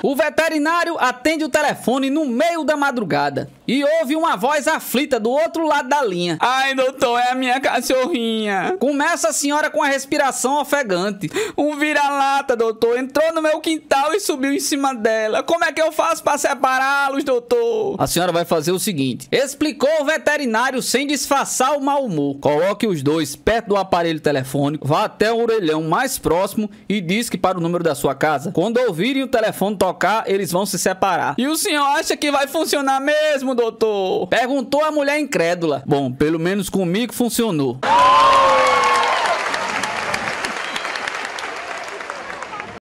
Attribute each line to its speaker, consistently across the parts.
Speaker 1: O veterinário atende o telefone no meio da madrugada e ouve uma voz aflita do outro lado da linha.
Speaker 2: Ai, doutor, é a minha cachorrinha.
Speaker 1: Começa a senhora com a respiração ofegante.
Speaker 2: Um vira-lata, doutor, entrou no meu quintal e subiu em cima dela. Como é que eu faço para separá-los, doutor?
Speaker 1: A senhora vai fazer o seguinte, explicou o veterinário sem disfarçar o mau humor. Coloque os dois perto do aparelho telefônico, vá até o orelhão mais próximo e disque para o número da sua casa. Quando ouvirem o telefone tocar, eles vão se separar.
Speaker 2: E o senhor acha que vai funcionar mesmo, doutor?
Speaker 1: Perguntou a mulher incrédula. Bom, pelo menos comigo funcionou.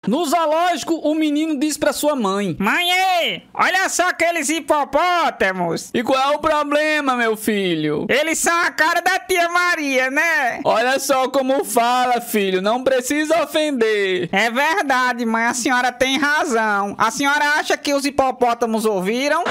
Speaker 1: No zoológico, o menino diz pra sua mãe:
Speaker 3: Mãe, olha só aqueles hipopótamos.
Speaker 2: E qual é o problema, meu filho?
Speaker 3: Eles são a cara da tia Maria, né?
Speaker 2: Olha só como fala, filho. Não precisa ofender.
Speaker 3: É verdade, mãe. A senhora tem razão. A senhora acha que os hipopótamos ouviram?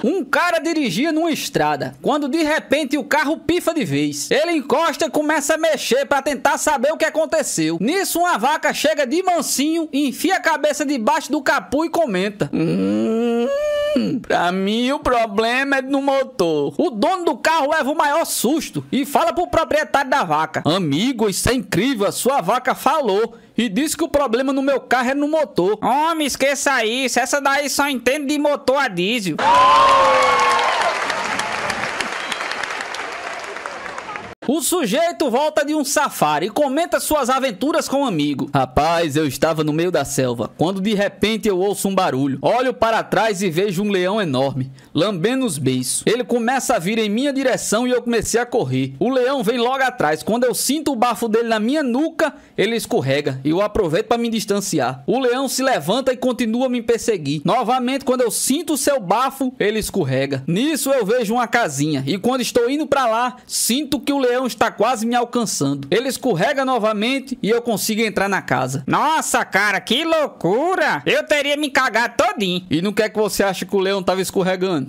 Speaker 1: Um cara dirigia numa estrada, quando de repente o carro pifa de vez. Ele encosta e começa a mexer para tentar saber o que aconteceu. Nisso uma vaca chega de mansinho, enfia a cabeça debaixo do capô e comenta:
Speaker 2: Pra mim o problema é no motor.
Speaker 1: O dono do carro leva o maior susto e fala pro proprietário da vaca: Amigo, isso é incrível, a sua vaca falou e disse que o problema no meu carro é no motor.
Speaker 3: Homem, esqueça isso. Essa daí só entende de motor a diesel.
Speaker 1: O sujeito volta de um safari e comenta suas aventuras com um amigo. Rapaz, eu estava no meio da selva, quando de repente eu ouço um barulho. Olho para trás e vejo um leão enorme, lambendo os beiços. Ele começa a vir em minha direção e eu comecei a correr. O leão vem logo atrás. Quando eu sinto o bafo dele na minha nuca, ele escorrega e eu aproveito para me distanciar. O leão se levanta e continua a me perseguir. Novamente, quando eu sinto o seu bafo, ele escorrega. Nisso eu vejo uma casinha e quando estou indo para lá, sinto que o leão está quase me alcançando. Ele escorrega novamente e eu consigo entrar na casa.
Speaker 3: Nossa, cara, que loucura! Eu teria me cagado todinho.
Speaker 1: E no que é que você acha que o leão estava escorregando?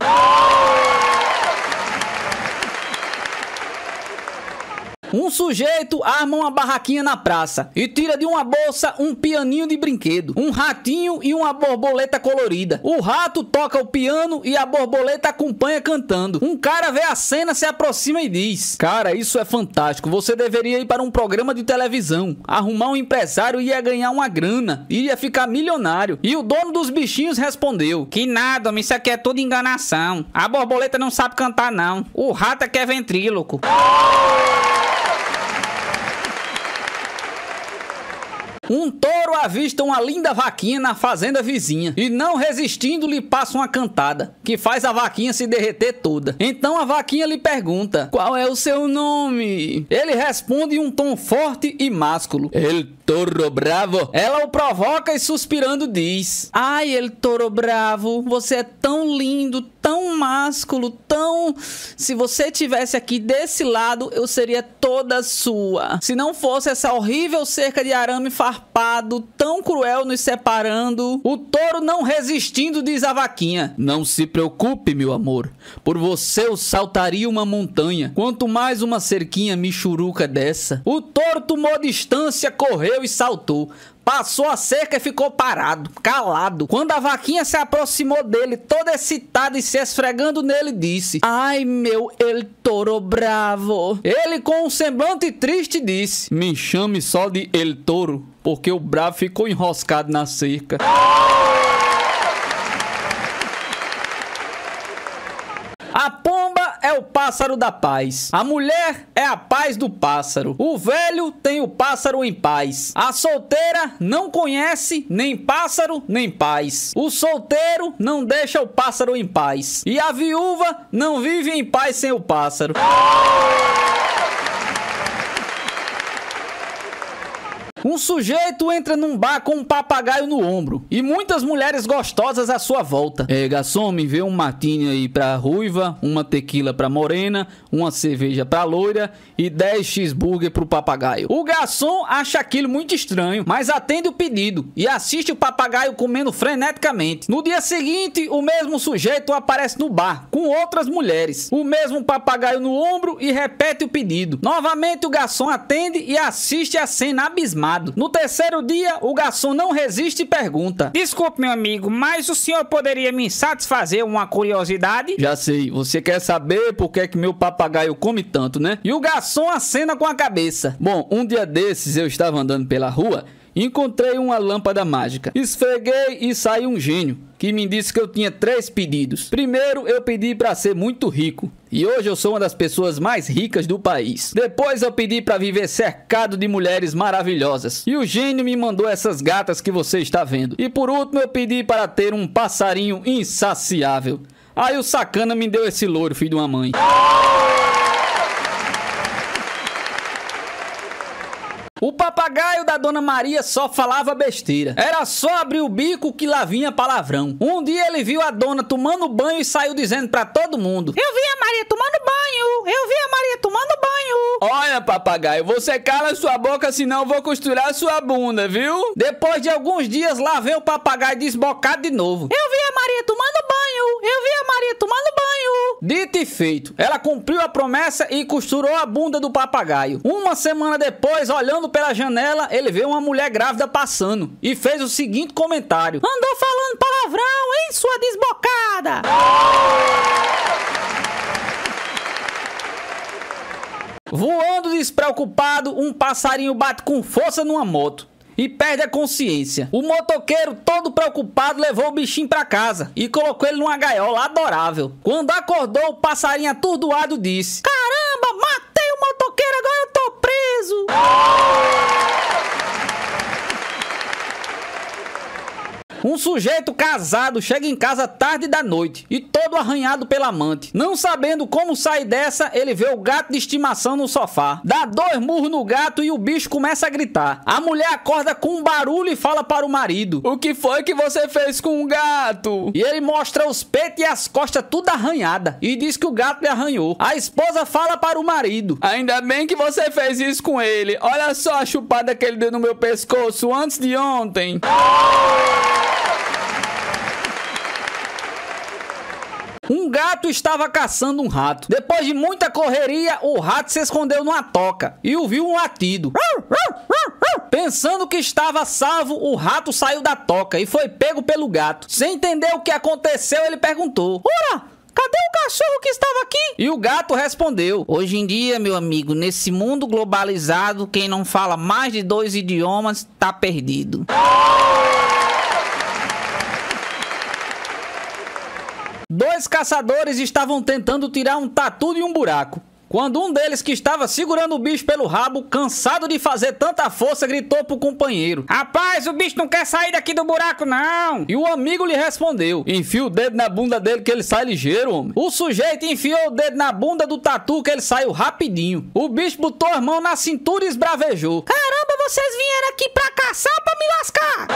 Speaker 1: Um sujeito arma uma barraquinha na praça e tira de uma bolsa um pianinho de brinquedo, um ratinho e uma borboleta colorida. O rato toca o piano e a borboleta acompanha cantando. Um cara vê a cena, se aproxima e diz: Cara, isso é fantástico, você deveria ir para um programa de televisão, arrumar um empresário e ia ganhar uma grana, iria ficar milionário. E o dono dos bichinhos respondeu:
Speaker 3: Que nada, homem, isso aqui é tudo enganação. A borboleta não sabe cantar não, o rato é que é ventríloco.
Speaker 1: Um touro avista uma linda vaquinha na fazenda vizinha e, não resistindo, lhe passa uma cantada que faz a vaquinha se derreter toda. Então a vaquinha lhe pergunta: Qual é o seu nome? Ele responde em um tom forte e másculo: El Toro Bravo. Ela o provoca e, suspirando, diz: Ai, El Toro Bravo, você é tão lindo, tão másculo, tão... Se você tivesse aqui desse lado, eu seria toda sua. Se não fosse essa horrível cerca de arame farpado, tão cruel nos separando. O touro, não resistindo, diz a vaquinha: Não se preocupe, meu amor. Por você eu saltaria uma montanha, quanto mais uma cerquinha michuruca dessa. O touro tomou distância, correu e saltou. Passou a cerca e ficou parado, calado. Quando a vaquinha se aproximou dele, toda excitada e se esfregando nele, disse: Ai, meu El Toro Bravo. Ele, com um semblante triste, disse: Me chame só de El Toro, porque o bravo ficou enroscado na cerca. A pomba é o pássaro da paz. A mulher é a paz do pássaro. O velho tem o pássaro em paz. A solteira não conhece nem pássaro nem paz. O solteiro não deixa o pássaro em paz. E a viúva não vive em paz sem o pássaro. Um sujeito entra num bar com um papagaio no ombro e muitas mulheres gostosas à sua volta. Garçom, me vê um martini aí pra ruiva, uma tequila pra morena, uma cerveja pra loira e 10 cheeseburger pro papagaio. O garçom acha aquilo muito estranho, mas atende o pedido e assiste o papagaio comendo freneticamente. No dia seguinte, o mesmo sujeito aparece no bar com outras mulheres, o mesmo papagaio no ombro, e repete o pedido. Novamente o garçom atende e assiste a cena abismado. animado. No terceiro dia, o garçom não resiste e pergunta:
Speaker 3: Desculpe, meu amigo, mas o senhor poderia me satisfazer uma curiosidade?
Speaker 2: Já sei, você quer saber por que é que meu papagaio come tanto, né?
Speaker 1: E o garçom acena com a cabeça.
Speaker 2: Bom, um dia desses eu estava andando pela rua e encontrei uma lâmpada mágica. Esfreguei e saiu um gênio que me disse que eu tinha 3 pedidos. Primeiro, eu pedi para ser muito rico. E hoje eu sou uma das pessoas mais ricas do país. Depois eu pedi para viver cercado de mulheres maravilhosas. E o gênio me mandou essas gatas que você está vendo. E por último eu pedi para ter um passarinho insaciável. Aí o sacana me deu esse louro, filho de uma mãe.
Speaker 1: O papagaio da Dona Maria só falava besteira. Era só abrir o bico que lá vinha palavrão. Um dia ele viu a dona tomando banho e saiu dizendo pra todo mundo:
Speaker 3: Eu vi a Maria tomando banho! Eu vi a Maria tomando banho!
Speaker 2: Olha, papagaio, você cala sua boca, senão eu vou costurar sua bunda, viu?
Speaker 1: Depois de alguns dias, lá veio o papagaio desbocado de novo.
Speaker 3: Eu vi a Maria tomando banho! Eu vi a Maria tomando banho!
Speaker 1: Dito e feito, ela cumpriu a promessa e costurou a bunda do papagaio. Uma semana depois, olhando pela janela, ele vê uma mulher grávida passando e fez o seguinte comentário:
Speaker 3: Andou falando palavrão, hein, sua desbocada?
Speaker 1: Voando despreocupado, um passarinho bate com força numa moto e perde a consciência. O motoqueiro, todo preocupado, levou o bichinho pra casa e colocou ele numa gaiola adorável. Quando acordou, o passarinho atordoado disse:
Speaker 3: Caramba, matei o motoqueiro, agora eu tô preso!
Speaker 1: Um sujeito casado chega em casa tarde da noite e todo arranhado pela amante. Não sabendo como sair dessa, ele vê o gato de estimação no sofá. Dá 2 murros no gato e o bicho começa a gritar. A mulher acorda com um barulho e fala para o marido:
Speaker 2: O que foi que você fez com o gato?
Speaker 1: E ele mostra os peitos e as costas tudo arranhada e diz que o gato lhe arranhou. A esposa fala para o marido:
Speaker 2: Ainda bem que você fez isso com ele. Olha só a chupada que ele deu no meu pescoço antes de ontem.
Speaker 1: Um gato estava caçando um rato. Depois de muita correria, o rato se escondeu numa toca e ouviu um latido. Pensando que estava salvo, o rato saiu da toca e foi pego pelo gato. Sem entender o que aconteceu, ele perguntou:
Speaker 3: Ora, cadê o cachorro que estava aqui?
Speaker 1: E o gato respondeu:
Speaker 3: Hoje em dia, meu amigo, nesse mundo globalizado, quem não fala mais de 2 idiomas tá perdido.
Speaker 1: 2 caçadores estavam tentando tirar um tatu de um buraco, quando um deles, que estava segurando o bicho pelo rabo, cansado de fazer tanta força, gritou pro companheiro:
Speaker 3: Rapaz, o bicho não quer sair daqui do buraco, não!
Speaker 1: E o amigo lhe respondeu:
Speaker 2: Enfia o dedo na bunda dele que ele sai ligeiro, homem.
Speaker 1: O sujeito enfiou o dedo na bunda do tatu que ele saiu rapidinho. O bicho botou as mãos na cintura e esbravejou:
Speaker 3: Caramba, vocês vieram aqui pra caçar ou pra me lascar?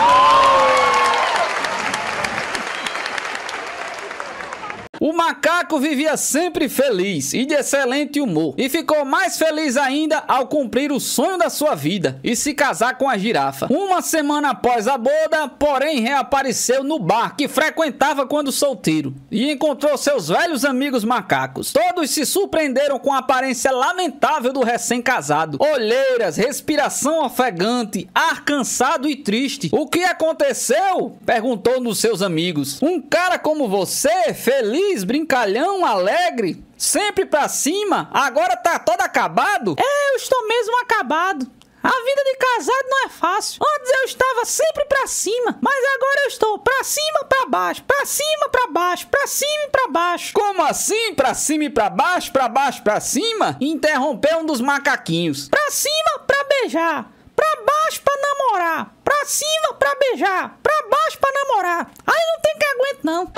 Speaker 1: O macaco vivia sempre feliz e de excelente humor, e ficou mais feliz ainda ao cumprir o sonho da sua vida e se casar com a girafa. Uma semana após a boda, porém, reapareceu no bar que frequentava quando solteiro e encontrou seus velhos amigos macacos. Todos se surpreenderam com a aparência lamentável do recém-casado: olheiras, respiração ofegante, ar cansado e triste. O que aconteceu? Perguntou nos seus amigos. Um cara como você, feliz, brincalhão, alegre, sempre pra cima, agora tá todo acabado?
Speaker 3: Eu estou mesmo acabado. A vida de casado não é fácil. Antes eu estava sempre pra cima, mas agora eu estou pra cima, pra baixo, pra cima, pra baixo, pra cima e pra baixo.
Speaker 1: Como assim? Pra cima e pra baixo, pra baixo, pra cima? Interrompeu um dos macaquinhos.
Speaker 3: Pra cima, pra beijar. Pra baixo, pra namorar. Pra cima, pra beijar. Pra baixo, pra namorar. Aí não tem que aguento, não.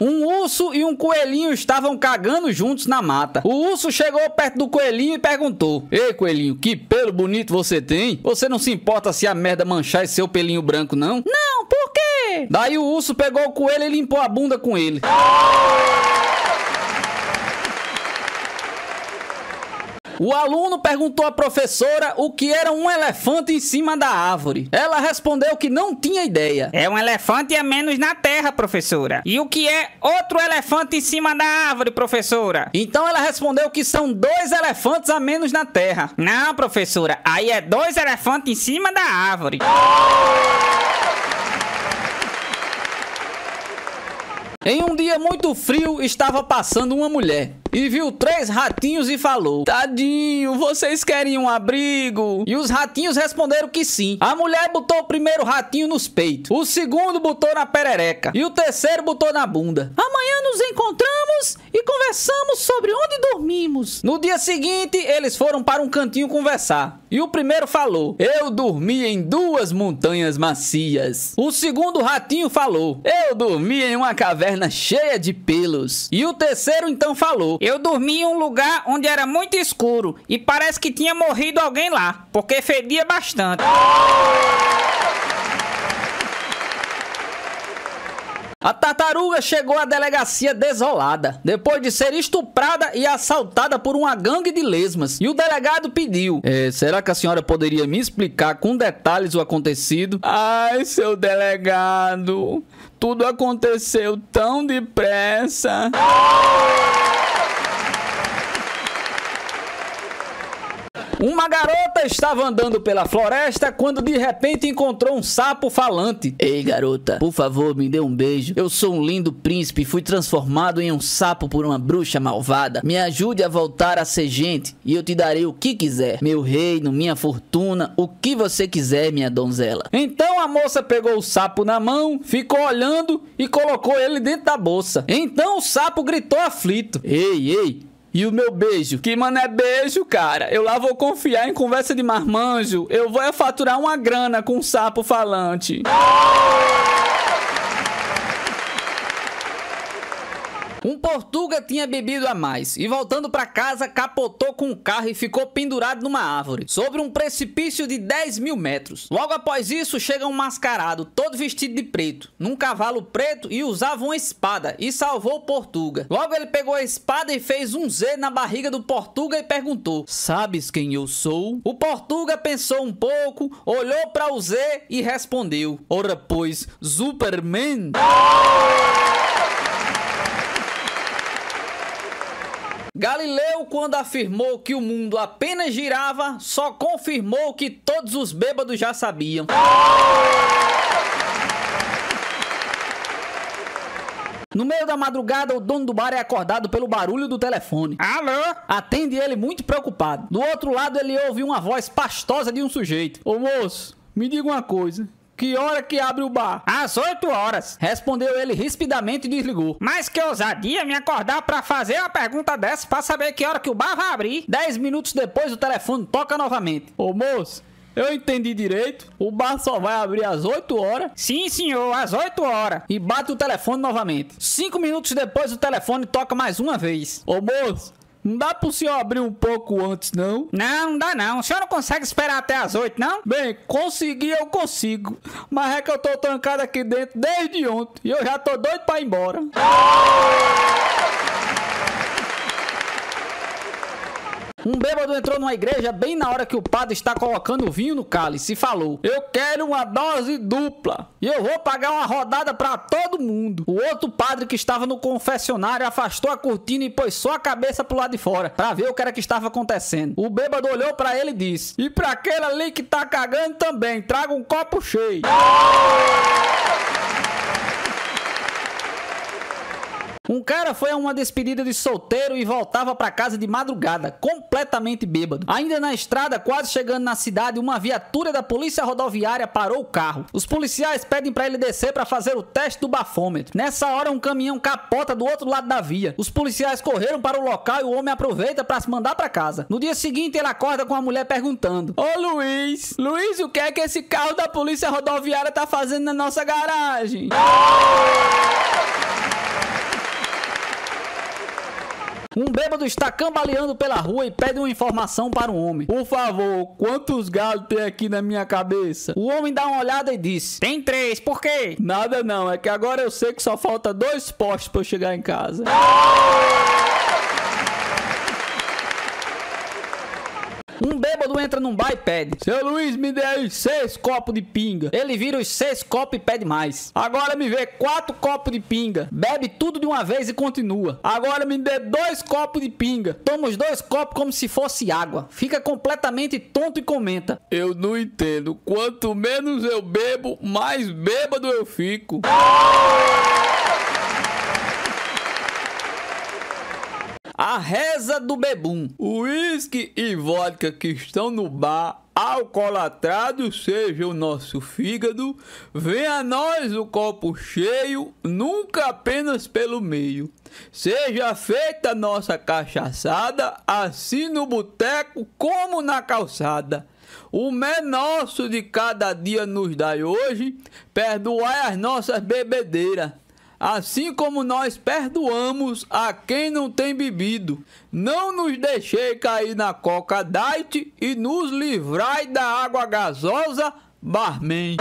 Speaker 1: Um urso e um coelhinho estavam cagando juntos na mata. O urso chegou perto do coelhinho e perguntou:
Speaker 2: Ei, coelhinho, que pelo bonito você tem? Você não se importa se a merda manchar esse seu pelinho branco, não?
Speaker 3: Não, por quê?
Speaker 1: Daí o urso pegou o coelho e limpou a bunda com ele. O aluno perguntou à professora o que era um elefante em cima da árvore. Ela respondeu que não tinha ideia.
Speaker 3: É um elefante a menos na terra, professora. E o que é outro elefante em cima da árvore, professora?
Speaker 1: Então ela respondeu que são 2 elefantes a menos na terra.
Speaker 3: Não, professora. Aí é 2 elefantes em cima da árvore.
Speaker 1: Em um dia muito frio, estava passando uma mulher e viu 3 ratinhos e falou: "Tadinho, vocês querem um abrigo?" E os ratinhos responderam que sim. A mulher botou o primeiro ratinho nos peitos, o segundo botou na perereca e o terceiro botou na bunda.
Speaker 3: Amanhã nos encontramos e conversamos sobre onde dormimos.
Speaker 1: No dia seguinte, eles foram para um cantinho conversar. E o primeiro falou: "Eu dormi em 2 montanhas macias." O segundo ratinho falou: "Eu dormi em uma caverna cheia de pelos." E o terceiro então falou:
Speaker 3: "Eu dormi em um lugar onde era muito escuro e parece que tinha morrido alguém lá, porque fedia bastante."
Speaker 1: A tartaruga chegou à delegacia desolada, depois de ser estuprada e assaltada por uma gangue de lesmas. E o delegado pediu: "Será que a senhora poderia me explicar com detalhes o acontecido?" "Ai, seu delegado, tudo aconteceu tão depressa." Uma garota estava andando pela floresta quando de repente encontrou um sapo falante. "Ei, garota, por favor, me dê um beijo. Eu sou um lindo príncipe e fui transformado em um sapo por uma bruxa malvada. Me ajude a voltar a ser gente e eu te darei o que quiser. Meu reino, minha fortuna, o que você quiser, minha donzela." Então a moça pegou o sapo na mão, ficou olhando e colocou ele dentro da bolsa. Então o sapo gritou aflito: "Ei, ei! E o meu beijo?" "Que mano é beijo, cara? Eu lá vou confiar em conversa de marmanjo. Eu vou faturar uma grana com um sapo falante." Um portuga tinha bebido a mais e voltando para casa capotou com o carro e ficou pendurado numa árvore, sobre um precipício de 10.000 metros. Logo após isso chega um mascarado, todo vestido de preto, num cavalo preto e usava uma espada e salvou o portuga. Logo ele pegou a espada e fez um Z na barriga do portuga e perguntou: "Sabes quem eu sou?" O portuga pensou um pouco, olhou para o Z e respondeu: "Ora pois, Superman." Galileu, quando afirmou que o mundo apenas girava, só confirmou o que todos os bêbados já sabiam. No meio da madrugada, o dono do bar é acordado pelo barulho do telefone.
Speaker 3: "Alô?"
Speaker 1: Atende ele muito preocupado. Do outro lado, ele ouve uma voz pastosa de um sujeito: "Ô moço, me diga uma coisa. Que hora que abre o bar?"
Speaker 3: "Às 8 horas.
Speaker 1: Respondeu ele rispidamente e desligou.
Speaker 3: Mas que ousadia me acordar pra fazer uma pergunta dessa pra saber que hora que o bar vai abrir."
Speaker 1: 10 minutos depois, o telefone toca novamente. "Ô moço, eu entendi direito. O bar só vai abrir às 8 horas.
Speaker 3: "Sim, senhor, às 8 horas.
Speaker 1: E bate o telefone novamente. 5 minutos depois, o telefone toca mais uma vez. "Ô moço, não dá pro senhor abrir um pouco antes, não?"
Speaker 3: "Não, não dá não. O senhor não consegue esperar até às 8, não?"
Speaker 1: "Bem, conseguir eu consigo. Mas é que eu tô trancado aqui dentro desde ontem. E eu já tô doido pra ir embora." Um bêbado entrou numa igreja bem na hora que o padre está colocando o vinho no cálice e falou: "Eu quero uma dose dupla e eu vou pagar uma rodada para todo mundo." O outro padre que estava no confessionário afastou a cortina e pôs só a cabeça pro lado de fora para ver o que era que estava acontecendo. O bêbado olhou para ele e disse: "E para aquele ali que tá cagando também, traga um copo cheio." Um cara foi a uma despedida de solteiro e voltava para casa de madrugada, completamente bêbado. Ainda na estrada, quase chegando na cidade, uma viatura da polícia rodoviária parou o carro. Os policiais pedem para ele descer para fazer o teste do bafômetro. Nessa hora, um caminhão capota do outro lado da via. Os policiais correram para o local e o homem aproveita para se mandar para casa. No dia seguinte, ele acorda com a mulher perguntando: "Ô Luiz, o que é que esse carro da polícia rodoviária tá fazendo na nossa garagem?" Um bêbado está cambaleando pela rua e pede uma informação para um homem: "Por favor, quantos galos tem aqui na minha cabeça?" O homem dá uma olhada e diz:
Speaker 3: "Tem 3, por quê?"
Speaker 1: "Nada não, é que agora eu sei que só falta 2 postes para eu chegar em casa." Um bêbado entra num bar e pede: seu Luiz, me dê aí 6 copos de pinga. Ele vira os 6 copos e pede mais. Agora me vê 4 copos de pinga. Bebe tudo de uma vez e continua. Agora me dê 2 copos de pinga. Toma os 2 copos como se fosse água. Fica completamente tonto e comenta: eu não entendo. Quanto menos eu bebo, mais bêbado eu fico. A reza do bebum. O uísque e vodka que estão no bar, alcoolatrados seja o nosso fígado, venha a nós o copo cheio, nunca apenas pelo meio. Seja feita a nossa cachaçada, assim no boteco como na calçada. O nosso de cada dia nos dai hoje, perdoai as nossas bebedeiras. Assim como nós perdoamos a quem não tem bebido. Não nos deixei cair na Coca Diet e nos livrai da água gasosa, barman.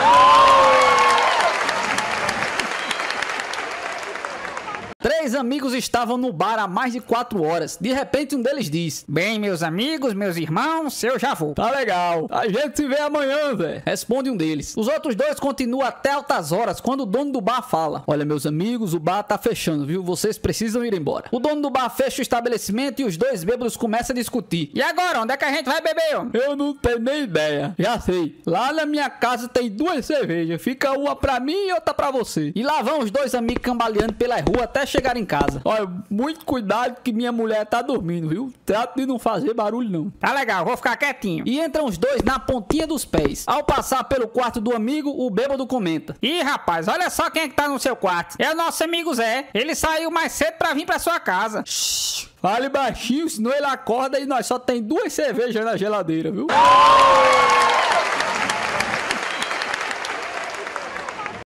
Speaker 1: Três amigos estavam no bar há mais de 4 horas. De repente um deles diz: bem, meus amigos, meus irmãos, eu já vou. Tá legal, a gente se vê amanhã, Zé. Responde um deles. Os outros dois continuam até altas horas, quando o dono do bar fala: olha, meus amigos, o bar tá fechando, viu? Vocês precisam ir embora. O dono do bar fecha o estabelecimento e os dois bêbados começam a discutir. E agora, onde é que a gente vai beber, homem? Eu não tenho nem ideia. Já sei. Lá na minha casa tem 2 cervejas. Fica uma pra mim e outra pra você. E lá vão os dois amigos cambaleando pela rua até chegar em casa. Olha, muito cuidado que minha mulher tá dormindo, viu? Trato de não fazer barulho, não. Tá legal, vou ficar quietinho. E entram os dois na pontinha dos pés. Ao passar pelo quarto do amigo, o bêbado comenta: ih, rapaz, olha só quem é que tá no seu quarto. É o nosso amigo Zé. Ele saiu mais cedo pra vir pra sua casa. Shhh, fale baixinho, senão ele acorda e nós só tem 2 cervejas na geladeira, viu?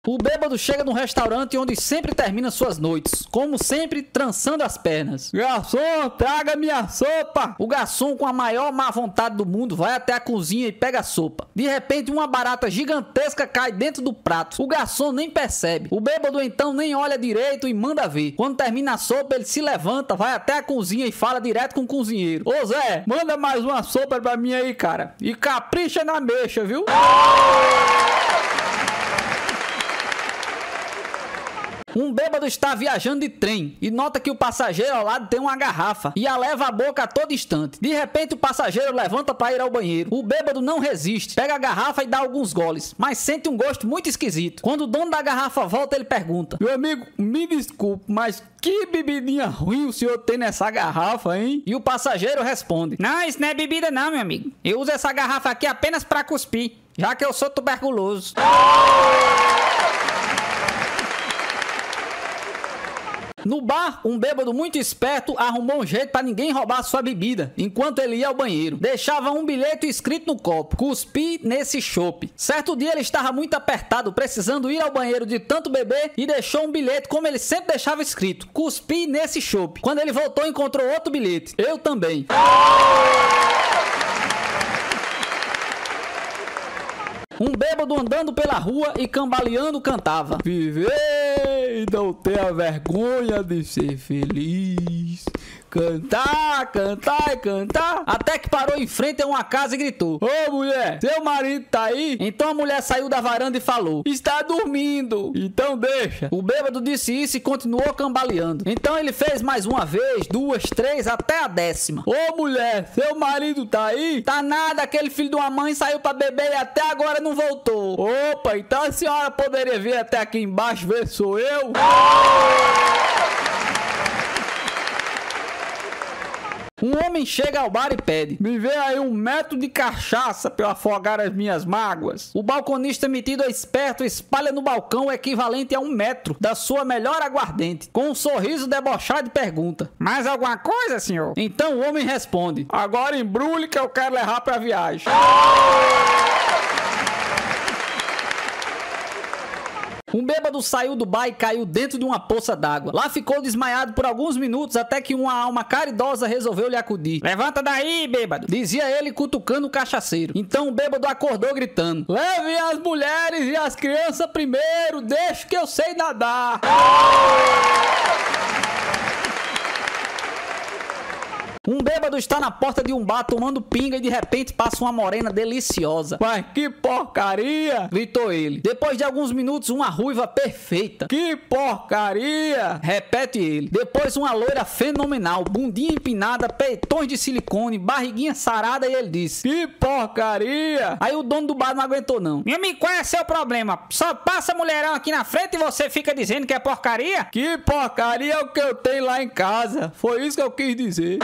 Speaker 1: O bêbado chega num restaurante onde sempre termina suas noites, como sempre, trançando as pernas. Garçom, traga minha sopa! O garçom, com a maior má vontade do mundo, vai até a cozinha e pega a sopa. De repente, uma barata gigantesca cai dentro do prato. O garçom nem percebe. O bêbado então nem olha direito e manda ver. Quando termina a sopa, ele se levanta, vai até a cozinha e fala direto com o cozinheiro: ô Zé, manda mais uma sopa pra mim aí, cara. E capricha na mexa, viu? Um bêbado está viajando de trem e nota que o passageiro ao lado tem uma garrafa e a leva à boca a todo instante. De repente o passageiro levanta para ir ao banheiro. O bêbado não resiste, pega a garrafa e dá alguns goles, mas sente um gosto muito esquisito. Quando o dono da garrafa volta, ele pergunta: meu amigo, me desculpe, mas que bebidinha ruim o senhor tem nessa garrafa, hein? E o passageiro responde: não, isso não é bebida não, meu amigo. Eu uso essa garrafa aqui apenas para cuspir, já que eu sou tuberculoso. No bar, um bêbado muito esperto arrumou um jeito para ninguém roubar sua bebida enquanto ele ia ao banheiro. Deixava um bilhete escrito no copo: cuspi nesse chope. Certo dia ele estava muito apertado, precisando ir ao banheiro de tanto beber, e deixou um bilhete como ele sempre deixava escrito: cuspi nesse chope. Quando ele voltou, encontrou outro bilhete: eu também. Um bêbado andando pela rua e cambaleando cantava: viver e não ter a vergonha de ser feliz. Cantar, cantar e cantar. Até que parou em frente a uma casa e gritou: ô mulher, seu marido tá aí? Então a mulher saiu da varanda e falou: está dormindo. Então deixa. O bêbado disse isso e continuou cambaleando. Então ele fez mais uma vez, 2, 3, até a 10ª. Ô mulher, seu marido tá aí? Tá nada, aquele filho de uma mãe saiu pra beber e até agora não voltou. Opa, então a senhora poderia vir até aqui embaixo ver se sou eu? Um homem chega ao bar e pede: me vê aí 1 metro de cachaça pra eu afogar as minhas mágoas. O balconista, metido a esperto, espalha no balcão o equivalente a 1 metro da sua melhor aguardente. Com um sorriso debochado, pergunta: mais alguma coisa, senhor? Então o homem responde: agora embrulhe que eu quero levar pra viagem. Um bêbado saiu do bar e caiu dentro de uma poça d'água. Lá ficou desmaiado por alguns minutos até que uma alma caridosa resolveu lhe acudir. Levanta daí, bêbado, dizia ele cutucando o cachaceiro. Então o bêbado acordou gritando: levem as mulheres e as crianças primeiro, deixa que eu sei nadar. Um bêbado está na porta de um bar tomando pinga e de repente passa uma morena deliciosa.
Speaker 2: Mas que porcaria!
Speaker 1: Gritou ele. Depois de alguns minutos, uma ruiva perfeita.
Speaker 2: Que porcaria!
Speaker 1: Repete ele. Depois uma loira fenomenal, bundinha empinada, peitões de silicone, barriguinha sarada e ele disse:
Speaker 2: Que porcaria!
Speaker 1: Aí o dono do bar não aguentou não.
Speaker 3: Meu amigo, qual é seu problema? Só passa mulherão aqui na frente e você fica dizendo que é porcaria?
Speaker 2: Que porcaria é o que eu tenho lá em casa. Foi isso que eu quis dizer.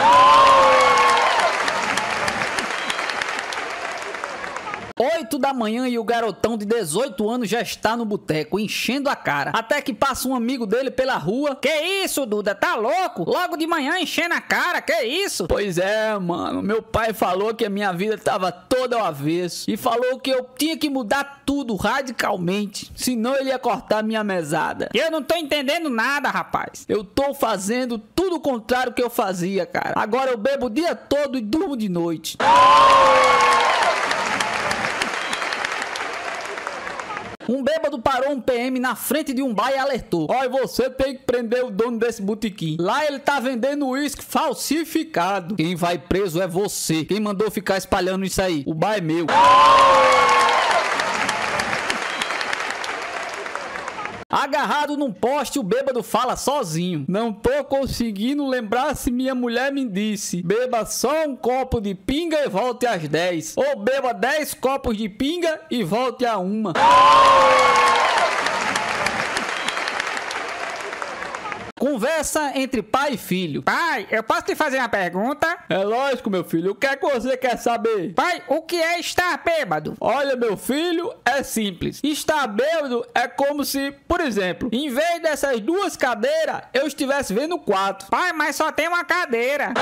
Speaker 1: 8 da manhã e o garotão de 18 anos já está no boteco, enchendo a cara. Até que passa um amigo dele pela rua.
Speaker 3: Que isso, Duda? Tá louco? Logo de manhã enchendo a cara, que isso?
Speaker 2: Pois é, mano. Meu pai falou que a minha vida tava toda ao avesso. E falou que eu tinha que mudar tudo radicalmente. Senão ele ia cortar minha mesada.
Speaker 3: Eu não tô entendendo nada, rapaz.
Speaker 2: Eu tô fazendo tudo o contrário que eu fazia, cara. Agora eu bebo o dia todo e durmo de noite.
Speaker 1: Um bêbado parou um PM na frente de um bar e alertou:
Speaker 2: Olha, você tem que prender o dono desse botequim. Lá ele tá vendendo uísque falsificado.
Speaker 1: Quem vai preso é você. Quem mandou ficar espalhando isso aí? O bar é meu. Agarrado num poste, o bêbado fala sozinho:
Speaker 2: Não tô conseguindo lembrar se minha mulher me disse: beba só um copo de pinga e volte às 10. Ou beba 10 copos de pinga e volte a 1.
Speaker 1: Conversa entre pai e filho.
Speaker 3: Pai, eu posso te fazer uma pergunta?
Speaker 2: É lógico, meu filho. O que é que você quer saber?
Speaker 3: Pai, o que é estar bêbado?
Speaker 2: Olha, meu filho, é simples. Estar bêbado é como se, por exemplo, em vez dessas 2 cadeiras, eu estivesse vendo 4.
Speaker 3: Pai, mas só tem uma cadeira.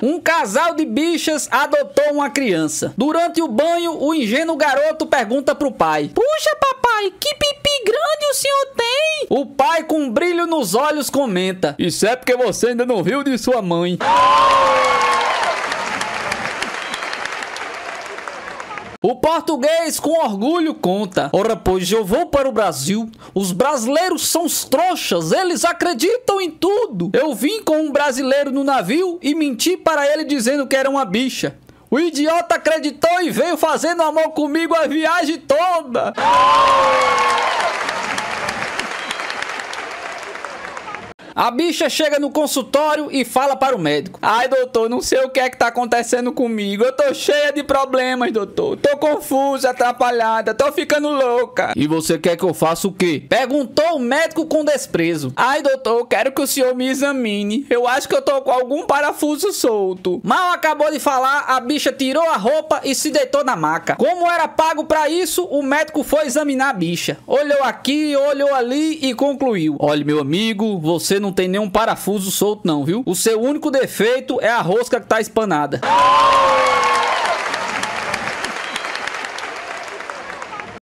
Speaker 1: Um casal de bichas adotou uma criança. Durante o banho, o ingênuo garoto pergunta pro pai:
Speaker 3: Puxa, papai, que pipi grande o senhor tem?
Speaker 1: O pai, com um brilho nos olhos, comenta:
Speaker 2: Isso é porque você ainda não viu de sua mãe.
Speaker 1: O português, com orgulho, conta: Ora, pois eu vou para o Brasil. Os brasileiros são os trouxas, eles acreditam em tudo. Eu vim com um brasileiro no navio e menti para ele dizendo que era uma bicha. O idiota acreditou e veio fazendo amor comigo a viagem toda. A bicha chega no consultório e fala para o médico:
Speaker 2: Ai, doutor, não sei o que é que tá acontecendo comigo. Eu tô cheia de problemas, doutor. Tô confusa, atrapalhada, tô ficando louca.
Speaker 1: E você quer que eu faça o quê? Perguntou o médico com desprezo.
Speaker 2: Ai, doutor, eu quero que o senhor me examine. Eu acho que eu tô com algum parafuso solto.
Speaker 1: Mal acabou de falar, a bicha tirou a roupa e se deitou na maca. Como era pago para isso, o médico foi examinar a bicha. Olhou aqui, olhou ali e concluiu: Olha, meu amigo, você não tem nenhum parafuso solto não, viu? O seu único defeito é a rosca que tá espanada.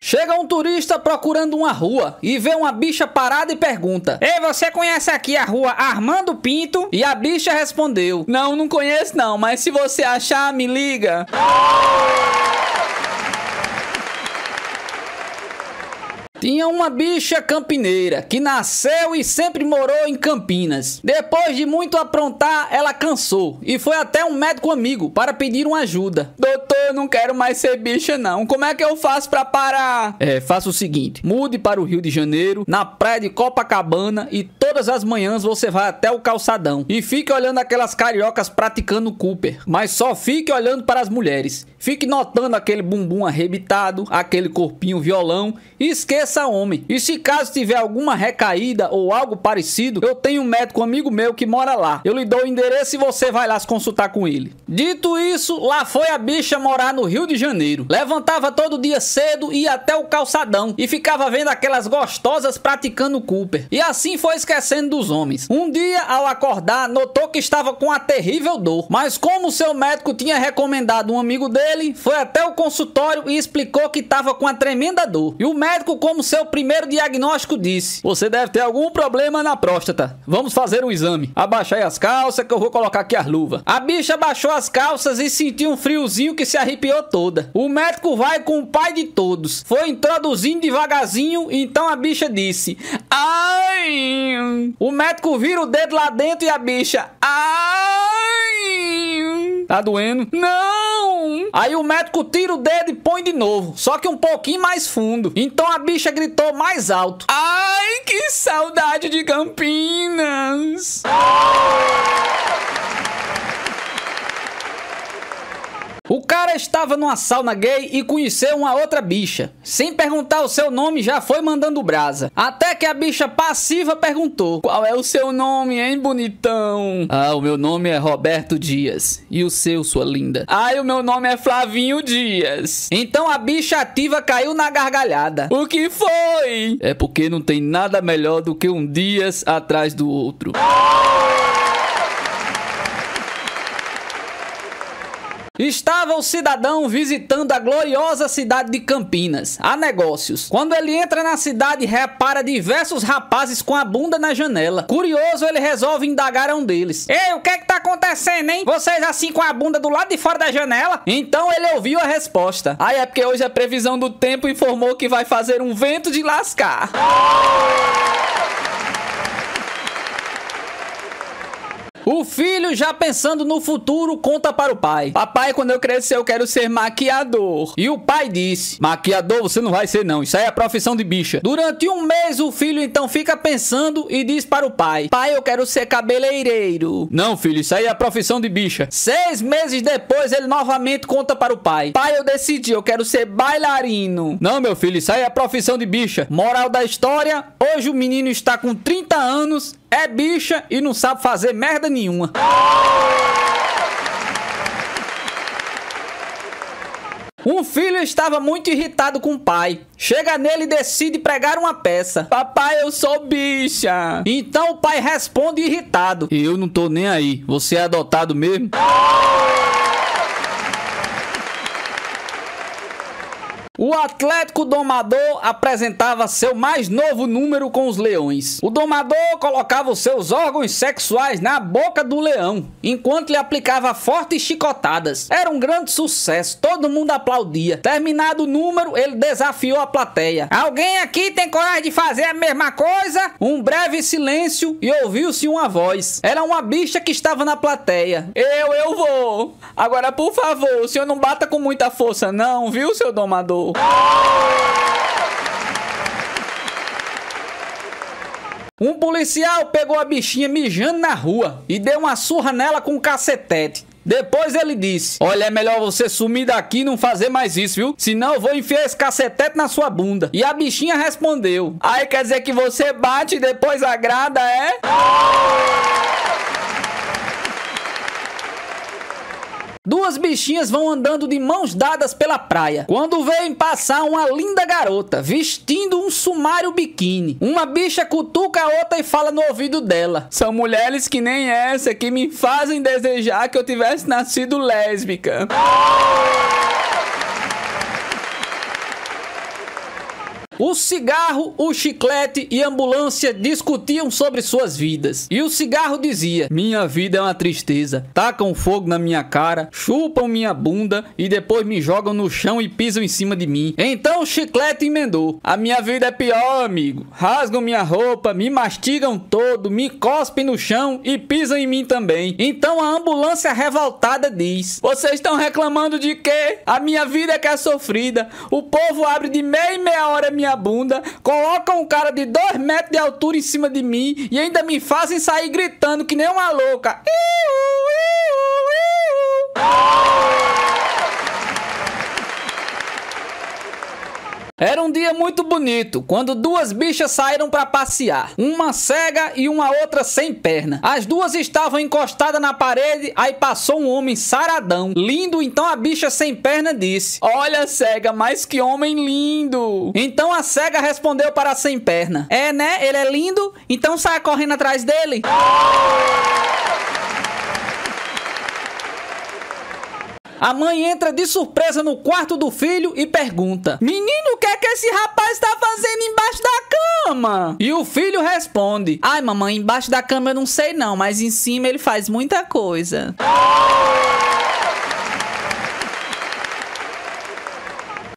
Speaker 1: Chega um turista procurando uma rua e vê uma bicha parada e pergunta:
Speaker 3: Ei, você conhece aqui a rua Armando Pinto?
Speaker 1: E a bicha respondeu:
Speaker 2: Não, não conheço não, mas se você achar, me liga.
Speaker 1: Tinha uma bicha campineira que nasceu e sempre morou em Campinas. Depois de muito aprontar, ela cansou e foi até um médico amigo para pedir uma ajuda.
Speaker 2: Doutor, eu não quero mais ser bicha não. Como é que eu faço pra parar?
Speaker 1: Faça o seguinte: mude para o Rio de Janeiro, na praia de Copacabana, e todas as manhãs você vai até o calçadão e fique olhando aquelas cariocas praticando Cooper. Mas só fique olhando para as mulheres. Fique notando aquele bumbum arrebitado, aquele corpinho violão, e esqueça homem. E se caso tiver alguma recaída ou algo parecido, eu tenho um médico amigo meu que mora lá. Eu lhe dou o endereço e você vai lá se consultar com ele. Dito isso, lá foi a bicha morar no Rio de Janeiro. Levantava todo dia cedo, ia até o calçadão e ficava vendo aquelas gostosas praticando Cooper. E assim foi esquecendo dos homens. Um dia, ao acordar, notou que estava com uma terrível dor. Mas como seu médico tinha recomendado um amigo dele, foi até o consultório e explicou que estava com uma tremenda dor. E o médico, como como seu primeiro diagnóstico disse: você deve ter algum problema na próstata. Vamos fazer um exame. Abaixa aí as calças que eu vou colocar aqui as luvas. A bicha abaixou as calças e sentiu um friozinho que se arrepiou toda. O médico vai com o pai de todos. Foi introduzindo devagarzinho, então a bicha disse: ai! O médico vira o dedo lá dentro e a bicha: ai! Tá doendo? Não! Aí o médico tira o dedo e põe de novo, só que um pouquinho mais fundo. Então a bicha gritou mais alto: ai, que saudade de Campinas! O cara estava numa sauna gay e conheceu uma outra bicha. Sem perguntar o seu nome, já foi mandando brasa. Até que a bicha passiva perguntou: qual é o seu nome, hein, bonitão? Ah, o meu nome é Roberto Dias. E o seu, sua linda? Ah, o meu nome é Flavinho Dias. Então a bicha ativa caiu na gargalhada. O que foi? É porque não tem nada melhor do que um Dias atrás do outro. Estava o cidadão visitando a gloriosa cidade de Campinas, a negócios. Quando ele entra na cidade, repara diversos rapazes com a bunda na janela. Curioso, ele resolve indagar a um deles: ei, o que é que tá acontecendo, hein? Vocês assim com a bunda do lado de fora da janela? Então ele ouviu a resposta: ah, é porque hoje a previsão do tempo informou que vai fazer um vento de lascar. O filho, já pensando no futuro, conta para o pai: papai, quando eu crescer eu quero ser maquiador. E o pai disse: maquiador você não vai ser não, isso aí é profissão de bicha. Durante um mês o filho então fica pensando e diz para o pai: pai, eu quero ser cabeleireiro. Não, filho, isso aí é profissão de bicha. 6 meses depois ele novamente conta para o pai: pai, eu decidi, eu quero ser bailarino. Não, meu filho, isso aí é profissão de bicha. Moral da história: hoje o menino está com 30 anos, é bicha e não sabe fazer merda nenhuma. Um filho estava muito irritado com o pai. Chega nele e decide pregar uma peça: papai, eu sou bicha. Então o pai responde irritado: eu não tô nem aí, você é adotado mesmo? O Atlético Domador apresentava seu mais novo número com os leões. O domador colocava os seus órgãos sexuais na boca do leão, enquanto lhe aplicava fortes chicotadas. Era um grande sucesso, todo mundo aplaudia. Terminado o número, ele desafiou a plateia: alguém aqui tem coragem de fazer a mesma coisa? Um breve silêncio e ouviu-se uma voz. Era uma bicha que estava na plateia: eu vou. Agora, por favor, o senhor não bata com muita força não, viu, seu domador? Um policial pegou a bichinha mijando na rua e deu uma surra nela com um cacetete. Depois ele disse: olha, é melhor você sumir daqui e não fazer mais isso, viu? Senão eu vou enfiar esse cacetete na sua bunda. E a bichinha respondeu: aí quer dizer que você bate e depois agrada, é? Duas bichinhas vão andando de mãos dadas pela praia, quando veem passar uma linda garota, vestindo um sumário biquíni. Uma bicha cutuca a outra e fala no ouvido dela: são mulheres que nem essa que me fazem desejar que eu tivesse nascido lésbica. O cigarro, o chiclete e a ambulância discutiam sobre suas vidas. E o cigarro dizia: minha vida é uma tristeza. Tacam fogo na minha cara, chupam minha bunda e depois me jogam no chão e pisam em cima de mim. Então o chiclete emendou: a minha vida é pior, amigo. Rasgam minha roupa, me mastigam todo, me cospem no chão e pisam em mim também. Então a ambulância revoltada diz: vocês estão reclamando de quê? A minha vida é que é sofrida. O povo abre de meia em meia hora minha bunda, colocam um cara de 2 metros de altura em cima de mim e ainda me fazem sair gritando que nem uma louca. Era um dia muito bonito, quando duas bichas saíram para passear. Uma cega e uma outra sem perna. As duas estavam encostadas na parede, aí passou um homem saradão, lindo. Então a bicha sem perna disse: olha, cega, mas que homem lindo. Então a cega respondeu para a sem perna: é, né? Ele é lindo? Então saia correndo atrás dele. A mãe entra de surpresa no quarto do filho e pergunta: menino, o que é que esse rapaz tá fazendo embaixo da cama? E o filho responde: ai mamãe, embaixo da cama eu não sei não, mas em cima ele faz muita coisa.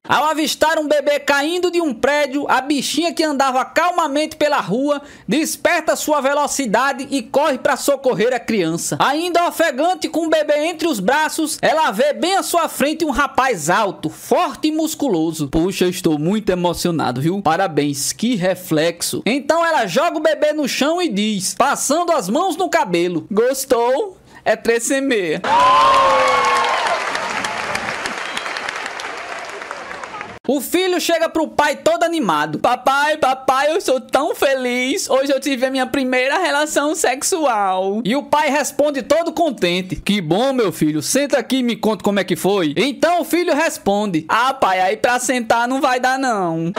Speaker 1: Ao avistar um bebê caindo de um prédio, a bichinha que andava calmamente pela rua desperta sua velocidade e corre para socorrer a criança. Ainda ofegante com o bebê entre os braços, ela vê bem à sua frente um rapaz alto, forte e musculoso. Puxa, eu estou muito emocionado, viu? Parabéns, que reflexo. Então ela joga o bebê no chão e diz, passando as mãos no cabelo: gostou? É 3,6. O filho chega pro pai todo animado. Papai, eu sou tão feliz. Hoje eu tive a minha primeira relação sexual. E o pai responde todo contente: que bom, meu filho. Senta aqui e me conta como é que foi. Então o filho responde: ah, pai, aí pra sentar não vai dar não.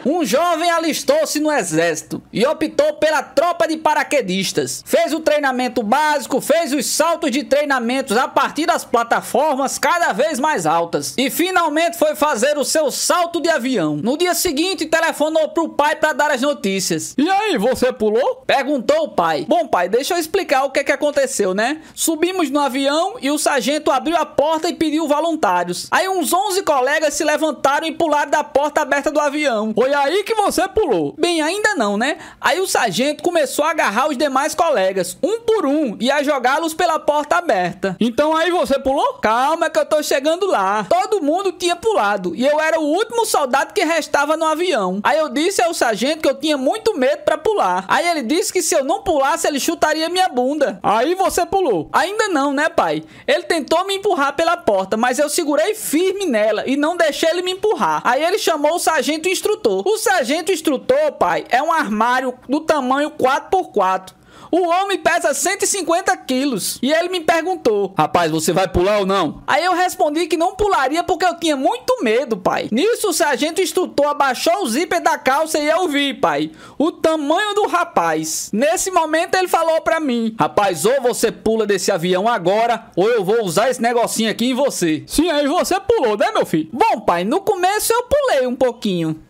Speaker 1: Um jovem alistou-se no exército e optou pela tropa de paraquedistas. Fez o treinamento básico, fez os saltos de treinamentos a partir das plataformas cada vez mais altas. E finalmente foi fazer o seu salto de avião. No dia seguinte, telefonou pro pai para dar as notícias. E aí, você pulou? Perguntou o pai. Bom, pai, deixa eu explicar o que aconteceu, né? Subimos no avião e o sargento abriu a porta e pediu voluntários. Aí uns 11 colegas se levantaram e pularam da porta aberta do avião. Foi aí que você pulou? Bem, ainda não, né? Aí o sargento começou a agarrar os demais colegas, um por um, e a jogá-los pela porta aberta. Então aí você pulou? Calma que eu tô chegando lá. Todo mundo tinha pulado e eu era o último soldado que restava no avião. Aí eu disse ao sargento que eu tinha muito medo pra pular. Aí ele disse que se eu não pulasse, ele chutaria minha bunda. Aí você pulou? Ainda não, né, pai? Ele tentou me empurrar pela porta, mas eu segurei firme nela e não deixei ele me empurrar. Aí ele chamou o sargento instrutor. O sargento instrutor, pai, é um armário do tamanho 4x4. O homem pesa 150 quilos. E ele me perguntou: rapaz, você vai pular ou não? Aí eu respondi que não pularia porque eu tinha muito medo, pai. Nisso o sargento instrutor abaixou o zíper da calça e eu vi, pai, o tamanho do rapaz. Nesse momento ele falou pra mim: rapaz, ou você pula desse avião agora, ou eu vou usar esse negocinho aqui em você. Sim, aí você pulou, né, meu filho? Bom, pai, no começo eu pulei um pouquinho.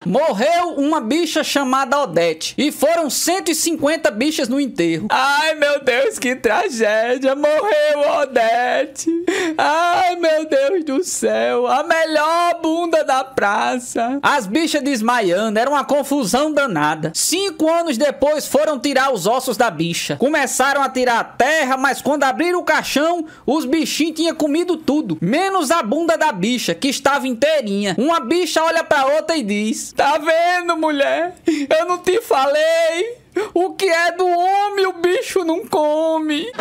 Speaker 1: Morreu uma bicha chamada Odete e foram 150 bichas no enterro. Ai, meu Deus, que tragédia. Morreu Odete. Ai, meu Deus do céu. A melhor bunda da praça. As bichas desmaiando. Era uma confusão danada. 5 anos depois foram tirar os ossos da bicha. Começaram a tirar a terra, mas quando abriram o caixão, os bichinhos tinham comido tudo, menos a bunda da bicha, que estava inteirinha. Uma bicha olha pra outra e diz: tá vendo, mulher? Eu não te falei? O que é do homem, o bicho não come.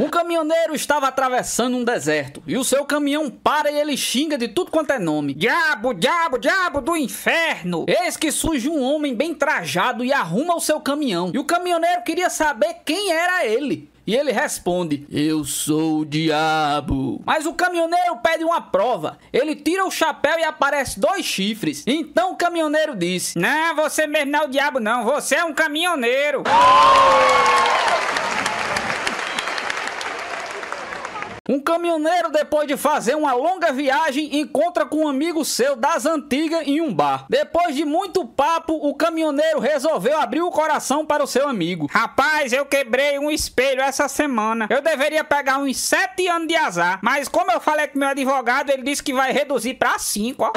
Speaker 1: Um caminhoneiro estava atravessando um deserto e o seu caminhão para e ele xinga de tudo quanto é nome. Diabo, diabo, diabo do inferno! Eis que surge um homem bem trajado e arruma o seu caminhão. E o caminhoneiro queria saber quem era ele. E ele responde: eu sou o diabo. Mas o caminhoneiro pede uma prova. Ele tira o chapéu e aparece 2 chifres. Então o caminhoneiro disse: não, você mesmo não é o diabo não, você é um caminhoneiro. Um caminhoneiro, depois de fazer uma longa viagem, encontra com um amigo seu das antigas em um bar. Depois de muito papo, o caminhoneiro resolveu abrir o coração para o seu amigo. Rapaz, eu quebrei um espelho essa semana. Eu deveria pegar uns 7 anos de azar. Mas como eu falei com meu advogado, ele disse que vai reduzir para 5, ó.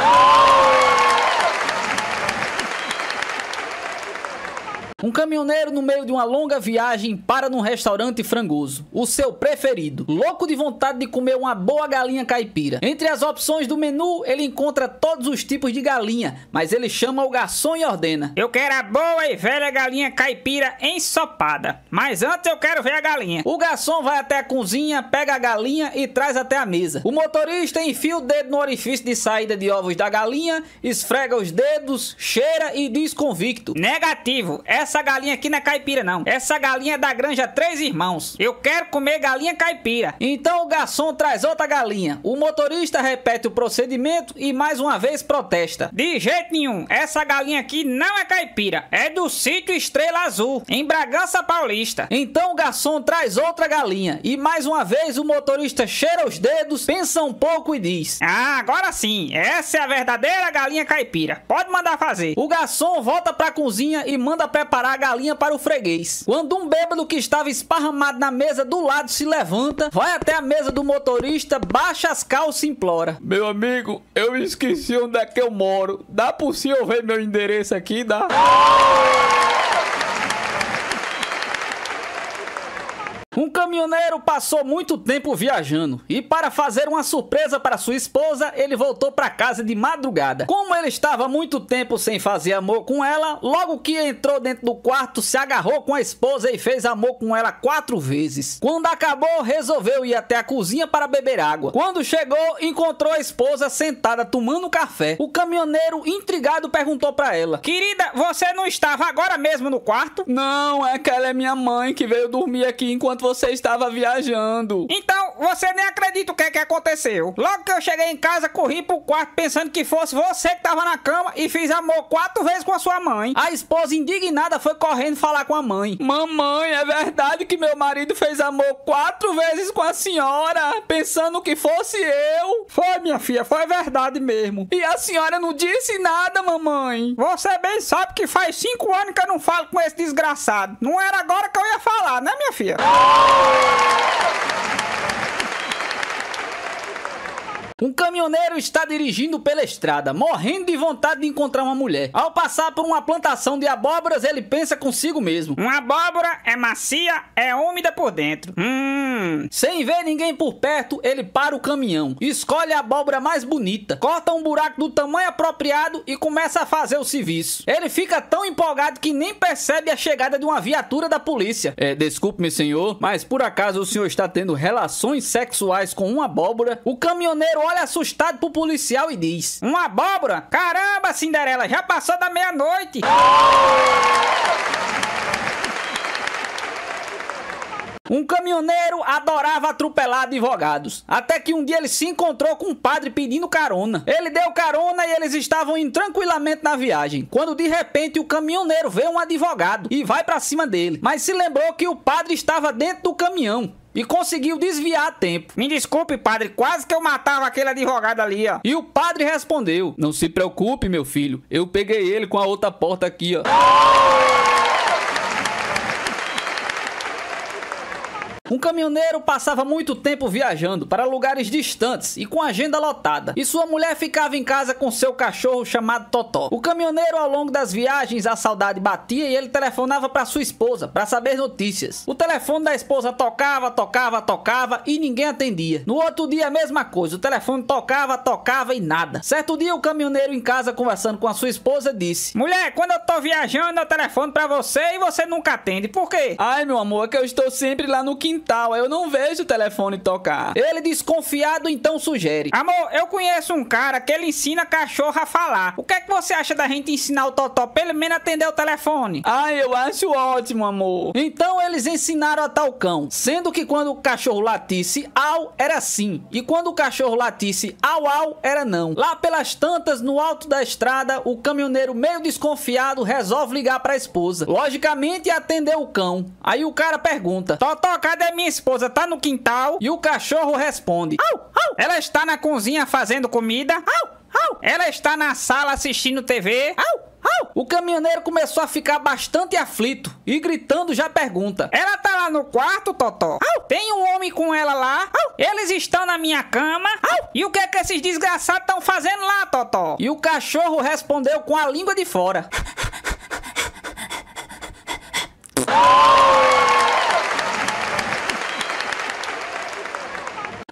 Speaker 1: Um caminhoneiro no meio de uma longa viagem para num restaurante frangoso, o seu preferido, louco de vontade de comer uma boa galinha caipira. Entre as opções do menu, ele encontra todos os tipos de galinha, mas ele chama o garçom e ordena: eu quero a boa e velha galinha caipira ensopada, mas antes eu quero ver a galinha. O garçom vai até a cozinha, pega a galinha e traz até a mesa. O motorista enfia o dedo no orifício de saída de ovos da galinha, esfrega os dedos, cheira e diz convicto: negativo, essa
Speaker 3: essa galinha aqui não é caipira, não. Essa galinha é da granja Três Irmãos. Eu quero comer galinha caipira.
Speaker 1: Então o garçom traz outra galinha. O motorista repete o procedimento e mais uma vez protesta.
Speaker 3: De jeito nenhum. Essa galinha aqui não é caipira. É do sítio Estrela Azul, em Bragança Paulista.
Speaker 1: Então o garçom traz outra galinha e mais uma vez o motorista cheira os dedos, pensa um pouco e diz:
Speaker 3: ah, agora sim. Essa é a verdadeira galinha caipira. Pode mandar fazer.
Speaker 1: O garçom volta pra cozinha e manda preparar a galinha para o freguês. Quando um bêbado que estava esparramado na mesa do lado se levanta, vai até a mesa do motorista, baixa as calças e implora:
Speaker 2: meu amigo, eu esqueci onde é que eu moro. Dá por si eu ver meu endereço aqui, dá?
Speaker 1: Um caminhoneiro passou muito tempo viajando e para fazer uma surpresa para sua esposa, ele voltou para casa de madrugada. Como ele estava muito tempo sem fazer amor com ela, logo que entrou dentro do quarto, se agarrou com a esposa e fez amor com ela 4 vezes. Quando acabou, resolveu ir até a cozinha para beber água. Quando chegou, encontrou a esposa sentada tomando café. O caminhoneiro, intrigado, perguntou para ela:
Speaker 3: querida, você não estava agora mesmo no quarto?
Speaker 2: Não, é que ela é minha mãe que veio dormir aqui enquanto você estava viajando.
Speaker 3: Então, você nem acredita o que é que aconteceu. Logo que eu cheguei em casa, corri pro quarto pensando que fosse você que estava na cama e fiz amor 4 vezes com a sua mãe.
Speaker 1: A esposa, indignada, foi correndo falar com a mãe.
Speaker 2: Mamãe, é verdade que meu marido fez amor 4 vezes com a senhora, pensando que fosse eu?
Speaker 3: Foi, minha filha, foi verdade mesmo.
Speaker 2: E a senhora não disse nada, mamãe?
Speaker 3: Você bem sabe que faz 5 anos que eu não falo com esse desgraçado. Não era agora que eu ia falar, né, minha filha?
Speaker 1: Um caminhoneiro está dirigindo pela estrada, morrendo de vontade de encontrar uma mulher. Ao passar por uma plantação de abóboras, ele pensa consigo mesmo:
Speaker 3: uma abóbora é macia, é úmida por dentro.
Speaker 1: Sem ver ninguém por perto, ele para o caminhão, escolhe a abóbora mais bonita, corta um buraco do tamanho apropriado e começa a fazer o serviço. Ele fica tão empolgado que nem percebe a chegada de uma viatura da polícia.
Speaker 2: Desculpe-me, senhor, mas por acaso o senhor está tendo relações sexuais com uma abóbora?
Speaker 1: O caminhoneiro olha assustado pro policial e diz:
Speaker 3: uma abóbora? Caramba, Cinderela, já passou da meia-noite.
Speaker 1: Um caminhoneiro adorava atropelar advogados, até que um dia ele se encontrou com um padre pedindo carona. Ele deu carona e eles estavam indo tranquilamente na viagem, quando de repente o caminhoneiro vê um advogado e vai pra cima dele, mas se lembrou que o padre estava dentro do caminhão e conseguiu desviar a tempo.
Speaker 3: Me desculpe, padre, quase que eu matava aquele advogado ali, ó.
Speaker 1: E o padre respondeu:
Speaker 2: não se preocupe, meu filho, eu peguei ele com a outra porta aqui, ó.
Speaker 1: Um caminhoneiro passava muito tempo viajando para lugares distantes e com a agenda lotada, e sua mulher ficava em casa com seu cachorro chamado Totó. O caminhoneiro, ao longo das viagens, a saudade batia e ele telefonava para sua esposa para saber notícias. O telefone da esposa tocava e ninguém atendia. No outro dia a mesma coisa, o telefone tocava e nada. Certo dia o caminhoneiro em casa conversando com a sua esposa disse:
Speaker 3: mulher, quando eu tô viajando eu telefono para você e você nunca atende, por quê?
Speaker 2: Ai, meu amor, é que eu estou sempre lá no quintal, eu não vejo o telefone tocar.
Speaker 1: Ele, desconfiado, então sugere:
Speaker 3: amor, eu conheço um cara que ele ensina cachorro a falar. O que é que você acha da gente ensinar o Totó pelo menos atender o telefone?
Speaker 2: Ai, eu acho ótimo, amor.
Speaker 1: Então eles ensinaram a tal cão, sendo que quando o cachorro latisse au, era sim, e quando o cachorro latisse au, era não. Lá pelas tantas, no alto da estrada, o caminhoneiro, meio desconfiado, resolve ligar para a esposa. Logicamente, atendeu o cão. Aí o cara pergunta:
Speaker 3: Totó, cadê minha esposa? Tá no quintal?
Speaker 1: E o cachorro responde:
Speaker 3: au, au. Ela está na cozinha fazendo comida? Au, au. Ela está na sala assistindo TV? Au, au.
Speaker 1: O caminhoneiro começou a ficar bastante aflito e gritando já pergunta:
Speaker 3: ela tá lá no quarto, Totó? Au. Tem um homem com ela lá? Au. Eles estão na minha cama? Au. E o que é que esses desgraçados estão fazendo lá, Totó?
Speaker 1: E o cachorro respondeu com a língua de fora: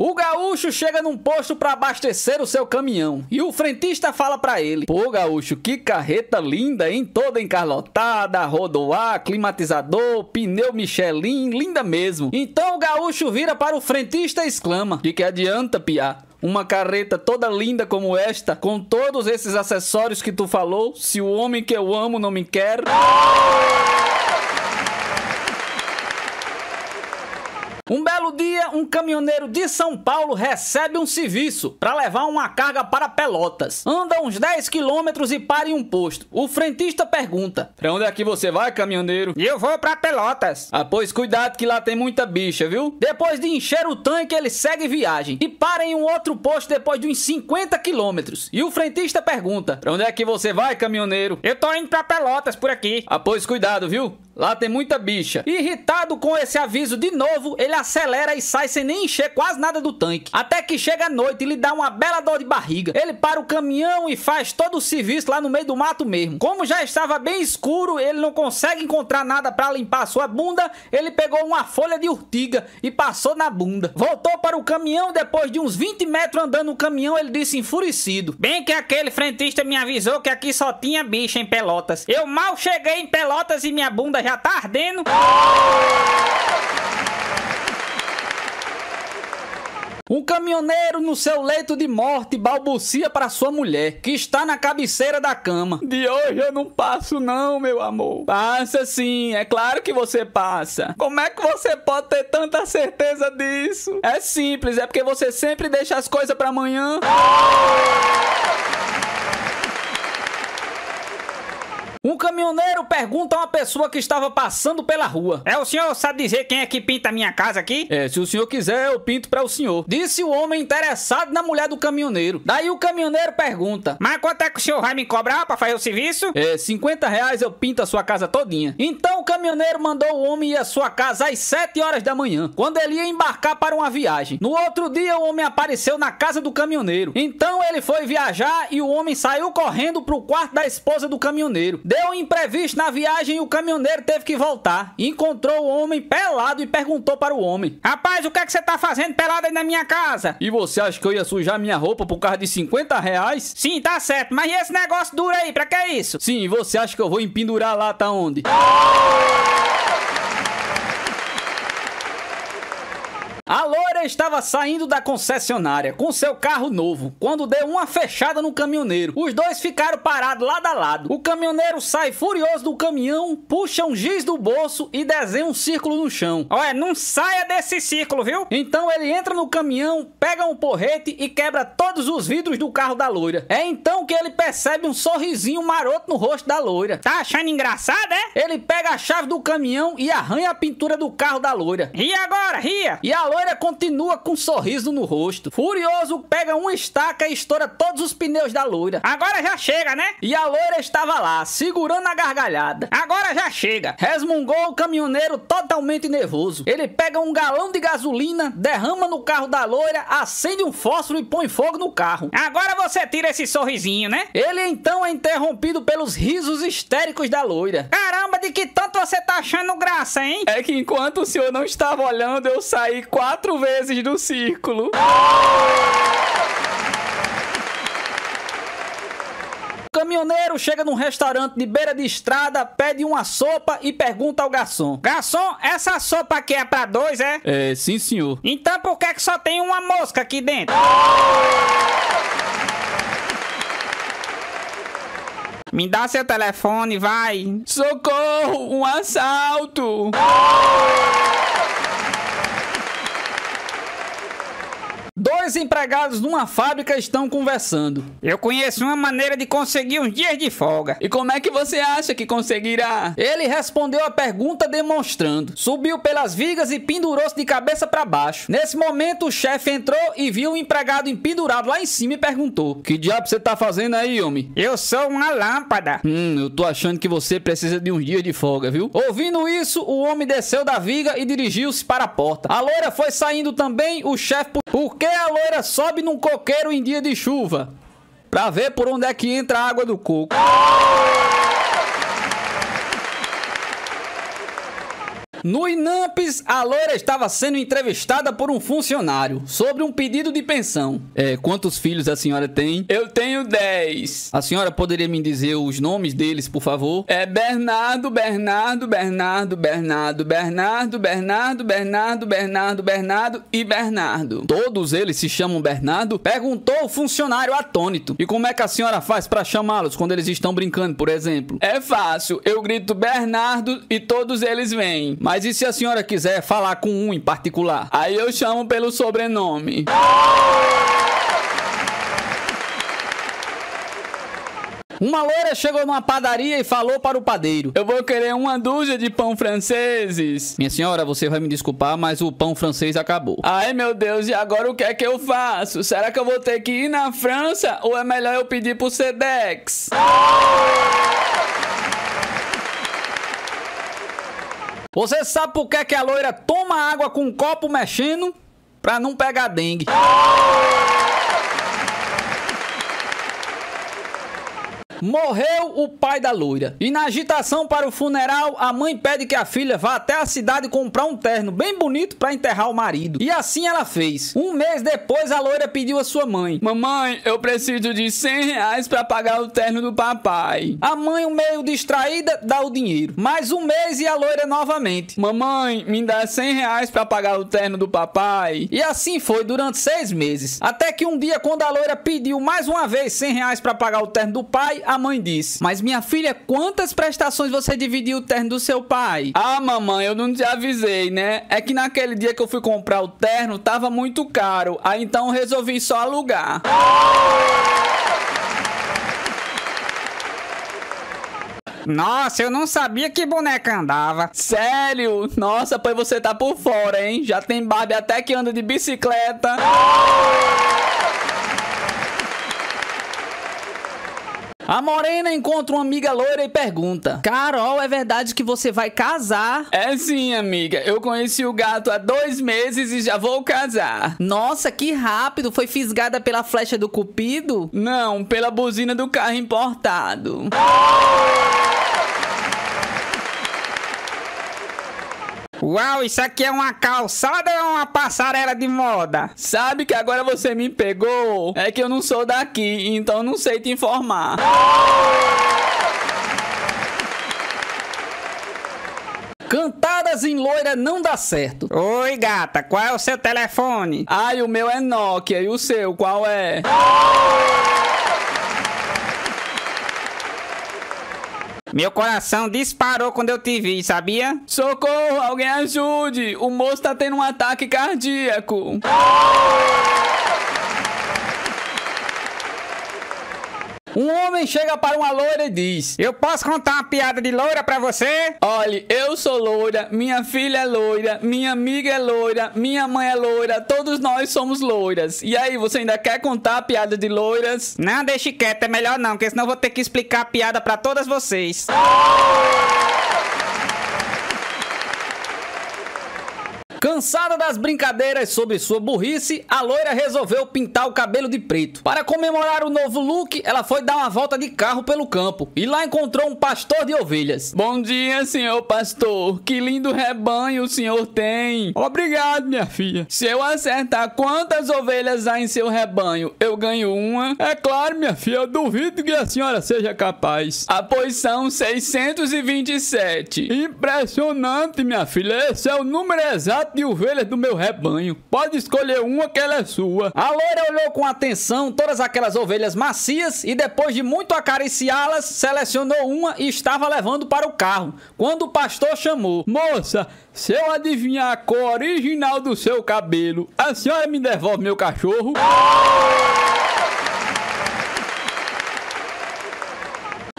Speaker 1: O gaúcho chega num posto para abastecer o seu caminhão e o frentista fala para ele: pô, gaúcho, que carreta linda, hein? Toda encarlotada, rodoar, climatizador, pneu Michelin, linda mesmo. Então o gaúcho vira para o frentista e exclama: que adianta, piá? Uma carreta toda linda como esta, com todos esses acessórios que tu falou, se o homem que eu amo não me quer... Um belo dia, um caminhoneiro de São Paulo recebe um serviço para levar uma carga para Pelotas. Anda uns 10 quilômetros e para em um posto. O frentista pergunta: pra onde é que você vai, caminhoneiro?
Speaker 3: Eu vou para Pelotas.
Speaker 1: Ah, pois cuidado que lá tem muita bicha, viu? Depois de encher o tanque, ele segue viagem e para em um outro posto depois de uns 50 quilômetros. E o frentista pergunta: pra onde é que você vai, caminhoneiro?
Speaker 3: Eu tô indo para Pelotas por aqui.
Speaker 1: Ah, pois cuidado, viu? Lá tem muita bicha. Irritado com esse aviso de novo, ele acelera e sai sem nem encher quase nada do tanque. Até que chega a noite e lhe dá uma bela dor de barriga. Ele para o caminhão e faz todo o serviço lá no meio do mato mesmo. Como já estava bem escuro, ele não consegue encontrar nada para limpar a sua bunda, ele pegou uma folha de urtiga e passou na bunda. Voltou para o caminhão, depois de uns 20 metros andando no caminhão, ele disse enfurecido:
Speaker 3: bem que aquele frentista me avisou que aqui só tinha bicha em Pelotas. Eu mal cheguei em Pelotas e minha bunda já tá ardendo.
Speaker 1: Um caminhoneiro no seu leito de morte balbucia para sua mulher, que está na cabeceira da cama: de hoje eu não passo não, meu amor. Passa sim, é claro que você passa. Como é que você pode ter tanta certeza disso? É simples, é porque você sempre deixa as coisas para amanhã. Um caminhoneiro pergunta a uma pessoa que estava passando pela rua:
Speaker 3: o senhor sabe dizer quem é que pinta a minha casa aqui?
Speaker 1: Se o senhor quiser, eu pinto para o senhor, disse o homem interessado na mulher do caminhoneiro. Daí o caminhoneiro pergunta:
Speaker 3: mas quanto é que o senhor vai me cobrar para fazer o serviço?
Speaker 1: R$50 eu pinto a sua casa todinha. Então o caminhoneiro mandou o homem ir à sua casa às 7 horas da manhã, quando ele ia embarcar para uma viagem. No outro dia o homem apareceu na casa do caminhoneiro. Então ele foi viajar e o homem saiu correndo pro quarto da esposa do caminhoneiro. Deu um imprevisto na viagem e o caminhoneiro teve que voltar. Encontrou o homem pelado e perguntou para o homem:
Speaker 3: rapaz, o que é que você tá fazendo pelado aí na minha casa?
Speaker 1: E você acha que eu ia sujar minha roupa por causa de R$50?
Speaker 3: Sim, tá certo, mas e esse negócio duro aí, pra que é isso?
Speaker 1: Sim, e você acha que eu vou empendurar lá, tá onde? A loira estava saindo da concessionária com seu carro novo, quando deu uma fechada no caminhoneiro. Os dois ficaram parados lado a lado. O caminhoneiro sai furioso do caminhão, puxa um giz do bolso e desenha um círculo no chão.
Speaker 3: Olha, não saia desse círculo, viu?
Speaker 1: Então ele entra no caminhão, pega um porrete e quebra todos os vidros do carro da loira. É então que ele percebe um sorrisinho maroto no rosto da loira.
Speaker 3: Tá achando engraçado, é?
Speaker 1: Ele pega a chave do caminhão e arranha a pintura do carro da loira.
Speaker 3: Ria agora, ria!
Speaker 1: E a loira continua com um sorriso no rosto. Furioso, pega uma estaca e estoura todos os pneus da loira.
Speaker 3: Agora já chega, né?
Speaker 1: E a loira estava lá, segurando a gargalhada.
Speaker 3: Agora já chega.
Speaker 1: Resmungou o caminhoneiro totalmente nervoso. Ele pega um galão de gasolina, derrama no carro da loira, acende um fósforo e põe fogo no carro.
Speaker 3: Agora você tira esse sorrisinho, né?
Speaker 1: Ele então é interrompido pelos risos histéricos da loira.
Speaker 3: Caramba, de que tanto você tá achando graça, hein?
Speaker 1: É que enquanto o senhor não estava olhando, eu saí 4 vezes do círculo. O caminhoneiro chega num restaurante de beira de estrada, pede uma sopa e pergunta ao garçom:
Speaker 3: garçom, essa sopa aqui é pra 2, é?
Speaker 1: Sim, senhor.
Speaker 3: Então por que que só tem uma mosca aqui dentro? Me dá seu telefone, vai.
Speaker 1: Socorro, um assalto. Dois empregados numa fábrica estão conversando.
Speaker 3: Eu conheço uma maneira de conseguir uns dias de folga.
Speaker 1: E como é que você acha que conseguirá? Ele respondeu a pergunta demonstrando. Subiu pelas vigas e pendurou-se de cabeça para baixo. Nesse momento, o chefe entrou e viu o empregado empendurado lá em cima e perguntou: que diabo você tá fazendo aí, homem?
Speaker 3: Eu sou uma lâmpada.
Speaker 1: Eu tô achando que você precisa de uns dias de folga, viu? Ouvindo isso, o homem desceu da viga e dirigiu-se para a porta. A loira foi saindo também, o chefe... Por que a loira sobe num coqueiro em dia de chuva? Pra ver por onde é que entra a água do coco. No Inampes, a loira estava sendo entrevistada por um funcionário sobre um pedido de pensão. Quantos filhos a senhora tem?
Speaker 2: Eu tenho 10.
Speaker 1: A senhora poderia me dizer os nomes deles, por favor?
Speaker 2: É Bernardo, Bernardo, Bernardo, Bernardo, Bernardo, Bernardo, Bernardo, Bernardo, Bernardo e Bernardo.
Speaker 1: Todos eles se chamam Bernardo? Perguntou o funcionário atônito. E como é que a senhora faz para chamá-los quando eles estão brincando, por exemplo?
Speaker 2: É fácil, eu grito Bernardo e todos eles vêm.
Speaker 1: Mas e se a senhora quiser falar com um em particular?
Speaker 2: Aí eu chamo pelo sobrenome.
Speaker 1: Uma loira chegou numa padaria e falou para o padeiro:
Speaker 2: eu vou querer uma dúzia de pão franceses.
Speaker 1: Minha senhora, você vai me desculpar, mas o pão francês acabou.
Speaker 2: Ai, meu Deus, e agora o que é que eu faço? Será que eu vou ter que ir na França ou é melhor eu pedir pro Sedex?
Speaker 1: Você sabe por que a loira toma água com um copo mexendo? Pra não pegar dengue. Morreu o pai da loira. E na agitação para o funeral, a mãe pede que a filha vá até a cidade comprar um terno bem bonito para enterrar o marido. E assim ela fez. Um mês depois, a loira pediu a sua mãe:
Speaker 2: mamãe, eu preciso de R$100 para pagar o terno do papai.
Speaker 1: A mãe, meio distraída, dá o dinheiro. Mais um mês e a loira novamente:
Speaker 2: mamãe, me dá R$100 para pagar o terno do papai.
Speaker 1: E assim foi durante 6 meses. Até que um dia, quando a loira pediu mais uma vez R$100 para pagar o terno do pai, a mãe disse: mas minha filha, quantas prestações você dividiu o terno do seu pai?
Speaker 2: Ah, mamãe, eu não te avisei, né? É que naquele dia que eu fui comprar o terno, tava muito caro. Aí então eu resolvi só alugar.
Speaker 3: Nossa, eu não sabia que boneca andava.
Speaker 2: Sério? Nossa, pois você tá por fora, hein? Já tem Barbie até que anda de bicicleta.
Speaker 1: A morena encontra uma amiga loira e pergunta: Carol, é verdade que você vai casar?
Speaker 2: É sim, amiga. Eu conheci o gato há 2 meses e já vou casar.
Speaker 1: Nossa, que rápido. Foi fisgada pela flecha do Cupido?
Speaker 2: Não, pela buzina do carro importado.
Speaker 3: Uau, isso aqui é uma calçada ou é uma passarela de moda?
Speaker 2: Sabe que agora você me pegou? É que eu não sou daqui, então não sei te informar.
Speaker 1: Cantadas em loira não dá certo.
Speaker 3: Oi, gata, qual é o seu telefone?
Speaker 2: Ai, o meu é Nokia. E o seu, qual é?
Speaker 3: Meu coração disparou quando eu te vi, sabia?
Speaker 2: Socorro, alguém ajude! O moço tá tendo um ataque cardíaco.
Speaker 1: Um homem chega para uma loira e diz:
Speaker 3: eu posso contar uma piada de loira pra você?
Speaker 2: Olhe, eu sou loira, minha filha é loira, minha amiga é loira, minha mãe é loira, todos nós somos loiras. E aí, você ainda quer contar a piada de loiras?
Speaker 3: Não, deixe quieto, é melhor não, porque senão eu vou ter que explicar a piada pra todas vocês.
Speaker 1: Cansada das brincadeiras sobre sua burrice, a loira resolveu pintar o cabelo de preto. Para comemorar o novo look, ela foi dar uma volta de carro pelo campo e lá encontrou um pastor de ovelhas.
Speaker 2: Bom dia, senhor pastor. Que lindo rebanho o senhor tem.
Speaker 1: Obrigado, minha filha.
Speaker 2: Se eu acertar quantas ovelhas há em seu rebanho, eu ganho uma?
Speaker 1: É claro, minha filha. Eu duvido que a senhora seja capaz.
Speaker 2: Ah, pois são 627.
Speaker 1: Impressionante, minha filha. Esse é o número exato de ovelhas do meu rebanho. Pode escolher uma que ela é sua. A loira olhou com atenção todas aquelas ovelhas macias e depois de muito acariciá-las, selecionou uma e estava levando para o carro, quando o pastor chamou: moça, se eu adivinhar a cor original do seu cabelo, a senhora me devolve meu cachorro?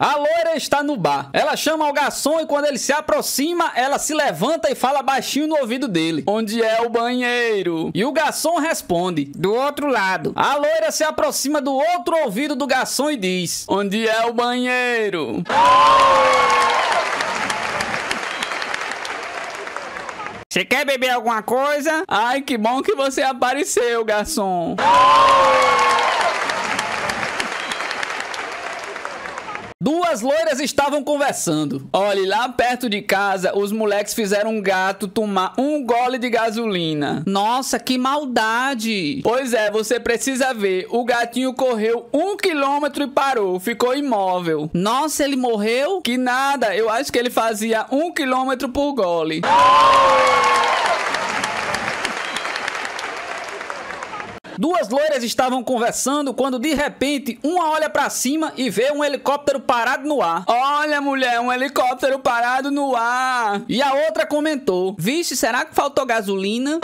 Speaker 1: A loira está no bar. Ela chama o garçom e quando ele se aproxima, ela se levanta e fala baixinho no ouvido dele:
Speaker 2: onde é o banheiro?
Speaker 1: E o garçom responde:
Speaker 3: do outro lado.
Speaker 1: A loira se aproxima do outro ouvido do garçom e diz:
Speaker 2: onde é o banheiro?
Speaker 3: Você quer beber alguma coisa?
Speaker 2: Ai, que bom que você apareceu, garçom.
Speaker 1: Duas loiras estavam conversando. Olha, lá perto de casa, os moleques fizeram um gato tomar um gole de gasolina.
Speaker 2: Nossa, que maldade!
Speaker 1: Pois é, você precisa ver. O gatinho correu 1 quilômetro e parou. Ficou imóvel.
Speaker 2: Nossa, ele morreu?
Speaker 1: Que nada, eu acho que ele fazia 1 quilômetro por gole. Duas loiras estavam conversando quando de repente uma olha pra cima e vê um helicóptero parado no ar. Olha, mulher, um helicóptero parado no ar. E a outra comentou:
Speaker 2: vixe, será que faltou gasolina?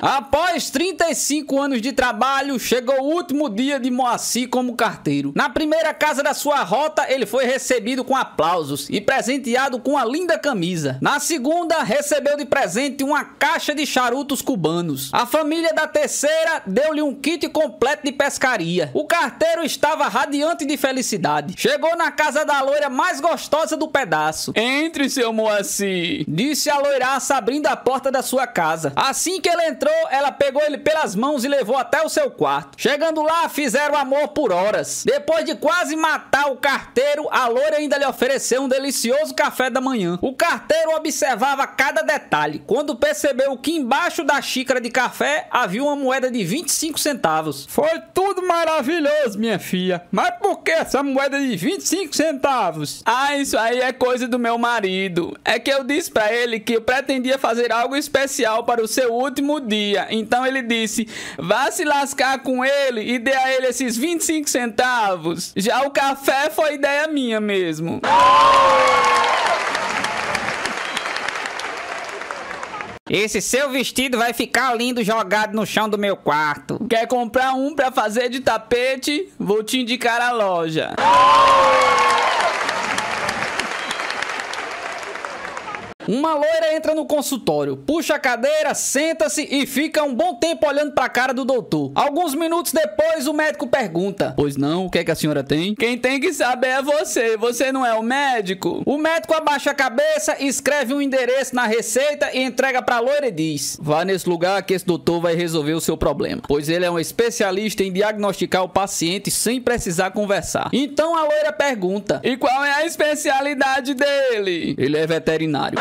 Speaker 1: Após 35 anos de trabalho, chegou o último dia de Moacir como carteiro. Na primeira casa da sua rota, ele foi recebido com aplausos e presenteado com uma linda camisa. Na segunda, recebeu de presente uma caixa de charutos cubanos. A família da terceira deu-lhe um kit completo de pescaria. O carteiro estava radiante de felicidade. Chegou na casa da loira mais gostosa do pedaço. Entre, seu Moacir, disse a loiraça abrindo a porta da sua casa. Assim que ele entrou, ela pegou ele pelas mãos e levou até o seu quarto. Chegando lá, fizeram amor por horas. Depois de quase matar o carteiro, a loira ainda lhe ofereceu um delicioso café da manhã. O carteiro observava cada detalhe, quando percebeu que embaixo da xícara de café havia uma moeda de 25 centavos.
Speaker 2: Foi tudo maravilhoso, minha filha. Mas por que essa moeda de 25 centavos?
Speaker 1: Ah, isso aí é coisa do meu marido. É que eu disse pra ele que eu pretendia fazer algo especial para o seu último dia. Então ele disse: vá se lascar com ele e dê a ele esses 25 centavos. Já o café foi ideia minha mesmo.
Speaker 3: Esse seu vestido vai ficar lindo jogado no chão do meu quarto.
Speaker 1: Quer comprar um pra fazer de tapete? Vou te indicar a loja. Uma loira entra no consultório, puxa a cadeira, senta-se e fica um bom tempo olhando pra cara do doutor. Alguns minutos depois, o médico pergunta: pois não, o que é que a senhora tem? Quem tem que saber é você, você não é o médico? O médico abaixa a cabeça, escreve um endereço na receita e entrega pra loira e diz: vá nesse lugar que esse doutor vai resolver o seu problema, pois ele é um especialista em diagnosticar o paciente sem precisar conversar. Então a loira pergunta: e qual é a especialidade dele? Ele é veterinário.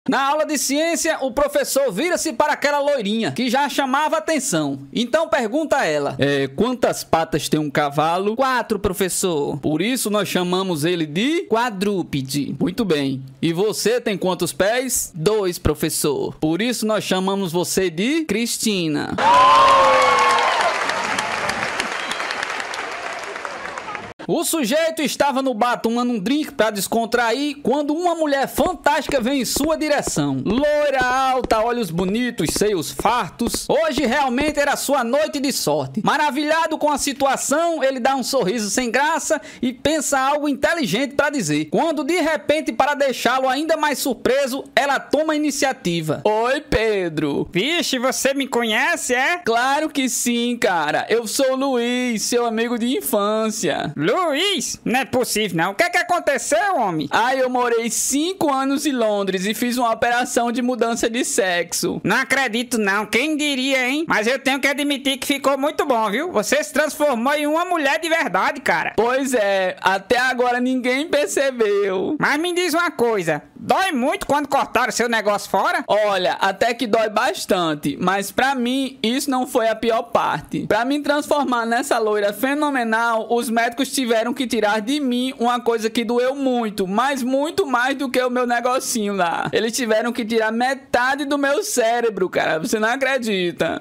Speaker 1: Na aula de ciência, o professor vira-se para aquela loirinha, que já chamava atenção. Então pergunta a ela: quantas patas tem um cavalo?
Speaker 2: 4, professor.
Speaker 1: Por isso nós chamamos ele de
Speaker 2: quadrúpede.
Speaker 1: Muito bem. E você tem quantos pés?
Speaker 2: 2, professor.
Speaker 1: Por isso nós chamamos você de
Speaker 2: Cristina.
Speaker 1: O sujeito estava no bar tomando um drink para descontrair quando uma mulher fantástica vem em sua direção. Loira alta, olhos bonitos, seios fartos. Hoje realmente era sua noite de sorte. Maravilhado com a situação, ele dá um sorriso sem graça e pensa algo inteligente para dizer. Quando de repente, para deixá-lo ainda mais surpreso, ela toma a iniciativa. Oi, Pedro.
Speaker 3: Vixe, você me conhece, é?
Speaker 1: Claro que sim, cara. Eu sou o Luiz, seu amigo de infância.
Speaker 3: Luiz? Não é possível, não. O que é que aconteceu, homem?
Speaker 1: Eu morei 5 anos em Londres e fiz uma operação de mudança de sexo.
Speaker 3: Não acredito, não. Quem diria, hein? Mas eu tenho que admitir que ficou muito bom, viu? Você se transformou em uma mulher de verdade, cara.
Speaker 1: Pois é, até agora ninguém percebeu.
Speaker 3: Mas me diz uma coisa, dói muito quando cortaram seu negócio fora?
Speaker 1: Olha, até que dói bastante, mas pra mim isso não foi a pior parte. Pra me transformar nessa loira fenomenal, os médicos tiveram que tirar de mim uma coisa que doeu muito, mas muito mais do que o meu negocinho lá. Eles tiveram que tirar metade do meu cérebro, cara. Você não acredita.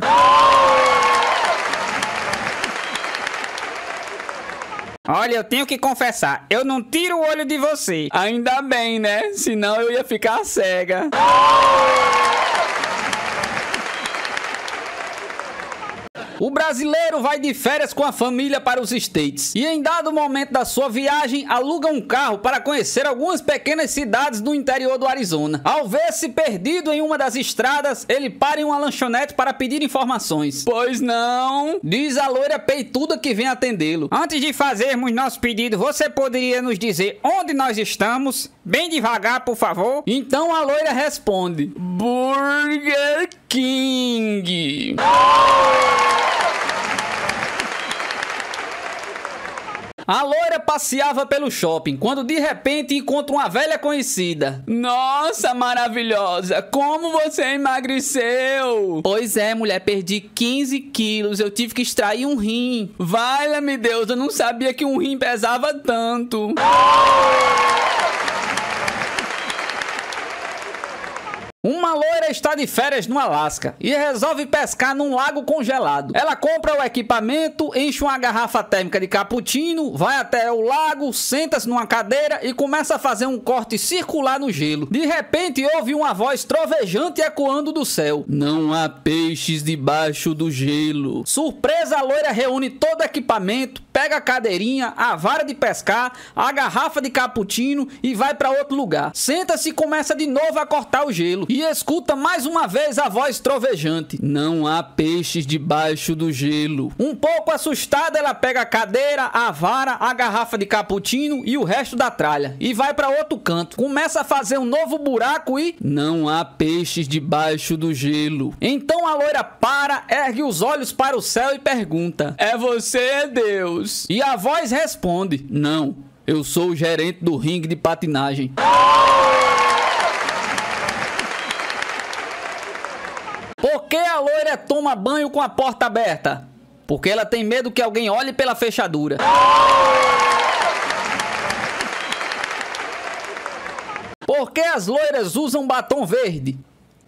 Speaker 3: Olha, eu tenho que confessar, eu não tiro o olho de você.
Speaker 1: Ainda bem, né? Senão eu ia ficar cega. O brasileiro vai de férias com a família para os States e em dado momento da sua viagem aluga um carro para conhecer algumas pequenas cidades do interior do Arizona. Ao ver-se perdido em uma das estradas, ele para em uma lanchonete para pedir informações.
Speaker 2: Pois não,
Speaker 1: diz a loira peituda que vem atendê-lo.
Speaker 3: Antes de fazermos nosso pedido, você poderia nos dizer onde nós estamos? Bem devagar, por favor.
Speaker 1: Então a loira responde:
Speaker 2: Burger King.
Speaker 1: A loira passeava pelo shopping, quando de repente encontra uma velha conhecida.
Speaker 2: Nossa, maravilhosa, como você emagreceu?
Speaker 1: Pois é, mulher, perdi 15 quilos, eu tive que extrair um rim.
Speaker 2: Valha-me Deus, eu não sabia que um rim pesava tanto.
Speaker 1: Uma loira está de férias no Alasca e resolve pescar num lago congelado. Ela compra o equipamento, enche uma garrafa térmica de cappuccino, vai até o lago, senta-se numa cadeira e começa a fazer um corte circular no gelo. De repente, ouve uma voz trovejante ecoando do céu:
Speaker 2: não há peixes debaixo do gelo.
Speaker 1: Surpresa, a loira reúne todo o equipamento, pega a cadeirinha, a vara de pescar, a garrafa de cappuccino e vai para outro lugar. Senta-se e começa de novo a cortar o gelo. E escuta mais uma vez a voz trovejante:
Speaker 2: não há peixes debaixo do gelo.
Speaker 1: Um pouco assustada, ela pega a cadeira, a vara, a garrafa de cappuccino e o resto da tralha e vai para outro canto. Começa a fazer um novo buraco e
Speaker 2: não há peixes debaixo do gelo.
Speaker 1: Então a loira para, ergue os olhos para o céu e pergunta:
Speaker 2: é você, Deus?
Speaker 1: E a voz responde:
Speaker 2: não, eu sou o gerente do ringue de patinagem.
Speaker 1: Por que a loira toma banho com a porta aberta? Porque ela tem medo que alguém olhe pela fechadura. Por que as loiras usam batom verde?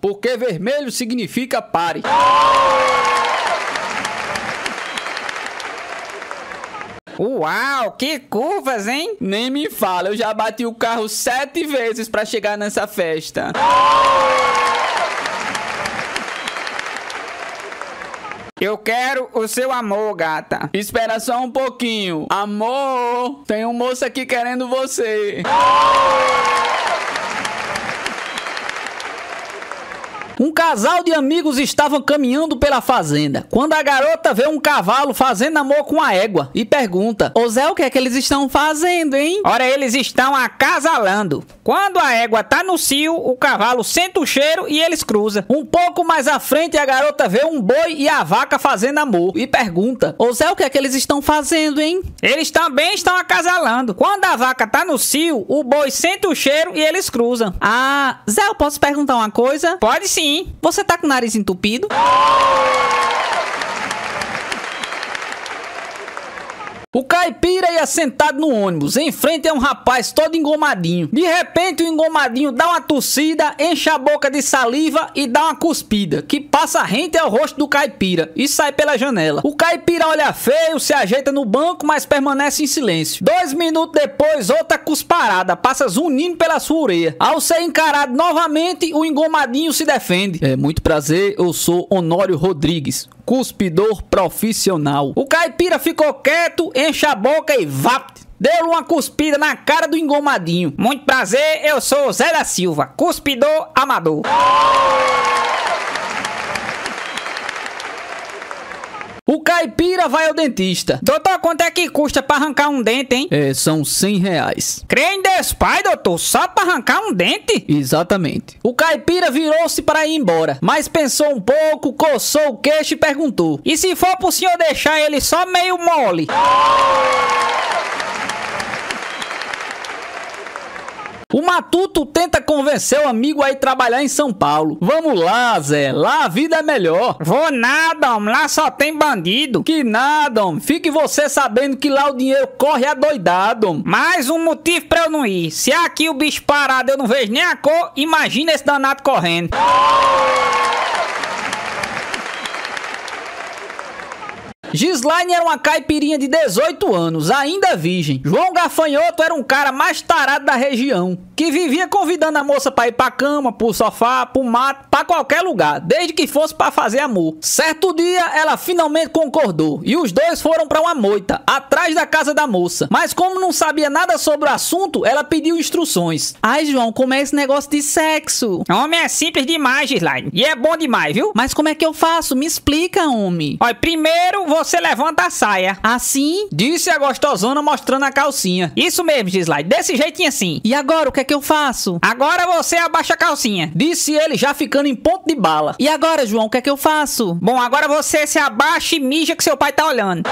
Speaker 1: Porque vermelho significa pare.
Speaker 3: Uau, que curvas, hein?
Speaker 2: Nem me fala, eu já bati o carro 7 vezes para chegar nessa festa.
Speaker 3: Eu quero o seu amor, gata.
Speaker 2: Espera só um pouquinho. Amor, tem um moço aqui querendo você.
Speaker 1: Um casal de amigos estavam caminhando pela fazenda, quando a garota vê um cavalo fazendo amor com a égua e pergunta: ô Zé, o que é que eles estão fazendo, hein?
Speaker 3: Ora, eles estão acasalando. Quando a égua tá no cio, o cavalo sente o cheiro e eles cruzam.
Speaker 1: Um pouco mais à frente, a garota vê um boi e a vaca fazendo amor e pergunta: ô Zé, o que é que eles estão fazendo, hein?
Speaker 3: Eles também estão acasalando. Quando a vaca tá no cio, o boi sente o cheiro e eles cruzam.
Speaker 1: Ah, Zé, eu posso perguntar uma coisa?
Speaker 3: Pode sim.
Speaker 1: Você tá com o nariz entupido? O caipira ia sentado no ônibus, em frente a um rapaz todo engomadinho. De repente, o engomadinho dá uma tossida, enche a boca de saliva e dá uma cuspida, que passa rente ao rosto do caipira e sai pela janela. O caipira olha feio, se ajeita no banco, mas permanece em silêncio. 2 minutos depois, outra cusparada passa zunindo pela sua orelha. Ao ser encarado novamente, o engomadinho se defende:
Speaker 2: é muito prazer, eu sou Honório Rodrigues, cuspidor profissional.
Speaker 1: O caipira ficou quieto, enche a boca e vapt! Deu uma cuspida na cara do engomadinho.
Speaker 3: Muito prazer, eu sou Zé da Silva, cuspidor amador.
Speaker 1: O caipira vai ao dentista.
Speaker 3: Doutor, quanto é que custa pra arrancar um dente, hein?
Speaker 2: São R$100.
Speaker 3: Crê em Deus, pai, doutor, só pra arrancar um dente?
Speaker 2: Exatamente.
Speaker 1: O caipira virou-se para ir embora, mas pensou um pouco, coçou o queixo e perguntou:
Speaker 3: e se for pro senhor deixar ele só meio mole?
Speaker 1: O matuto tenta convencer o amigo a ir trabalhar em São Paulo. Vamos lá, Zé, lá a vida é melhor.
Speaker 3: Vou nada, homem, lá só tem bandido.
Speaker 1: Que nada, homem, fique você sabendo que lá o dinheiro corre adoidado, homem.
Speaker 3: Mais um motivo pra eu não ir. Se aqui o bicho parado eu não vejo nem a cor, imagina esse danado correndo.
Speaker 1: Gislaine era uma caipirinha de 18 anos, ainda virgem. João Gafanhoto era um cara mais tarado da região, que vivia convidando a moça pra ir pra cama, pro sofá, pro mato, pra qualquer lugar, desde que fosse pra fazer amor. Certo dia, ela finalmente concordou, e os dois foram pra uma moita, atrás da casa da moça. Mas como não sabia nada sobre o assunto, ela pediu instruções.
Speaker 3: Ai, João, como é esse negócio de sexo?
Speaker 2: Homem, é simples demais, Gislaine. E é bom demais, viu?
Speaker 3: Mas como é que eu faço? Me explica, homem.
Speaker 2: Olha, primeiro você levanta a saia.
Speaker 3: Assim?
Speaker 1: Disse a gostosona mostrando a calcinha.
Speaker 2: Isso mesmo, Gislaine. Desse jeitinho assim.
Speaker 3: E agora, o que é que eu faço?
Speaker 2: Agora você abaixa a calcinha.
Speaker 1: Disse ele já ficando em ponto de bala.
Speaker 3: E agora, João, o que é que eu faço?
Speaker 2: Bom, agora você se abaixa e mija que seu pai tá olhando.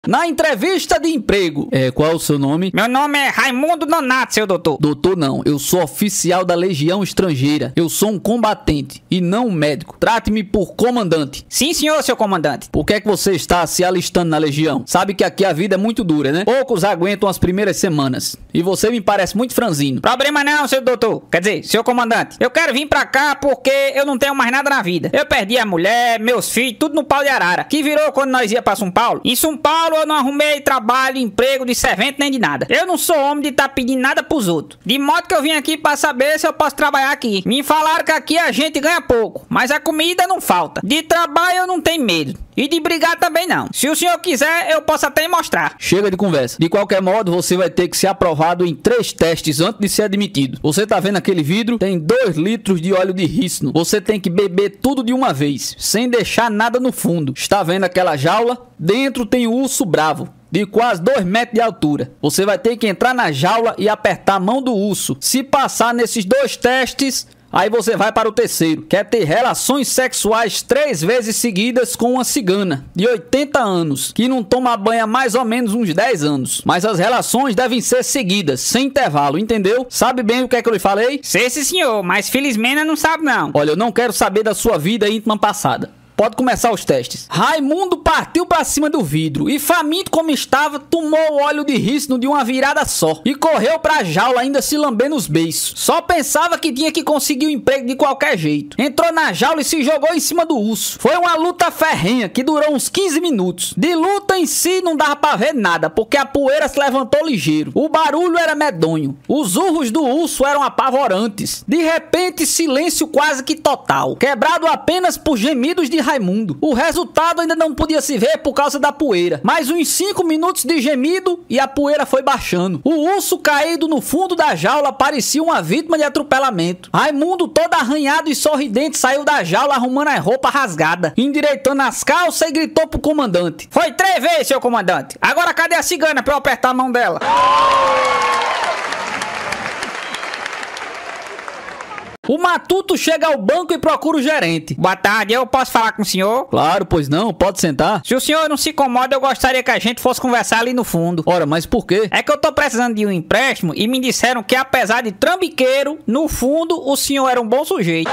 Speaker 1: Na entrevista de emprego. Qual é o seu nome?
Speaker 2: Meu nome é Raimundo Nonato, seu doutor.
Speaker 1: Doutor não, eu sou oficial da Legião Estrangeira. Eu sou um combatente e não um médico. Trate-me por comandante.
Speaker 2: Sim, senhor, seu comandante.
Speaker 1: Por que é que você está se alistando na Legião? Sabe que aqui a vida é muito dura, né? Poucos aguentam as primeiras semanas. E você me parece muito franzino.
Speaker 2: Problema não, seu doutor. Quer dizer, seu comandante. Eu quero vir pra cá porque eu não tenho mais nada na vida. Eu perdi a mulher, meus filhos, tudo no pau de arara. Que virou quando nós ia pra São Paulo. Em São Paulo eu não arrumei trabalho, emprego de servente nem de nada. Eu não sou homem de estar pedindo nada pros outros. De modo que eu vim aqui pra saber se eu posso trabalhar aqui. Me falaram que aqui a gente ganha pouco, mas a comida não falta. De trabalho eu não tenho medo. E de brigar também não. Se o senhor quiser, eu posso até mostrar.
Speaker 1: Chega de conversa. De qualquer modo, você vai ter que ser aprovado em 3 testes antes de ser admitido. Você tá vendo aquele vidro? Tem 2 litros de óleo de rícino. Você tem que beber tudo de uma vez, sem deixar nada no fundo. Está vendo aquela jaula? Dentro tem o urso bravo, de quase 2 metros de altura. Você vai ter que entrar na jaula e apertar a mão do urso. Se passar nesses 2 testes, aí você vai para o terceiro, que é ter relações sexuais 3 vezes seguidas com uma cigana de 80 anos, que não toma banho há mais ou menos uns 10 anos. Mas as relações devem ser seguidas, sem intervalo, entendeu? Sabe bem o que é que eu lhe falei?
Speaker 2: Sei, sim, senhor, mas felizmente eu não sabe não.
Speaker 1: Olha, eu não quero saber da sua vida íntima passada. Pode começar os testes. Raimundo partiu pra cima do vidro e, faminto como estava, tomou o óleo de rícino de uma virada só e correu pra jaula, ainda se lambendo os beiços. Só pensava que tinha que conseguir o emprego de qualquer jeito. Entrou na jaula e se jogou em cima do urso. Foi uma luta ferrenha que durou uns 15 minutos. De luta em si não dava pra ver nada, porque a poeira se levantou ligeiro. O barulho era medonho. Os urros do urso eram apavorantes. De repente, silêncio quase que total, quebrado apenas por gemidos de Raimundo. O resultado ainda não podia se ver por causa da poeira. Mais uns 5 minutos de gemido e a poeira foi baixando. O urso caído no fundo da jaula parecia uma vítima de atropelamento. Raimundo, todo arranhado e sorridente, saiu da jaula arrumando a roupa rasgada, endireitando as calças e gritou pro comandante:
Speaker 2: Foi 3 vezes, seu comandante. Agora cadê a cigana pra eu apertar a mão dela?
Speaker 1: O matuto chega ao banco e procura o gerente.
Speaker 2: Boa tarde, eu posso falar com o senhor?
Speaker 1: Claro, pois não, pode sentar.
Speaker 2: Se o senhor não se incomoda, eu gostaria que a gente fosse conversar ali no fundo.
Speaker 1: Ora, mas por quê?
Speaker 2: É que eu tô precisando de um empréstimo e me disseram que, apesar de trambiqueiro, no fundo o senhor era um bom sujeito.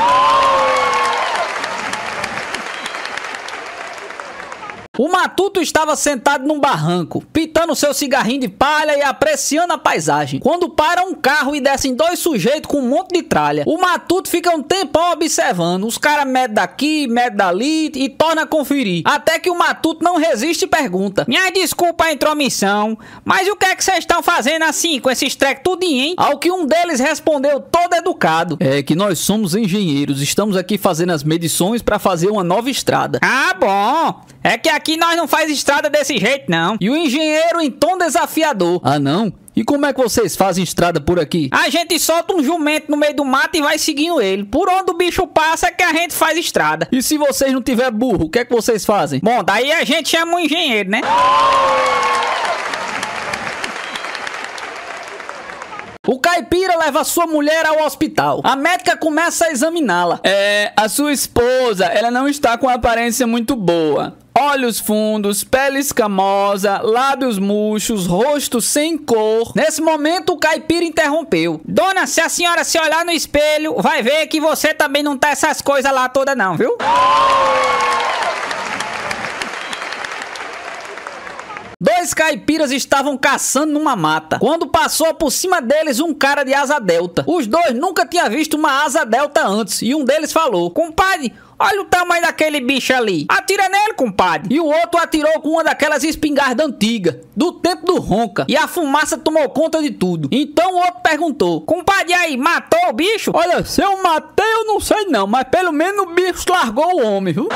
Speaker 1: O matuto estava sentado num barranco, pitando seu cigarrinho de palha e apreciando a paisagem, quando para um carro e descem 2 sujeitos com um monte de tralha. O matuto fica um tempão observando, os caras medem daqui, medem dali e torna a conferir, até que o matuto não resiste e pergunta:
Speaker 2: Minha desculpa a intromissão, mas o que é que vocês estão fazendo assim, com esses trecos tudinho, hein?
Speaker 1: Ao que um deles respondeu todo educado: É que nós somos engenheiros, estamos aqui fazendo as medições para fazer uma nova estrada.
Speaker 2: Ah, bom! É que aqui nós não faz estrada desse jeito, não.
Speaker 1: E o engenheiro em tom desafiador: Ah, não? E como é que vocês fazem estrada por aqui?
Speaker 2: A gente solta um jumento no meio do mato e vai seguindo ele. Por onde o bicho passa é que a gente faz estrada.
Speaker 1: E se vocês não tiver burro, o que é que vocês fazem?
Speaker 2: Bom, daí a gente chama um engenheiro, né?
Speaker 1: O caipira leva sua mulher ao hospital. A médica começa a examiná-la. A sua esposa, ela não está com aparência muito boa. Olhos fundos, pele escamosa, lábios murchos, rosto sem cor. Nesse momento, o caipira interrompeu:
Speaker 2: Dona, se a senhora se olhar no espelho, vai ver que você também não tá essas coisas lá toda não, viu?
Speaker 1: Dois caipiras estavam caçando numa mata, quando passou por cima deles um cara de asa delta. Os dois nunca tinham visto uma asa delta antes, e um deles falou: "Compadre, olha o tamanho daquele bicho ali. Atira nele, compadre." E o outro atirou com uma daquelas espingardas antigas, do tempo do Ronca. E a fumaça tomou conta de tudo. Então o outro perguntou: "Compadre, aí, matou o bicho?"
Speaker 2: Olha, se eu matei eu não sei não, mas pelo menos o bicho largou o homem, viu?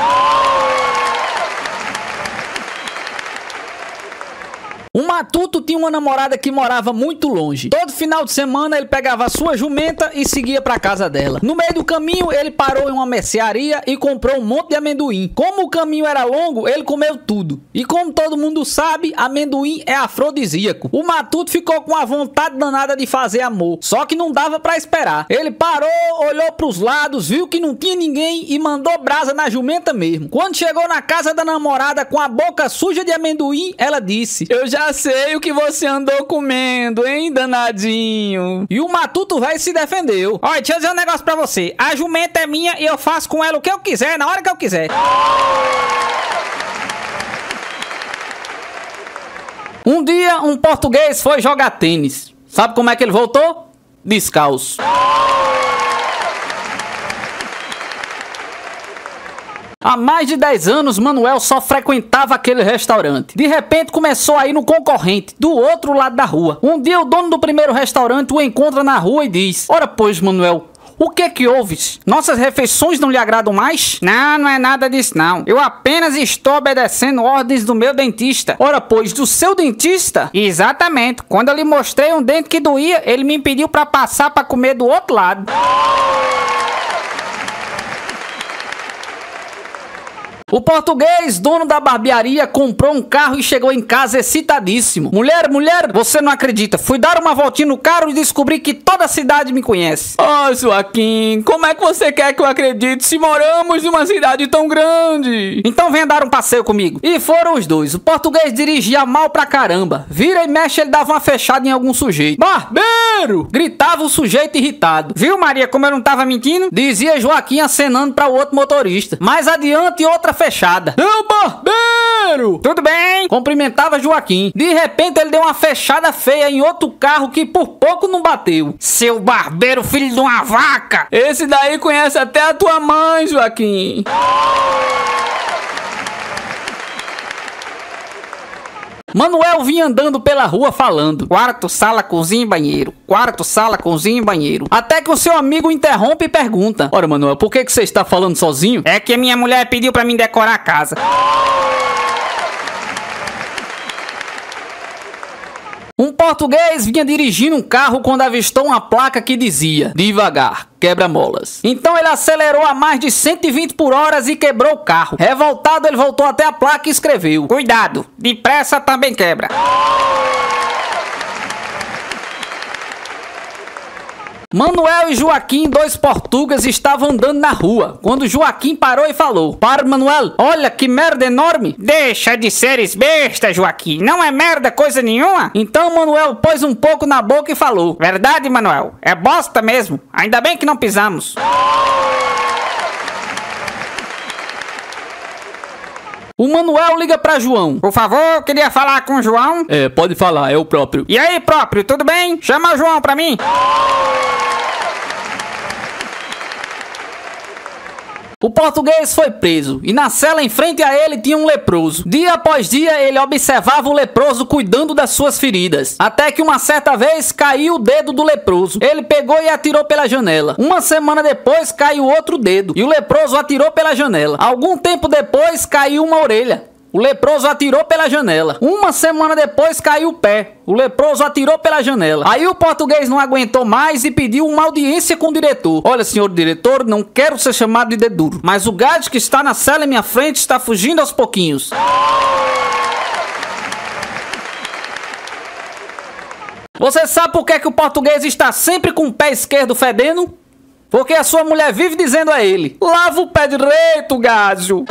Speaker 1: O Matuto tinha uma namorada que morava muito longe. Todo final de semana ele pegava a sua jumenta e seguia pra casa dela. No meio do caminho ele parou em uma mercearia e comprou um monte de amendoim. Como o caminho era longo, ele comeu tudo. E como todo mundo sabe, amendoim é afrodisíaco. O Matuto ficou com a vontade danada de fazer amor, só que não dava pra esperar. Ele parou, olhou pros lados, viu que não tinha ninguém e mandou brasa na jumenta mesmo. Quando chegou na casa da namorada com a boca suja de amendoim, ela disse:
Speaker 2: "Eu já sei o que você andou comendo, hein, danadinho?"
Speaker 1: E o Matuto velho se defendeu:
Speaker 3: "Olha, deixa eu dizer um negócio pra você. A jumenta é minha e eu faço com ela o que eu quiser, na hora que eu quiser."
Speaker 1: Um dia, um português foi jogar tênis. Sabe como é que ele voltou? Descalço. Há mais de 10 anos, Manuel só frequentava aquele restaurante. De repente, começou a ir no concorrente, do outro lado da rua. Um dia, o dono do primeiro restaurante o encontra na rua e diz: "Ora pois, Manuel, o que é que houves? Nossas refeições não lhe agradam mais?"
Speaker 3: "Não, não é nada disso não. Eu apenas estou obedecendo ordens do meu dentista."
Speaker 1: "Ora pois, do seu dentista?"
Speaker 3: "Exatamente. Quando eu lhe mostrei um dente que doía, ele me impediu pra passar pra comer do outro lado."
Speaker 1: O português, dono da barbearia, comprou um carro e chegou em casa excitadíssimo. Mulher, você não acredita. Fui dar uma voltinha no carro e descobri que toda a cidade me conhece."
Speaker 2: "Oh, Joaquim, como é que você quer que eu acredite se moramos em uma cidade tão grande?"
Speaker 1: "Então venha dar um passeio comigo." E foram os dois. O português dirigia mal pra caramba. Vira e mexe, ele dava uma fechada em algum sujeito.
Speaker 2: "Barbeiro!"
Speaker 1: gritava o sujeito irritado.
Speaker 3: "Viu, Maria, como eu não tava mentindo?"
Speaker 1: dizia Joaquim acenando para o outro motorista. Mais adiante, outra fechada.
Speaker 2: "Seu barbeiro!"
Speaker 3: "Tudo bem?"
Speaker 1: cumprimentava Joaquim. De repente ele deu uma fechada feia em outro carro que por pouco não bateu.
Speaker 3: "Seu barbeiro, filho de uma vaca!"
Speaker 2: "Esse daí conhece até a tua mãe, Joaquim."
Speaker 1: Manuel vinha andando pela rua falando:
Speaker 3: "Quarto, sala, cozinha e banheiro. Quarto, sala, cozinha e banheiro."
Speaker 1: Até que o seu amigo interrompe e pergunta:
Speaker 2: "Ora, Manuel, por que você está falando sozinho?"
Speaker 3: "É que minha mulher pediu pra mim decorar a casa."
Speaker 1: Um português vinha dirigindo um carro quando avistou uma placa que dizia: "Devagar, quebra-molas." Então ele acelerou a mais de 120 por hora e quebrou o carro. Revoltado, ele voltou até a placa e escreveu:
Speaker 3: "Cuidado, depressa também quebra."
Speaker 1: Manuel e Joaquim, dois portugueses, estavam andando na rua, quando Joaquim parou e falou: "Para, Manuel, olha que merda enorme."
Speaker 3: "Deixa de seres besta, Joaquim, não é merda coisa nenhuma."
Speaker 1: Então Manuel pôs um pouco na boca e falou:
Speaker 3: "Verdade, Manuel, é bosta mesmo, ainda bem que não pisamos."
Speaker 1: O Manuel liga pra João:
Speaker 3: "Por favor, eu queria falar com o João."
Speaker 2: Pode falar, é o próprio."
Speaker 3: "E aí, próprio, tudo bem? Chama o João pra mim."
Speaker 1: O português foi preso e na cela em frente a ele tinha um leproso. Dia após dia ele observava o leproso cuidando das suas feridas, até que uma certa vez caiu o dedo do leproso. Ele pegou e atirou pela janela. Uma semana depois caiu outro dedo e o leproso atirou pela janela. Algum tempo depois caiu uma orelha. O leproso atirou pela janela. Uma semana depois caiu o pé. O leproso atirou pela janela. Aí o português não aguentou mais e pediu uma audiência com o diretor. "Olha, senhor diretor, não quero ser chamado de dedo duro, mas o gado que está na cela em minha frente está fugindo aos pouquinhos." Você sabe por que o português está sempre com o pé esquerdo fedendo? Porque a sua mulher vive dizendo a ele: "Lava o pé direito, gajo."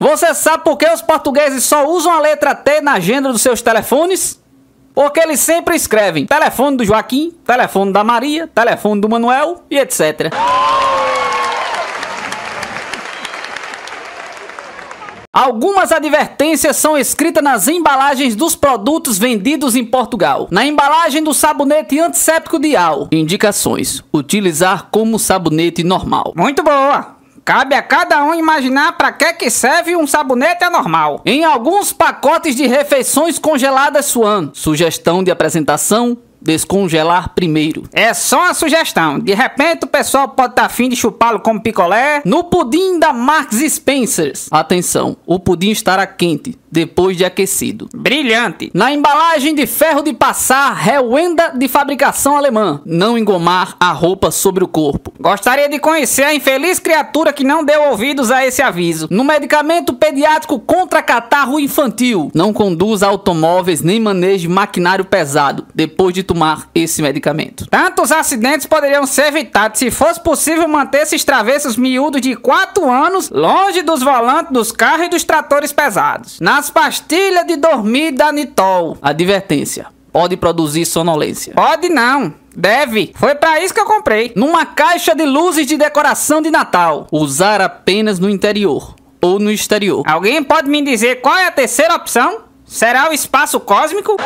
Speaker 1: Você sabe por que os portugueses só usam a letra T na agenda dos seus telefones? Porque eles sempre escrevem telefone do Joaquim, telefone da Maria, telefone do Manuel e etc. Algumas advertências são escritas nas embalagens dos produtos vendidos em Portugal. Na embalagem do sabonete antisséptico Dial. Indicações: utilizar como sabonete normal.
Speaker 3: Muito boa! Cabe a cada um imaginar para que serve um sabonete anormal.
Speaker 1: Em alguns pacotes de refeições congeladas Swan. Sugestão de apresentação: descongelar primeiro.
Speaker 3: É só uma sugestão. De repente o pessoal pode estar afim de chupá-lo como picolé.
Speaker 1: No pudim da Marks Spencer. Atenção, o pudim estará quente depois de aquecido.
Speaker 3: Brilhante.
Speaker 1: Na embalagem de ferro de passar, revenda de fabricação alemã. Não engomar a roupa sobre o corpo.
Speaker 3: Gostaria de conhecer a infeliz criatura que não deu ouvidos a esse aviso.
Speaker 1: No medicamento pediátrico contra catarro infantil. Não conduza automóveis nem maneje maquinário pesado depois de tomar esse medicamento.
Speaker 3: Tantos acidentes poderiam ser evitados se fosse possível manter esses travessos miúdos de 4 anos longe dos volantes dos carros e dos tratores pesados. Nas pastilhas de dormir da Nitol.
Speaker 1: Advertência: pode produzir sonolência.
Speaker 3: Pode não. Deve. Foi pra isso que eu comprei.
Speaker 1: Numa caixa de luzes de decoração de Natal. Usar apenas no interior ou no exterior.
Speaker 3: Alguém pode me dizer qual é a terceira opção? Será o espaço cósmico?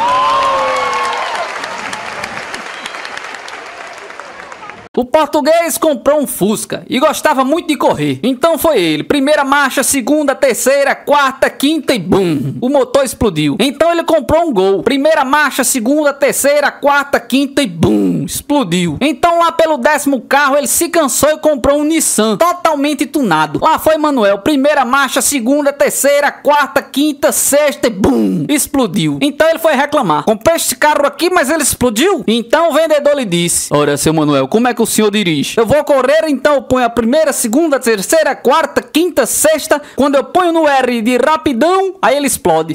Speaker 1: O português comprou um Fusca e gostava muito de correr. Então foi ele. Primeira marcha, segunda, terceira, quarta, quinta e bum! O motor explodiu. Então ele comprou um Gol. Primeira marcha, segunda, terceira, quarta, quinta e bum! Explodiu. Então lá pelo 10º carro ele se cansou e comprou um Nissan totalmente tunado. Lá foi Manuel. Primeira marcha, segunda, terceira, quarta, quinta, sexta e bum! Explodiu. Então ele foi reclamar. Comprei este carro aqui, mas ele explodiu? Então o vendedor lhe disse: ora, seu Manuel, como é que o senhor dirige? Eu vou correr, então eu ponho a primeira, segunda, terceira, quarta, quinta, sexta. Quando eu ponho no R de rapidão, aí ele explode.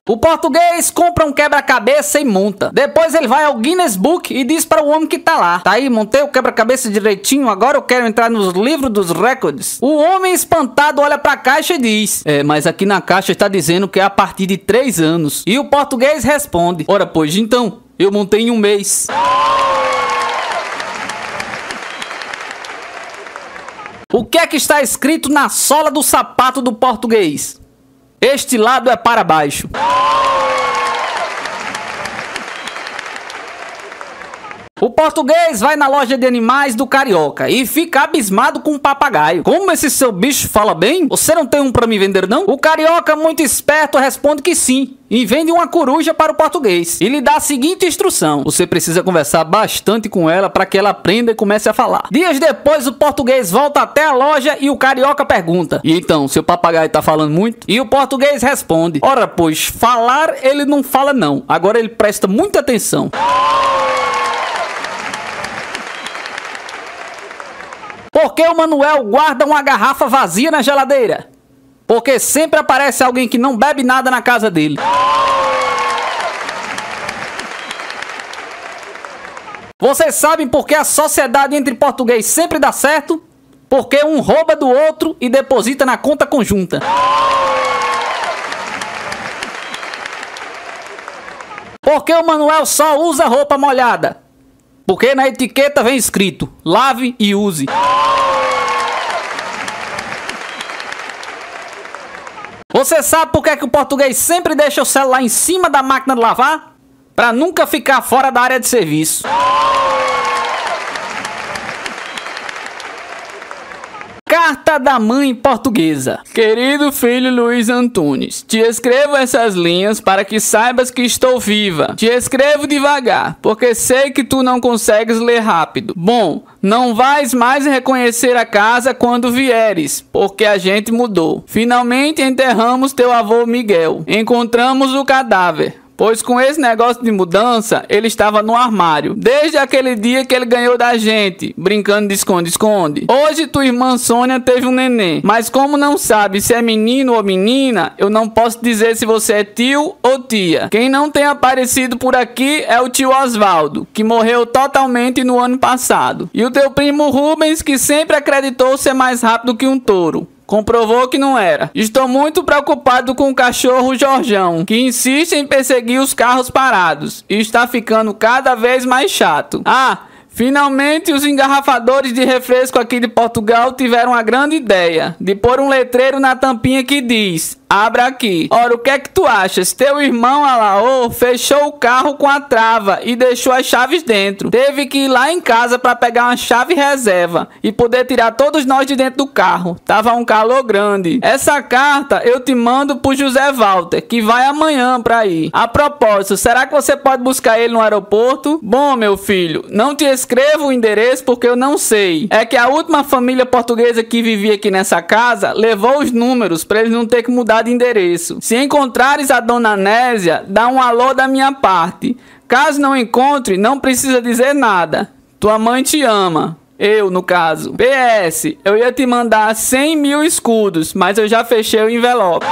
Speaker 1: O português compra um quebra-cabeça e monta. Depois ele vai ao Guinness Book e diz para o homem que tá lá: tá aí, montei o quebra-cabeça direitinho, agora eu quero entrar nos livros dos recordes. O homem espantado olha pra caixa e diz: mas aqui na caixa está dizendo que é a partir de 3 anos. E o português responde: ora, pois então, eu montei em 1 mês. O que é que está escrito na sola do sapato do português? Este lado é para baixo. O português vai na loja de animais do Carioca e fica abismado com um papagaio. Como esse seu bicho fala bem? Você não tem um pra me vender, não? O Carioca, muito esperto, responde que sim. E vende uma coruja para o português. E lhe dá a seguinte instrução: você precisa conversar bastante com ela para que ela aprenda e comece a falar. Dias depois, o português volta até a loja e o Carioca pergunta: e então, seu papagaio tá falando muito? E o português responde: ora, pois, falar ele não fala não. Agora ele presta muita atenção. Por que o Manuel guarda uma garrafa vazia na geladeira? Porque sempre aparece alguém que não bebe nada na casa dele. Vocês sabem por que a sociedade entre português sempre dá certo? Porque um rouba do outro e deposita na conta conjunta. Porque o Manuel só usa roupa molhada? Porque na etiqueta vem escrito: lave e use. Você sabe por que o português sempre deixa o celular em cima da máquina de lavar? Para nunca ficar fora da área de serviço. Carta da mãe portuguesa. Querido filho Luiz Antunes, te escrevo essas linhas para que saibas que estou viva. Te escrevo devagar, porque sei que tu não consegues ler rápido. Bom, não vais mais reconhecer a casa quando vieres, porque a gente mudou. Finalmente enterramos teu avô Miguel. Encontramos o cadáver, pois com esse negócio de mudança, ele estava no armário. Desde aquele dia que ele ganhou da gente, brincando de esconde-esconde. Hoje tua irmã Sônia teve um neném, mas como não sabe se é menino ou menina, eu não posso dizer se você é tio ou tia. Quem não tem aparecido por aqui é o tio Osvaldo, que morreu totalmente no ano passado. E o teu primo Rubens, que sempre acreditou ser mais rápido que um touro. Comprovou que não era. Estou muito preocupado com o cachorro Jorjão, que insiste em perseguir os carros parados e está ficando cada vez mais chato. Ah,
Speaker 2: Finalmente, os engarrafadores de refresco aqui de Portugal tiveram a grande ideia de pôr um letreiro na tampinha que diz: abra aqui. Ora, o que é que tu achas? Teu irmão Alaô fechou o carro com a trava e deixou as chaves dentro. Teve que ir lá em casa para pegar uma chave reserva e poder tirar todos nós de dentro do carro. Tava um calor grande. Essa carta eu te mando pro José Walter, que vai amanhã pra ir. A propósito, será que você pode buscar ele no aeroporto? Bom, meu filho, não te escrevo o endereço porque eu não sei. É que a última família portuguesa que vivia aqui nessa casa levou os números para eles não ter que mudar de endereço. Se encontrares a dona Nésia, dá um alô da minha parte. Caso não encontre, não precisa dizer nada. Tua mãe te ama. Eu, no caso. PS, eu ia te mandar 100 mil escudos, mas eu já fechei o envelope.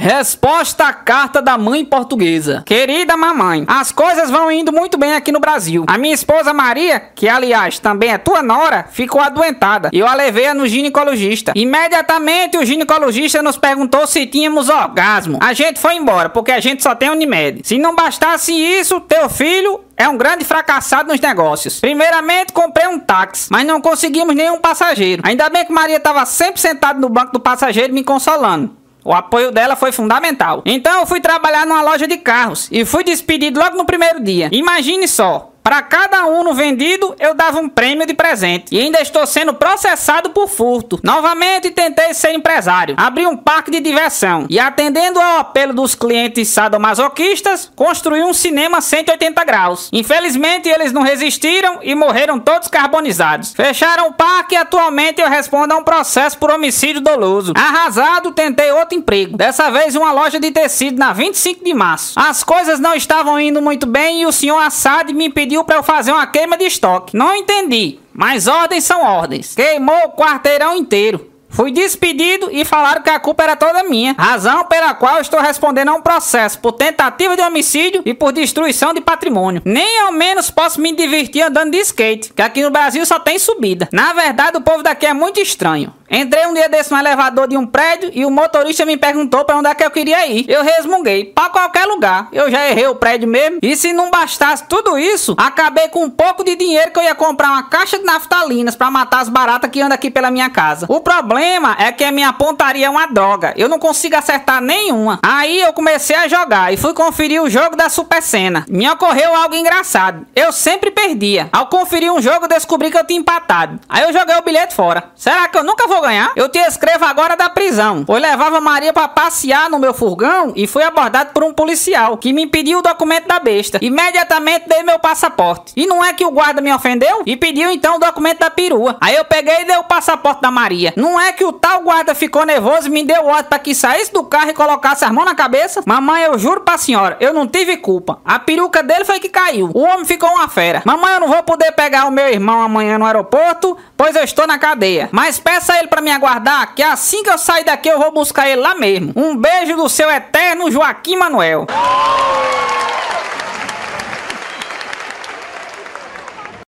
Speaker 2: Resposta à carta da mãe portuguesa.
Speaker 3: Querida mamãe, as coisas vão indo muito bem aqui no Brasil. A minha esposa Maria, que aliás também é tua nora, ficou adoentada e eu a levei no ginecologista. Imediatamente o ginecologista nos perguntou se tínhamos orgasmo. A gente foi embora, porque a gente só tem Unimed. Se não bastasse isso, teu filho é um grande fracassado nos negócios. Primeiramente, comprei um táxi, mas não conseguimos nenhum passageiro. Ainda bem que Maria estava sempre sentada no banco do passageiro me consolando. O apoio dela foi fundamental. Então eu fui trabalhar numa loja de carros e fui despedido logo no primeiro dia. Imagine só. Para cada Uno vendido, eu dava um prêmio de presente. E ainda estou sendo processado por furto. Novamente tentei ser empresário. Abri um parque de diversão. E atendendo ao apelo dos clientes sadomasoquistas, construí um cinema 180 graus. Infelizmente, eles não resistiram e morreram todos carbonizados. Fecharam o parque e atualmente eu respondo a um processo por homicídio doloso. Arrasado, tentei outro emprego. Dessa vez uma loja de tecido na 25 de março. As coisas não estavam indo muito bem e o senhor Assad me pediu para eu fazer uma queima de estoque. Não entendi, mas ordens são ordens. Queimou o quarteirão inteiro. Fui despedido e falaram que a culpa era toda minha. Razão pela qual estou respondendo a um processo por tentativa de homicídio e por destruição de patrimônio. Nem ao menos posso me divertir andando de skate, que aqui no Brasil só tem subida. Na verdade, o povo daqui é muito estranho. Entrei um dia desse no elevador de um prédio e o motorista me perguntou para onde é que eu queria ir. Eu resmunguei, para qualquer lugar. Eu já errei o prédio mesmo. E se não bastasse tudo isso, acabei com um pouco de dinheiro que eu ia comprar uma caixa de naftalinas para matar as baratas que andam aqui pela minha casa. O problema é que a minha pontaria é uma droga. Eu não consigo acertar nenhuma. Aí eu comecei a jogar e fui conferir o jogo da Super Sena. Me ocorreu algo engraçado. Eu sempre perdia. Ao conferir um jogo, eu descobri que eu tinha empatado. Aí eu joguei o bilhete fora. Será que eu nunca vou ganhar? Eu te escrevo agora da prisão. Eu levava Maria pra passear no meu furgão e fui abordado por um policial que me pediu o documento da besta. Imediatamente dei meu passaporte. E não é que o guarda me ofendeu? E pediu então o documento da perua. Aí eu peguei e dei o passaporte da Maria. Não é que o tal guarda ficou nervoso e me deu ordem pra que saísse do carro e colocasse as mãos na cabeça? Mamãe, eu juro pra senhora, eu não tive culpa. A peruca dele foi que caiu. O homem ficou uma fera. Mamãe, eu não vou poder pegar o meu irmão amanhã no aeroporto, pois eu estou na cadeia. Mas peça ele pra me aguardar, que assim que eu sair daqui eu vou buscar ele lá mesmo. Um beijo do seu eterno Joaquim Manuel.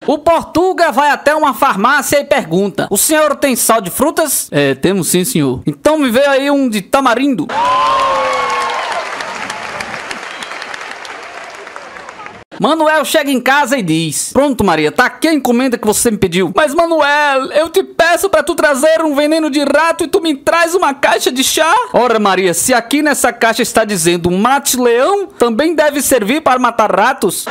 Speaker 2: O Portuga vai até uma farmácia e pergunta: o senhor tem sal de frutas? É, temos sim, senhor. Então me vê aí um de tamarindo. Manuel chega em casa e diz: pronto, Maria, tá aqui a encomenda que você me pediu. Mas, Manuel, eu te peço pra tu trazer um veneno de rato e tu me traz uma caixa de chá? Ora, Maria, se aqui nessa caixa está dizendo mate-leão, também deve servir para matar ratos?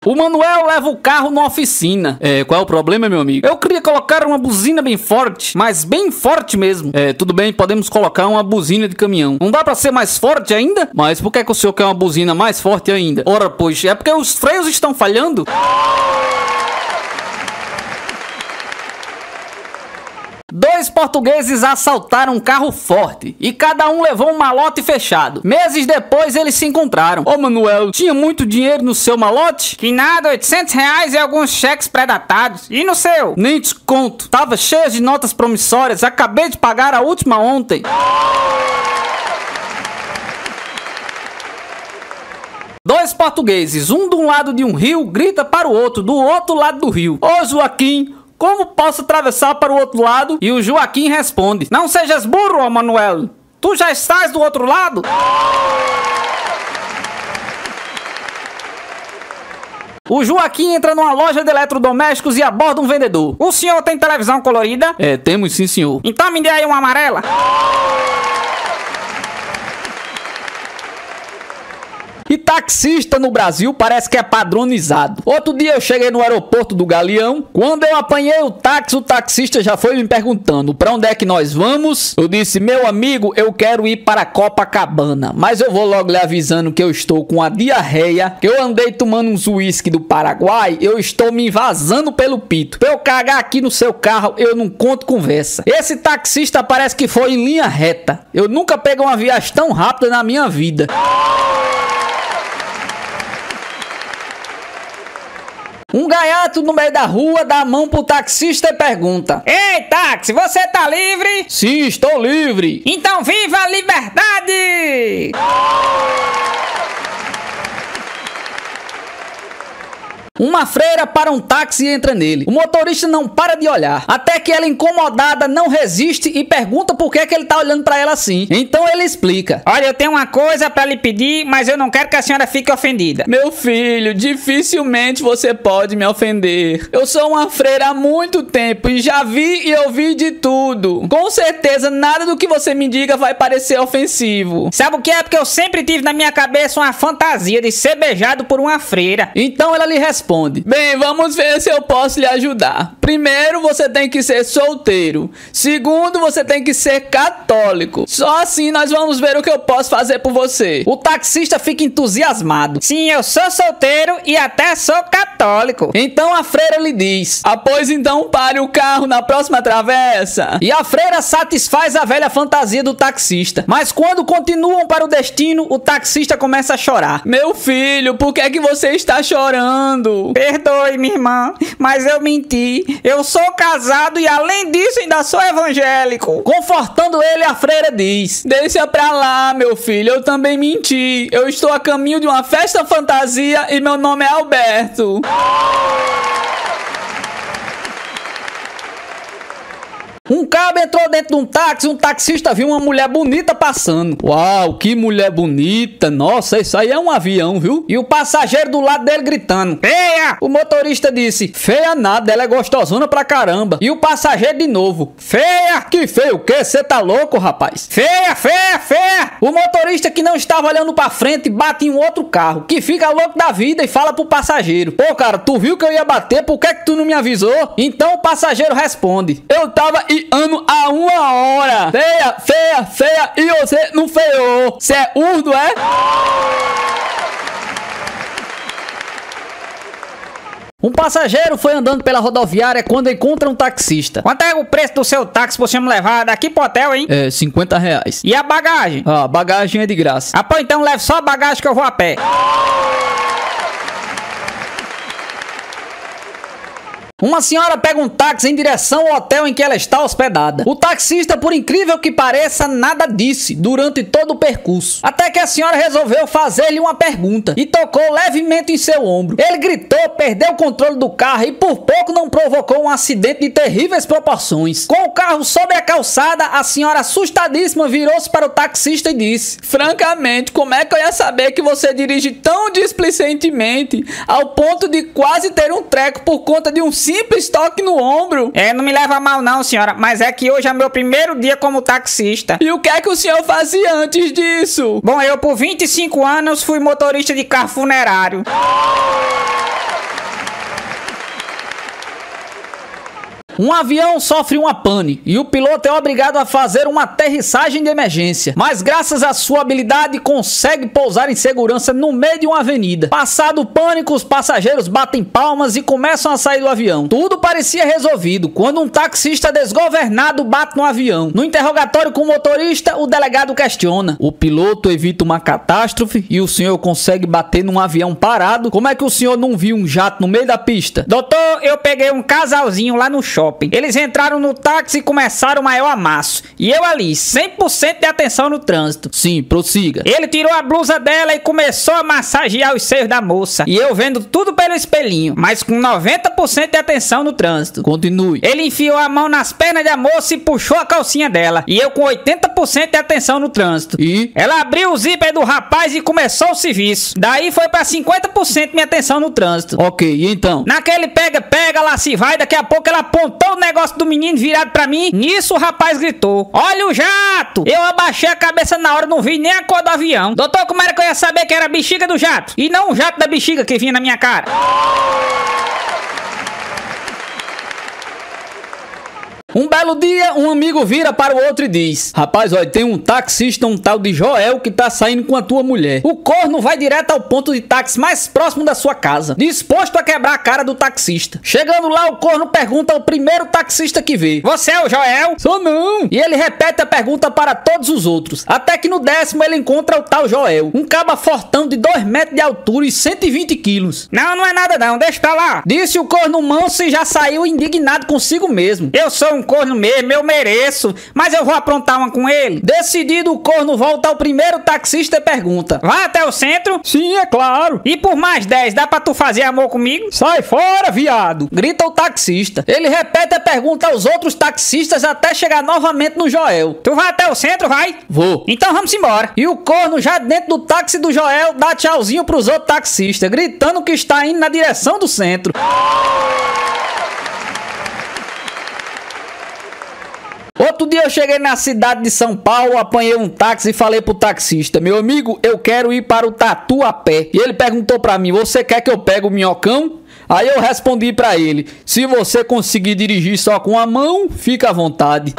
Speaker 2: O Manuel leva o carro na oficina. Qual é o problema, meu amigo? Eu queria colocar uma buzina bem forte, mas bem forte mesmo. Tudo bem, podemos colocar uma buzina de caminhão. Não dá pra ser mais forte ainda? Mas por que o senhor quer uma buzina mais forte ainda? Ora, pois, é porque os freios estão falhando. Dois portugueses assaltaram um carro forte e cada um levou um malote fechado. Meses depois eles se encontraram. Ô Manuel, tinha muito dinheiro no seu malote?
Speaker 3: Que nada, R$800 e alguns cheques pré-datados. E no seu?
Speaker 2: Nem te conto, tava cheio de notas promissórias, acabei de pagar a última ontem. Dois portugueses, um de um lado de um rio, grita para o outro do outro lado do rio: ô Joaquim, como posso atravessar para o outro lado? E o Joaquim responde: não sejas burro, ó Manuel.
Speaker 3: tu já estás do outro lado? O Joaquim entra numa loja de eletrodomésticos e aborda um vendedor. O senhor tem televisão colorida?
Speaker 2: Temos sim, senhor.
Speaker 3: Então me dê aí uma amarela.
Speaker 2: E taxista no Brasil parece que é padronizado. Outro dia eu cheguei no aeroporto do Galeão. Quando eu apanhei o taxista já foi me perguntando pra onde é que nós vamos. Eu disse, meu amigo, eu quero ir para Copacabana, mas eu vou logo lhe avisando que eu estou com a diarreia, que eu andei tomando uns uísque do Paraguai, eu estou me vazando pelo pito. Pra eu cagar aqui no seu carro, eu não conto conversa. Esse taxista parece que foi em linha reta. Eu nunca peguei uma viagem tão rápida na minha vida.
Speaker 1: Um gaiato no meio da rua dá a mão pro taxista e pergunta:
Speaker 3: Ei, táxi, você tá livre?
Speaker 2: Sim, estou livre.
Speaker 3: Então viva a liberdade!
Speaker 1: Uma freira para um táxi e entra nele. O motorista não para de olhar, até que ela, incomodada, não resiste e pergunta por que ele tá olhando pra ela assim. Então ele explica:
Speaker 3: Olha, eu tenho uma coisa pra lhe pedir, mas eu não quero que a senhora fique ofendida.
Speaker 2: Meu filho, dificilmente você pode me ofender. Eu sou uma freira há muito tempo e já vi e ouvi de tudo. Com certeza nada do que você me diga vai parecer ofensivo.
Speaker 3: Sabe o que é? Porque eu sempre tive na minha cabeça uma fantasia de ser beijado por uma freira.
Speaker 1: Então ela lhe responde:
Speaker 2: Bem, vamos ver se eu posso lhe ajudar. Primeiro, você tem que ser solteiro. Segundo, você tem que ser católico. Só assim nós vamos ver o que eu posso fazer por você.
Speaker 1: O taxista fica entusiasmado.
Speaker 3: Sim, eu sou solteiro e até sou católico.
Speaker 1: Então a freira lhe diz:
Speaker 2: Pois então pare o carro na próxima travessa.
Speaker 1: E a freira satisfaz a velha fantasia do taxista. Mas quando continuam para o destino, o taxista começa a chorar.
Speaker 2: Meu filho, por que é que você está chorando?
Speaker 3: Perdoe, minha irmã, mas eu menti. Eu sou casado e além disso ainda sou evangélico.
Speaker 1: Confortando ele, a freira diz:
Speaker 2: Deixa pra lá, meu filho, eu também menti. Eu estou a caminho de uma festa fantasia e meu nome é Alberto.
Speaker 1: Um cabo entrou dentro de um táxi, um taxista viu uma mulher bonita passando.
Speaker 2: Uau, que mulher bonita. Nossa, isso aí é um avião, viu?
Speaker 1: E o passageiro do lado dele gritando:
Speaker 3: Feia!
Speaker 1: O motorista disse:
Speaker 2: Feia nada, ela é gostosona pra caramba.
Speaker 1: E o passageiro de novo:
Speaker 3: Feia!
Speaker 2: Que feio o quê? Você tá louco, rapaz?
Speaker 3: Feia, feia, feia!
Speaker 1: O motorista, que não estava olhando pra frente, bate em um outro carro, que fica louco da vida e fala pro passageiro:
Speaker 2: Pô, cara, tu viu que eu ia bater? Por que tu não me avisou?
Speaker 1: Então o passageiro responde:
Speaker 2: Eu tava ano há 1 hora. Feia, feia, feia. E você não feiou. Você é urdo, é?
Speaker 1: Um passageiro foi andando pela rodoviária quando encontra um taxista.
Speaker 3: Quanto é o preço do seu táxi pra você me levar daqui pro hotel, hein?
Speaker 2: R$50.
Speaker 3: E a bagagem?
Speaker 2: A bagagem é de graça.
Speaker 3: Pô, então leve só a bagagem que eu vou a pé.
Speaker 1: Uma senhora pega um táxi em direção ao hotel em que ela está hospedada. O taxista, por incrível que pareça, nada disse durante todo o percurso. Até que a senhora resolveu fazer-lhe uma pergunta e tocou levemente em seu ombro. Ele gritou, perdeu o controle do carro e por pouco não provocou um acidente de terríveis proporções. Com o carro sobre a calçada, a senhora, assustadíssima, virou-se para o taxista e disse:
Speaker 2: Francamente, como é que eu ia saber que você dirige tão displicentemente ao ponto de quase ter um treco por conta de um simples toque no ombro?
Speaker 3: Não me leva a mal não, senhora, mas é que hoje é meu primeiro dia como taxista.
Speaker 2: E o que é que o senhor fazia antes disso?
Speaker 3: Bom, eu por 25 anos fui motorista de carro funerário.
Speaker 1: Um avião sofre uma pane e o piloto é obrigado a fazer uma aterrissagem de emergência, mas graças à sua habilidade consegue pousar em segurança no meio de uma avenida. Passado o pânico, os passageiros batem palmas e começam a sair do avião. Tudo parecia resolvido quando um taxista desgovernado bate no avião. No interrogatório com o motorista, o delegado questiona:
Speaker 2: O piloto evita uma catástrofe e o senhor consegue bater num avião parado? Como é que o senhor não viu um jato no meio da pista?
Speaker 3: Doutor, eu peguei um casalzinho lá no shopping. shopping. Eles entraram no táxi e começaram o maior amasso. E eu ali, 100% de atenção no trânsito.
Speaker 2: Sim, prossiga.
Speaker 3: Ele tirou a blusa dela e começou a massagear os seios da moça. E eu vendo tudo pelo espelhinho, mas com 90% de atenção no trânsito.
Speaker 2: Continue.
Speaker 3: Ele enfiou a mão nas pernas da moça e puxou a calcinha dela. E eu com 80% de atenção no trânsito.
Speaker 2: E?
Speaker 3: Ela abriu o zíper do rapaz e começou o serviço. Daí foi pra 50% minha atenção no trânsito.
Speaker 2: Ok, e então?
Speaker 3: Naquele pega, lá se vai, daqui a pouco ela apontou o negócio do menino virado pra mim. Nisso o rapaz gritou: olha o jato! Eu abaixei a cabeça na hora, não vi nem a cor do avião. Doutor, como era que eu ia saber que era a bexiga do jato? E não o jato da bexiga que vinha na minha cara.
Speaker 2: Um belo dia, um amigo vira para o outro e diz: rapaz, olha, tem um taxista, um tal de Joel, que tá saindo com a tua mulher. O corno vai direto ao ponto de táxi mais próximo da sua casa, disposto a quebrar a cara do taxista. Chegando lá, o corno pergunta ao primeiro taxista que vê:
Speaker 3: você é o Joel?
Speaker 2: Sou não. E ele repete a pergunta para todos os outros, até que no 10º ele encontra o tal Joel, um caba fortão de 2 metros de altura e 120 quilos.
Speaker 3: Não é nada não, deixa pra lá.
Speaker 2: Disse o corno manso e já saiu indignado consigo mesmo.
Speaker 3: Eu sou um corno mesmo, eu mereço, mas eu vou aprontar uma com ele.
Speaker 2: Decidido, o corno volta ao primeiro taxista e pergunta:
Speaker 3: vai até o centro?
Speaker 2: Sim, é claro.
Speaker 3: E por mais 10, dá pra tu fazer amor comigo?
Speaker 2: Sai fora, viado! Grita o taxista. Ele repete a pergunta aos outros taxistas até chegar novamente no Joel.
Speaker 3: Tu vai até o centro, vai?
Speaker 2: Vou.
Speaker 3: Então vamos embora.
Speaker 2: E o corno, já dentro do táxi do Joel, dá tchauzinho pros outros taxistas, gritando que está indo na direção do centro. Outro dia eu cheguei na cidade de São Paulo, apanhei um táxi e falei pro taxista: meu amigo, eu quero ir para o Tatuapé. E ele perguntou pra mim: você quer que eu pegue o minhocão? Aí eu respondi pra ele: se você conseguir dirigir só com a mão, fica à vontade.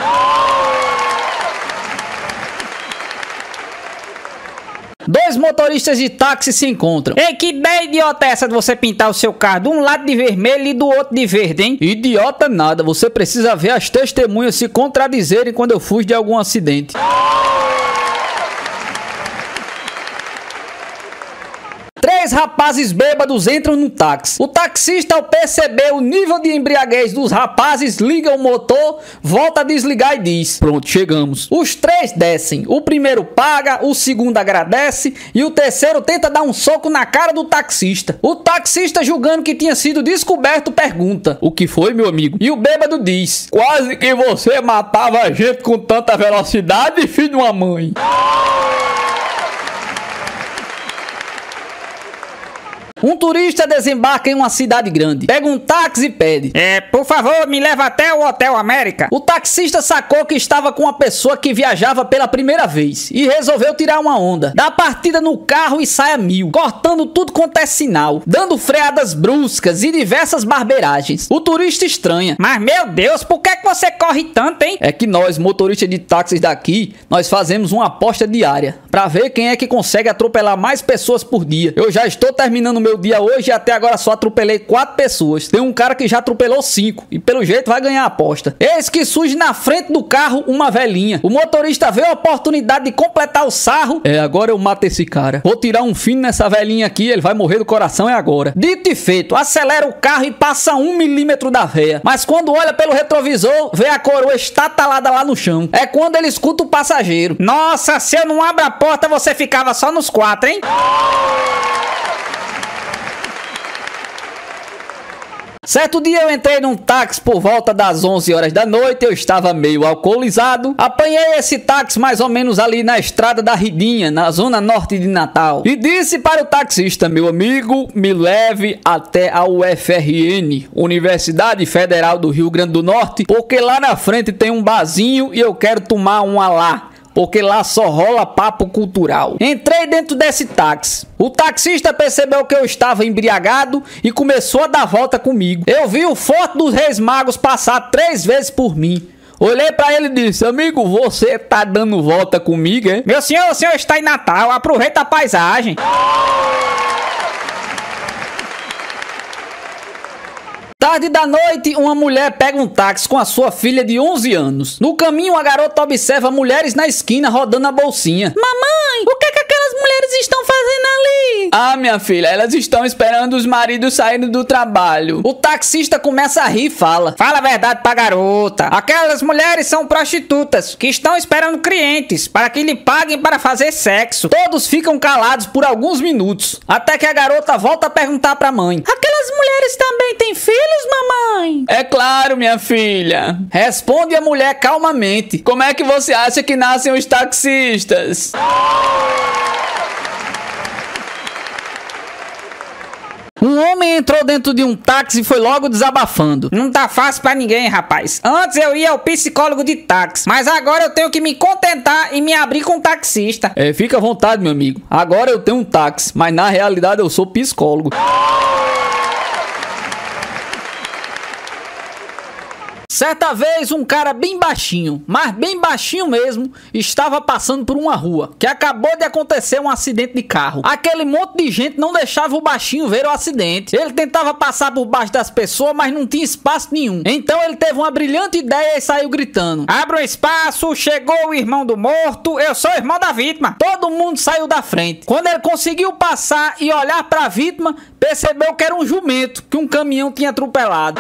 Speaker 2: Dois motoristas de táxi se encontram.
Speaker 3: Ei, que ideia idiota é essa de você pintar o seu carro de um lado de vermelho e do outro de verde, hein?
Speaker 2: Idiota nada, você precisa ver as testemunhas se contradizerem quando eu fujo de algum acidente. Três rapazes bêbados entram no táxi. O taxista, ao perceber o nível de embriaguez dos rapazes, liga o motor, volta a desligar e diz: pronto, chegamos. Os três descem. O primeiro paga, o segundo agradece e o terceiro tenta dar um soco na cara do taxista. O taxista, julgando que tinha sido descoberto, pergunta: o que foi, meu amigo? E o bêbado diz: quase que você matava a gente com tanta velocidade, filho de uma mãe. Um turista desembarca em uma cidade grande, pega um táxi e pede:
Speaker 3: por favor, me leva até o Hotel América.
Speaker 2: O taxista sacou que estava com uma pessoa que viajava pela primeira vez e resolveu tirar uma onda. Dá partida no carro e sai a 1000, cortando tudo quanto é sinal, dando freadas bruscas e diversas barbeiragens. O turista estranha:
Speaker 3: mas meu Deus, por que você corre tanto, hein?
Speaker 2: É que nós, motoristas de táxis daqui, nós fazemos uma aposta diária pra ver quem é que consegue atropelar mais pessoas por dia. Eu já estou terminando meu dia hoje e até agora só atropelei 4 pessoas. Tem um cara que já atropelou 5 e pelo jeito vai ganhar a aposta. Eis que surge na frente do carro uma velhinha. O motorista vê a oportunidade de completar o sarro. Agora eu mato esse cara. Vou tirar um fino nessa velhinha aqui, ele vai morrer do coração, é agora. Dito e feito, acelera o carro e passa 1 milímetro da véia. Mas quando olha pelo retrovisor, vê a coroa estatalada lá no chão. É quando ele escuta o passageiro:
Speaker 3: nossa, se eu não abro a porta, você ficava só nos 4, hein?
Speaker 2: Certo dia eu entrei num táxi por volta das 11 horas da noite, eu estava meio alcoolizado. Apanhei esse táxi mais ou menos ali na estrada da Ridinha, na zona norte de Natal. E disse para o taxista: meu amigo, me leve até a UFRN, Universidade Federal do Rio Grande do Norte, porque lá na frente tem um barzinho e eu quero tomar uma lá, porque lá só rola papo cultural. Entrei dentro desse táxi. O taxista percebeu que eu estava embriagado e começou a dar volta comigo. Eu vi o Forte dos Reis Magos passar 3 vezes por mim. Olhei pra ele e disse: amigo, você tá dando volta comigo, hein?
Speaker 3: Meu senhor, o senhor está em Natal, aproveita a paisagem.
Speaker 2: Tarde da noite, uma mulher pega um táxi com a sua filha de 11 anos. No caminho, a garota observa mulheres na esquina rodando a bolsinha.
Speaker 4: Mamãe, o que é que aquelas mulheres estão fazendo ali?
Speaker 2: Ah, minha filha, elas estão esperando os maridos saindo do trabalho.
Speaker 1: O taxista começa a rir e fala:
Speaker 3: fala a verdade pra garota. Aquelas mulheres são prostitutas que estão esperando clientes para que lhe paguem para fazer sexo.
Speaker 1: Todos ficam calados por alguns minutos, até que a garota volta a perguntar pra mãe:
Speaker 3: aquelas mulheres também têm filhos, mamãe?
Speaker 2: É claro, minha filha.
Speaker 1: Responde a mulher calmamente.
Speaker 2: Como é que você acha que nascem os taxistas?
Speaker 1: Um homem entrou dentro de um táxi e foi logo desabafando.
Speaker 3: Não tá fácil pra ninguém, rapaz. Antes eu ia ao psicólogo de táxi, mas agora eu tenho que me contentar e me abrir com um taxista.
Speaker 1: Fica à vontade, meu amigo. Agora eu tenho um táxi, mas na realidade eu sou psicólogo. Certa vez, um cara bem baixinho, mas bem baixinho mesmo, estava passando por uma rua, que acabou de acontecer um acidente de carro. Aquele monte de gente não deixava o baixinho ver o acidente. Ele tentava passar por baixo das pessoas, mas não tinha espaço nenhum. Então ele teve uma brilhante ideia e saiu gritando:
Speaker 3: abra um espaço, chegou o irmão do morto, eu sou irmão da vítima.
Speaker 1: Todo mundo saiu da frente. Quando ele conseguiu passar e olhar para a vítima, percebeu que era um jumento que um caminhão tinha atropelado.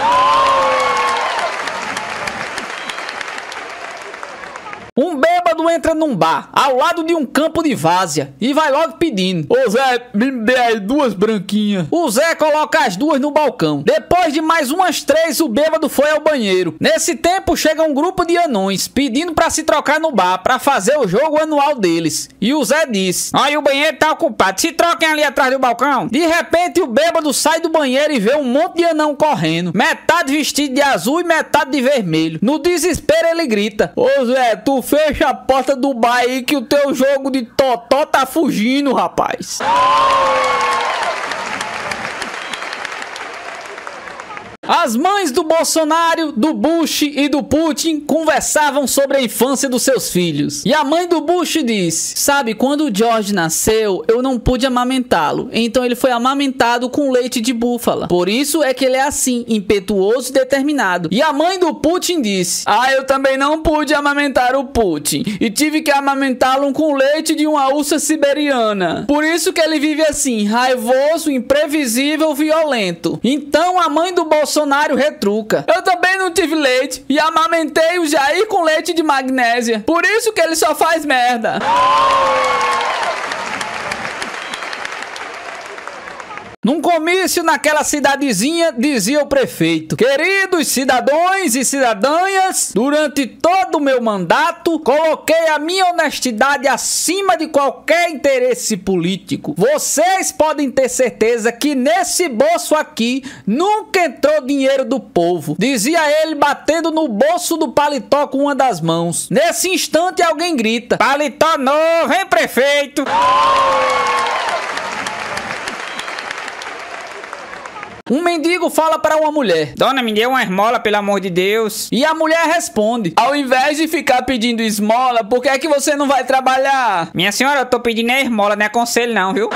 Speaker 1: Um bêbado entra num bar, ao lado de um campo de várzea, e vai logo pedindo:
Speaker 2: ô Zé, me dê aí 2 branquinhas.
Speaker 1: O Zé coloca as 2 no balcão. Depois de mais umas 3, o bêbado foi ao banheiro. Nesse tempo, chega um grupo de anões, pedindo pra se trocar no bar, pra fazer o jogo anual deles. E o Zé disse:
Speaker 3: olha, o banheiro tá ocupado, se troquem ali atrás do balcão.
Speaker 1: De repente, o bêbado sai do banheiro e vê um monte de anão correndo, metade vestido de azul e metade de vermelho. No desespero, ele grita:
Speaker 2: ô Zé, tu fecha a porta do bar aí que o teu jogo de totó tá fugindo, rapaz.
Speaker 1: As mães do Bolsonaro, do Bush e do Putin conversavam sobre a infância dos seus filhos. E a mãe do Bush disse: sabe, quando o George nasceu, eu não pude amamentá-lo. Então ele foi amamentado com leite de búfala. Por isso é que ele é assim, impetuoso e determinado. E a mãe do Putin disse:
Speaker 2: eu também não pude amamentar o Putin. E tive que amamentá-lo com leite de uma ursa siberiana. Por isso que ele vive assim, raivoso, imprevisível, violento.
Speaker 1: Então a mãe do Bolsonaro retruca:
Speaker 2: eu também não tive leite e amamentei o Jair com leite de magnésia. Por isso que ele só faz merda.
Speaker 1: Num comício naquela cidadezinha, dizia o prefeito: queridos cidadãos e cidadãs, durante todo o meu mandato, coloquei a minha honestidade acima de qualquer interesse político. Vocês podem ter certeza que nesse bolso aqui nunca entrou dinheiro do povo. Dizia ele, batendo no bolso do paletó com uma das mãos. Nesse instante, alguém grita:
Speaker 3: paletó novo, hein, prefeito?
Speaker 1: Um mendigo fala para uma mulher:
Speaker 3: dona, me dê uma esmola, pelo amor de Deus.
Speaker 1: E a mulher responde:
Speaker 2: ao invés de ficar pedindo esmola, por que é que você não vai trabalhar?
Speaker 3: Minha senhora, eu tô pedindo a esmola, não é conselho não, viu?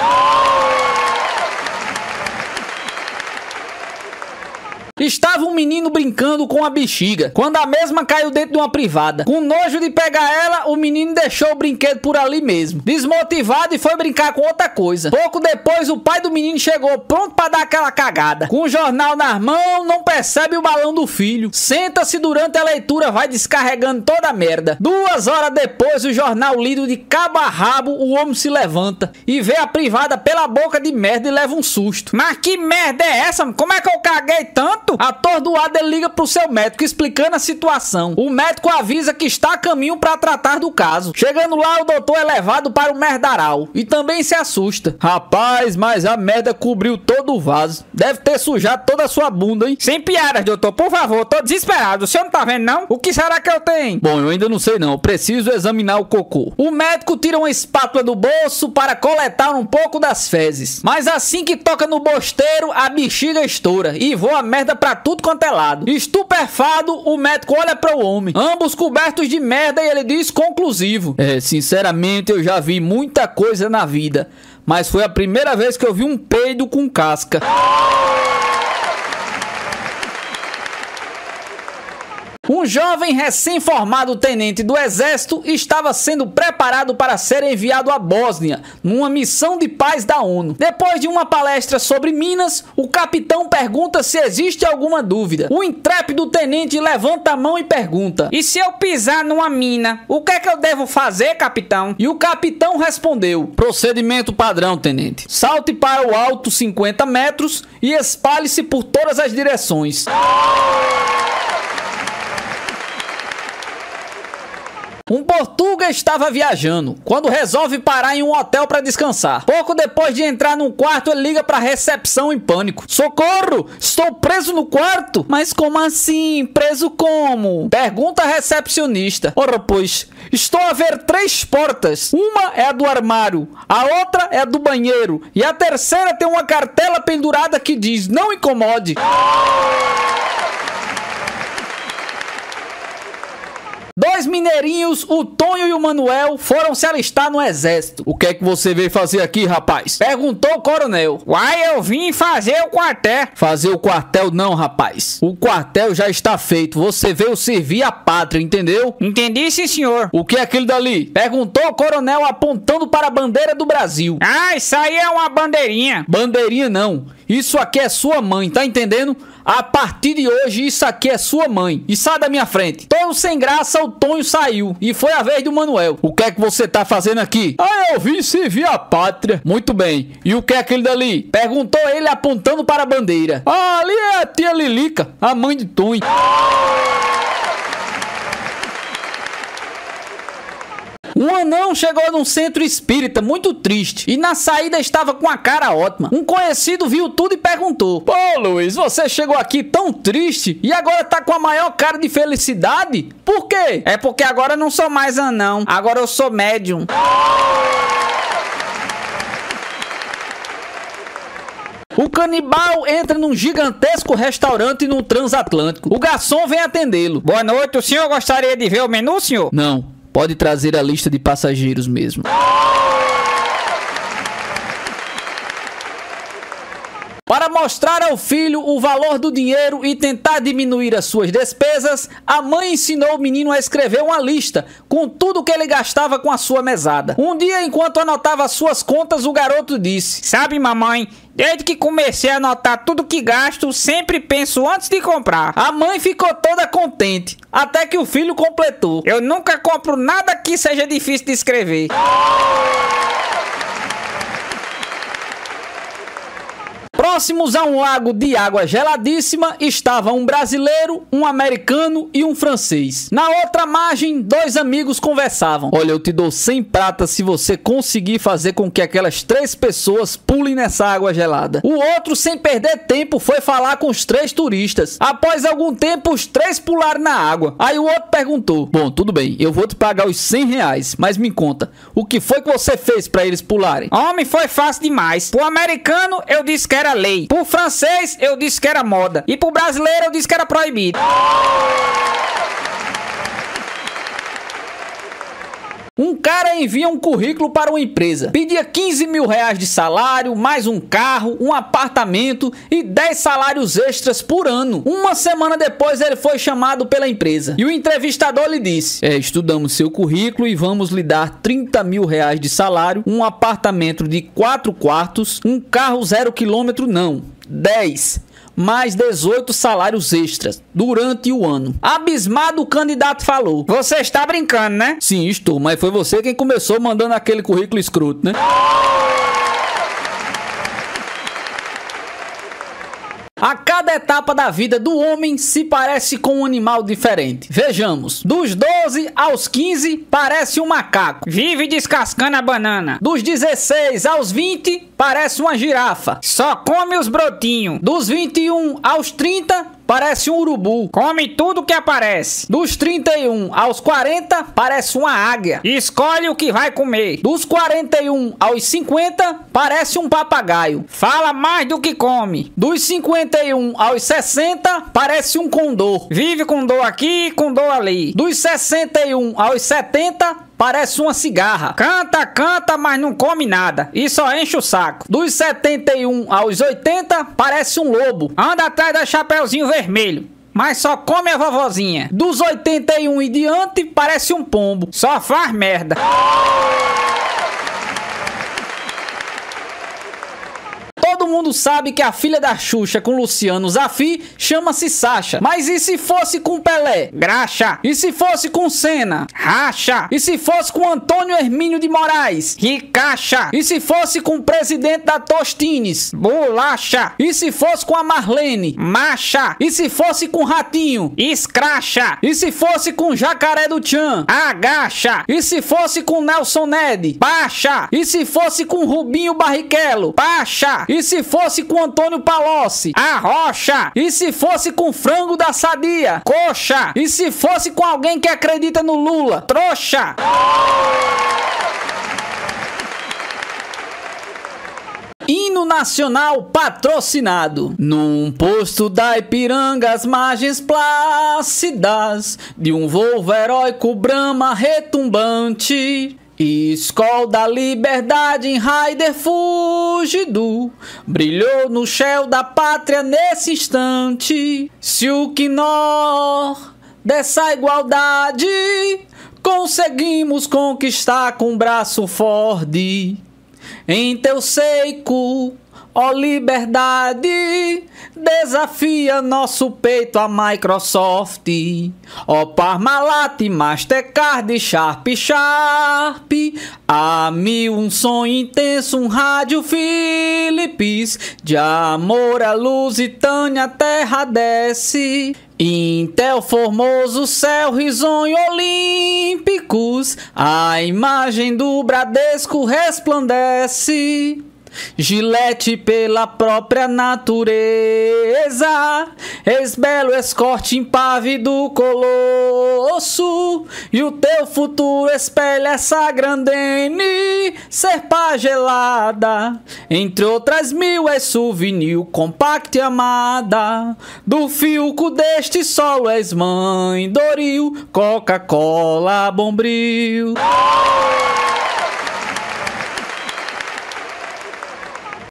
Speaker 1: Estava um menino brincando com a bexiga, quando a mesma caiu dentro de uma privada. Com nojo de pegar ela, o menino deixou o brinquedo por ali mesmo, desmotivado, e foi brincar com outra coisa. Pouco depois, o pai do menino chegou pronto para dar aquela cagada. Com o jornal nas mãos, não percebe o balão do filho. Senta-se durante a leitura, vai descarregando toda a merda. 2 horas depois, o jornal lido de cabo a rabo, o homem se levanta e vê a privada pela boca de merda e leva um susto.
Speaker 3: Mas que merda é essa? Como é que eu caguei tanto?
Speaker 1: Atordoado, ele liga pro seu médico explicando a situação. O médico avisa que está a caminho para tratar do caso. Chegando lá, o doutor é levado para o merdaral e também se assusta. Rapaz, mas a merda cobriu todo o vaso. Deve ter sujado toda a sua bunda, hein?
Speaker 3: Sem piadas, doutor, por favor, tô desesperado. O senhor não tá vendo, não? O que será que eu tenho?
Speaker 1: Bom, eu ainda não sei não, preciso examinar o cocô. O médico tira uma espátula do bolso para coletar um pouco das fezes. Mas assim que toca no bosteiro, a bexiga estoura e voa a merda pra tudo quanto é lado. Estupefado, o médico olha para o homem, ambos cobertos de merda, e ele diz conclusivo: sinceramente, eu já vi muita coisa na vida, mas foi a primeira vez que eu vi um peido com casca. Um jovem recém-formado tenente do exército estava sendo preparado para ser enviado à Bósnia, numa missão de paz da ONU. Depois de uma palestra sobre minas, o capitão pergunta se existe alguma dúvida. O intrépido tenente levanta a mão e pergunta:
Speaker 3: e se eu pisar numa mina, o que é que eu devo fazer, capitão?
Speaker 1: E o capitão respondeu: procedimento padrão, tenente. Salte para o alto 50 metros e espalhe-se por todas as direções. Um português estava viajando quando resolve parar em um hotel para descansar. Pouco depois de entrar num quarto, ele liga para a recepção em pânico: socorro! Estou preso no quarto! Mas como assim? Preso como? Pergunta a recepcionista. Ora, pois, estou a ver 3 portas. Uma é a do armário, a outra é a do banheiro e a terceira tem uma cartela pendurada que diz: não incomode. Dois mineirinhos, o Tonho e o Manuel, foram se alistar no exército. O que é que você veio fazer aqui, rapaz? Perguntou o coronel.
Speaker 3: Uai, eu vim fazer o quartel.
Speaker 1: Fazer o quartel não, rapaz. O quartel já está feito. Você veio servir a pátria, entendeu?
Speaker 3: Entendi, sim, senhor.
Speaker 1: O que é aquilo dali? Perguntou o coronel apontando para a bandeira do Brasil.
Speaker 3: Ah, isso aí é uma bandeirinha.
Speaker 1: Bandeirinha não. Isso aqui é sua mãe, tá entendendo? A partir de hoje, isso aqui é sua mãe. E sai da minha frente. Todo sem graça, o Tonho saiu. E foi a vez do Manuel. O que é que você tá fazendo aqui? Ah, eu vim servir a pátria. Muito bem. E o que é aquele dali? Perguntou ele apontando para a bandeira. Ah, ali é a tia Lilica, a mãe de Tonho. Um anão chegou num centro espírita muito triste e na saída estava com a cara ótima. Um conhecido viu tudo e perguntou: pô, Luiz, você chegou aqui tão triste e agora tá com a maior cara de felicidade? Por quê?
Speaker 3: É porque agora eu não sou mais anão, agora eu sou médium.
Speaker 1: O canibal entra num gigantesco restaurante no transatlântico. O garçom vem atendê-lo.
Speaker 3: Boa noite, o senhor gostaria de ver o menu, senhor?
Speaker 1: Não. Pode trazer a lista de passageiros mesmo. Para mostrar ao filho o valor do dinheiro e tentar diminuir as suas despesas, a mãe ensinou o menino a escrever uma lista com tudo que ele gastava com a sua mesada. Um dia, enquanto anotava as suas contas, o garoto disse:
Speaker 3: sabe, mamãe, desde que comecei a anotar tudo que gasto, sempre penso antes de comprar.
Speaker 1: A mãe ficou toda contente, até que o filho completou:
Speaker 3: eu nunca compro nada que seja difícil de escrever.
Speaker 1: Próximos a um lago de água geladíssima estava um brasileiro, um americano e um francês. Na outra margem, 2 amigos conversavam. Olha, eu te dou 100 pratas se você conseguir fazer com que aquelas 3 pessoas pulem nessa água gelada. O outro, sem perder tempo, foi falar com os 3 turistas. Após algum tempo, os 3 pularam na água. Aí o outro perguntou: bom, tudo bem, eu vou te pagar os 100 reais, mas me conta, o que foi que você fez para eles pularem?
Speaker 3: Homem, foi fácil demais. Pro americano, eu disse que era lei. Pro francês, eu disse que era moda. E pro brasileiro, eu disse que era proibido.
Speaker 1: Um cara envia um currículo para uma empresa. Pedia 15 mil reais de salário, mais um carro, um apartamento e 10 salários extras por ano. Uma semana depois ele foi chamado pela empresa. E o entrevistador lhe disse: estudamos seu currículo e vamos lhe dar 30 mil reais de salário, um apartamento de 4 quartos, um carro 0 quilômetro não, 10. Mais 18 salários extras durante o ano. Abismado, o candidato falou:
Speaker 3: você está brincando, né?
Speaker 1: Sim, estou, mas foi você quem começou mandando aquele currículo escroto, né? A cada etapa da vida do homem se parece com um animal diferente. Vejamos: dos 12 aos 15 parece um macaco.
Speaker 3: Vive descascando a banana.
Speaker 1: Dos 16 aos 20 parece uma girafa.
Speaker 3: Só come os brotinhos.
Speaker 1: Dos 21 aos 30 parece um urubu.
Speaker 3: Come tudo que aparece.
Speaker 1: Dos 31 aos 40 parece uma águia.
Speaker 3: Escolhe o que vai comer.
Speaker 1: Dos 41 aos 50 parece um papagaio.
Speaker 3: Fala mais do que come.
Speaker 1: Dos 51 aos 60 parece um condor.
Speaker 3: Vive com dor aqui e com dor ali.
Speaker 1: Dos 61 aos 70 parece uma cigarra.
Speaker 3: Canta, canta, mas não come nada. E só enche o saco.
Speaker 1: Dos 71 aos 80 parece um lobo.
Speaker 3: Anda atrás da Chapeuzinho Vermelho. mas só come a vovozinha. Dos 81 e diante, parece um pombo. Só faz merda.
Speaker 1: Todo mundo sabe que a filha da Xuxa com Luciano Zafi chama-se Sasha. Mas e se fosse com Pelé?
Speaker 3: Graxa.
Speaker 1: E se fosse com Senna?
Speaker 3: Racha.
Speaker 1: E se fosse com Antônio Hermínio de Moraes?
Speaker 3: Ricacha.
Speaker 1: E se fosse com o presidente da Tostines?
Speaker 3: Bolacha.
Speaker 1: E se fosse com a Marlene?
Speaker 3: Macha.
Speaker 1: E se fosse com Ratinho?
Speaker 3: Escracha.
Speaker 1: E se fosse com Jacaré do Tchan?
Speaker 3: Agacha.
Speaker 1: E se fosse com Nelson Ned?
Speaker 3: Baixa.
Speaker 1: E se fosse com Rubinho Barrichello?
Speaker 3: Baixa.
Speaker 1: E se fosse com Antônio Palocci?
Speaker 3: Arrocha.
Speaker 1: E se fosse com Frango da Sadia?
Speaker 3: Coxa.
Speaker 1: E se fosse com alguém que acredita no Lula?
Speaker 3: Trouxa.
Speaker 1: Hino nacional patrocinado. Num posto da Ipiranga, às margens plácidas de um Volvo heróico Brahma retumbante, Skol da Liberdade em Raider fugido brilhou no céu da pátria nesse instante. Se o quinor dessa igualdade conseguimos conquistar com braço forte, em teu seco, ó liberdade, desafia nosso peito a Microsoft. Ó Parmalat, Mastercard, Sharp, a mil um sonho intenso, um rádio Philips, de amor à Lusitânia, terra desce. Intel, Formoso, Céu, Risonho, Olímpicos, a imagem do Bradesco resplandece. Gillette pela própria natureza, ex-belo escorte impávido colosso, e o teu futuro espelha essa grandene serpa gelada, entre outras mil és souvenir compact amada, do filco deste solo és mãe Doril, Coca-Cola, Bombril.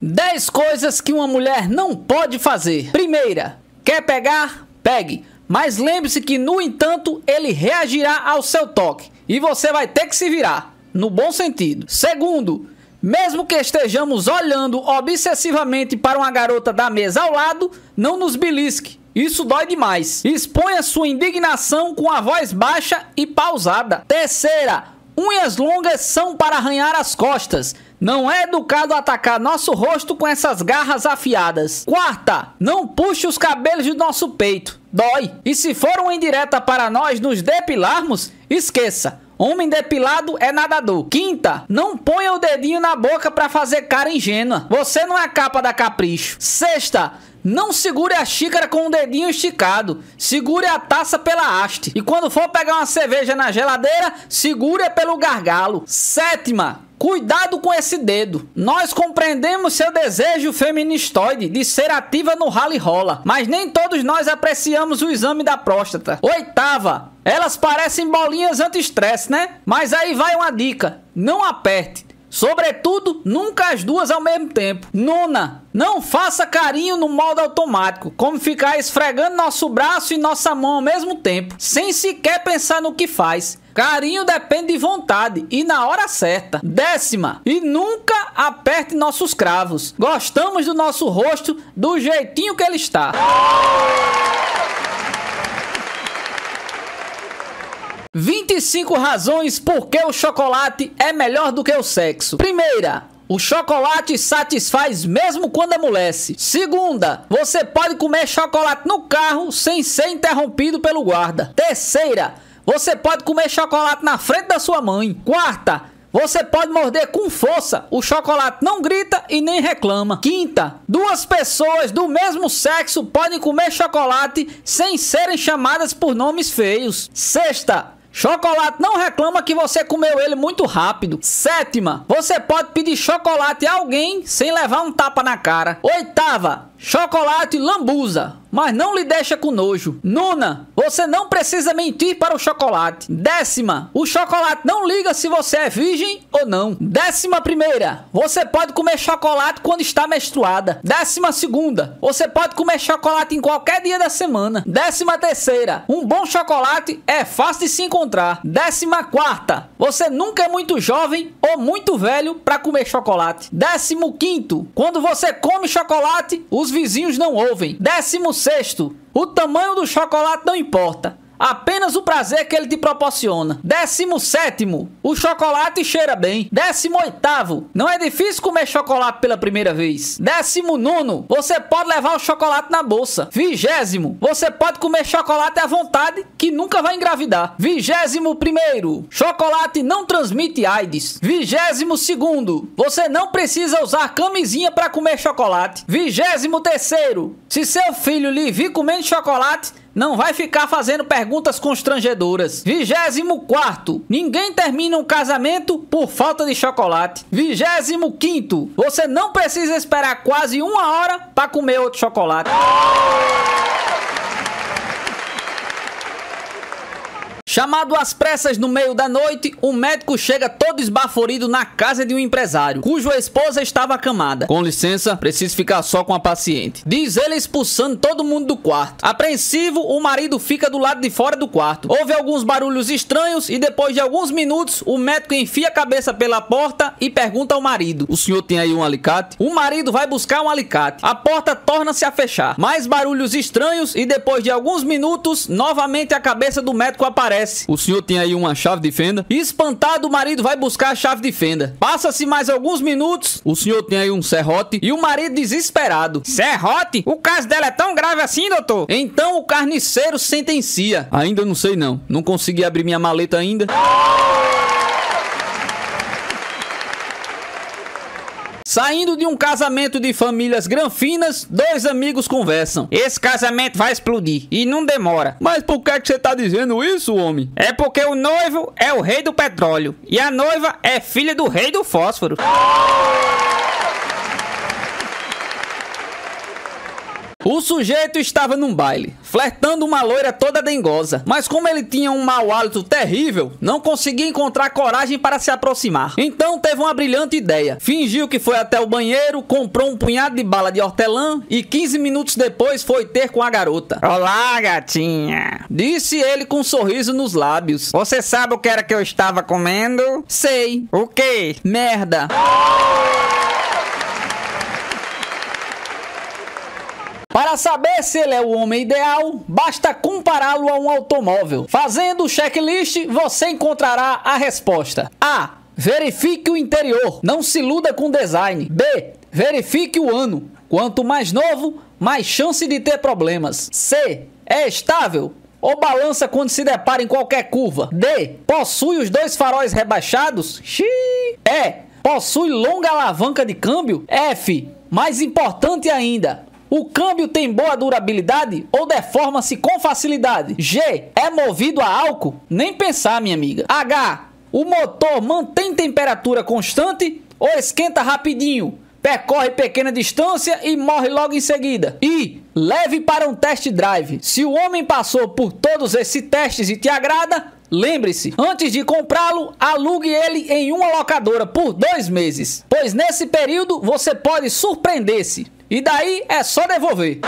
Speaker 1: 10 coisas que uma mulher não pode fazer. Primeira, quer pegar? Pegue. Mas lembre-se que, no entanto, ele reagirá ao seu toque e você vai ter que se virar, no bom sentido. Segundo, mesmo que estejamos olhando obsessivamente para uma garota da mesa ao lado, não nos belisque. Isso dói demais. Exponha sua indignação com a voz baixa e pausada. Terceira, unhas longas são para arranhar as costas. Não é educado atacar nosso rosto com essas garras afiadas. Quarta, não puxe os cabelos do nosso peito. Dói. E se for uma indireta para nós nos depilarmos, esqueça. Homem depilado é nadador. Quinta, não ponha o dedinho na boca para fazer cara ingênua. Você não é a capa da Capricho. Sexta, não segure a xícara com o dedinho esticado. Segure a taça pela haste. E quando for pegar uma cerveja na geladeira, segure pelo gargalo. Sétima, cuidado com esse dedo. Nós compreendemos seu desejo feministoide de ser ativa no rally rola, mas nem todos nós apreciamos o exame da próstata. Oitava, elas parecem bolinhas anti-estresse, né? Mas aí vai uma dica: não aperte. Sobretudo, nunca as duas ao mesmo tempo. Nona, não faça carinho no modo automático, como ficar esfregando nosso braço e nossa mão ao mesmo tempo, sem sequer pensar no que faz. Carinho depende de vontade e na hora certa. Décima, e nunca aperte nossos cravos. Gostamos do nosso rosto do jeitinho que ele está. 25 razões por que o chocolate é melhor do que o sexo. Primeira, o chocolate satisfaz mesmo quando amolece. Segunda, você pode comer chocolate no carro sem ser interrompido pelo guarda. Terceira, você pode comer chocolate na frente da sua mãe. Quarta, você pode morder com força. O chocolate não grita e nem reclama. Quinta, duas pessoas do mesmo sexo podem comer chocolate sem serem chamadas por nomes feios. Sexta, chocolate não reclama que você comeu ele muito rápido. Sétima, você pode pedir chocolate a alguém sem levar um tapa na cara. Oitava, chocolate lambuza, mas não lhe deixa com nojo. Nona, você não precisa mentir para o chocolate. Décima, o chocolate não liga se você é virgem ou não. 11ª, você pode comer chocolate quando está menstruada. 12ª, você pode comer chocolate em qualquer dia da semana. 13ª, um bom chocolate é fácil de se encontrar. 14ª, você nunca é muito jovem ou muito velho para comer chocolate. 15º, quando você come chocolate, os vizinhos não ouvem. 16º, o tamanho do chocolate não importa, apenas o prazer que ele te proporciona. 17º, o chocolate cheira bem. 18º, não é difícil comer chocolate pela primeira vez. 19º, você pode levar o chocolate na bolsa. 20º, você pode comer chocolate à vontade que nunca vai engravidar. 21º, chocolate não transmite AIDS. 22º, você não precisa usar camisinha para comer chocolate. 23º, se seu filho lhe vir comendo chocolate, não vai ficar fazendo perguntas constrangedoras. 24º, ninguém termina um casamento por falta de chocolate. 25º, você não precisa esperar quase 1 hora para comer outro chocolate. Chamado às pressas no meio da noite, o médico chega todo esbaforido na casa de um empresário, cuja esposa estava acamada.
Speaker 2: Com licença, preciso ficar só com a paciente,
Speaker 1: diz ele expulsando todo mundo do quarto. Apreensivo, o marido fica do lado de fora do quarto. Houve alguns barulhos estranhos e depois de alguns minutos, o médico enfia a cabeça pela porta e pergunta ao marido:
Speaker 2: o senhor tem aí um alicate?
Speaker 1: O marido vai buscar um alicate. A porta torna-se a fechar. Mais barulhos estranhos e depois de alguns minutos, novamente a cabeça do médico aparece.
Speaker 2: O senhor tem aí uma chave de fenda?
Speaker 1: Espantado, o marido vai buscar a chave de fenda. Passa-se mais alguns minutos.
Speaker 2: O senhor tem aí um serrote?
Speaker 1: E o marido desesperado:
Speaker 3: serrote? O caso dela é tão grave assim, doutor?
Speaker 1: Então o carniceiro sentencia:
Speaker 2: ainda não sei não. Não consegui abrir minha maleta ainda.
Speaker 1: Saindo de um casamento de famílias granfinas, 2 amigos conversam.
Speaker 3: Esse casamento vai explodir e não demora.
Speaker 2: Mas por que você tá dizendo isso, homem?
Speaker 3: É porque o noivo é o rei do petróleo e a noiva é filha do rei do fósforo.
Speaker 1: O sujeito estava num baile, flertando uma loira toda dengosa, mas como ele tinha um mau hálito terrível, não conseguia encontrar coragem para se aproximar. Então teve uma brilhante ideia. Fingiu que foi até o banheiro, comprou um punhado de bala de hortelã e 15 minutos depois foi ter com a garota.
Speaker 3: Olá, gatinha,
Speaker 1: disse ele com um sorriso nos lábios.
Speaker 3: Você sabe o que era que eu estava comendo?
Speaker 1: Sei.
Speaker 3: O quê?
Speaker 1: Merda. Para saber se ele é o homem ideal, basta compará-lo a um automóvel. Fazendo o checklist, você encontrará a resposta. A. Verifique o interior. Não se iluda com design. B. Verifique o ano. Quanto mais novo, mais chance de ter problemas. C. É estável ou balança quando se depara em qualquer curva. D. Possui os 2 faróis rebaixados. E. Possui longa alavanca de câmbio. F. Mais importante ainda, o câmbio tem boa durabilidade ou deforma-se com facilidade. G. É movido a álcool? Nem pensar, minha amiga. H. O motor mantém temperatura constante ou esquenta rapidinho, percorre pequena distância e morre logo em seguida. I. Leve para um test drive. Se o homem passou por todos esses testes e te agrada, lembre-se, antes de comprá-lo, alugue ele em uma locadora por 2 meses, pois nesse período você pode surpreender-se. E daí é só devolver.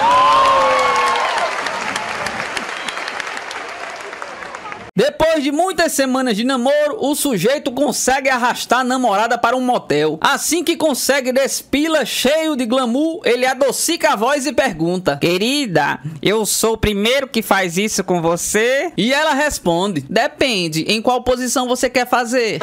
Speaker 1: Depois de muitas semanas de namoro, o sujeito consegue arrastar a namorada para um motel. Assim que consegue despila cheio de glamour, ele adocica a voz e pergunta:
Speaker 3: querida, eu sou o primeiro que faz isso com você?
Speaker 1: E ela responde: depende, em qual posição você quer fazer?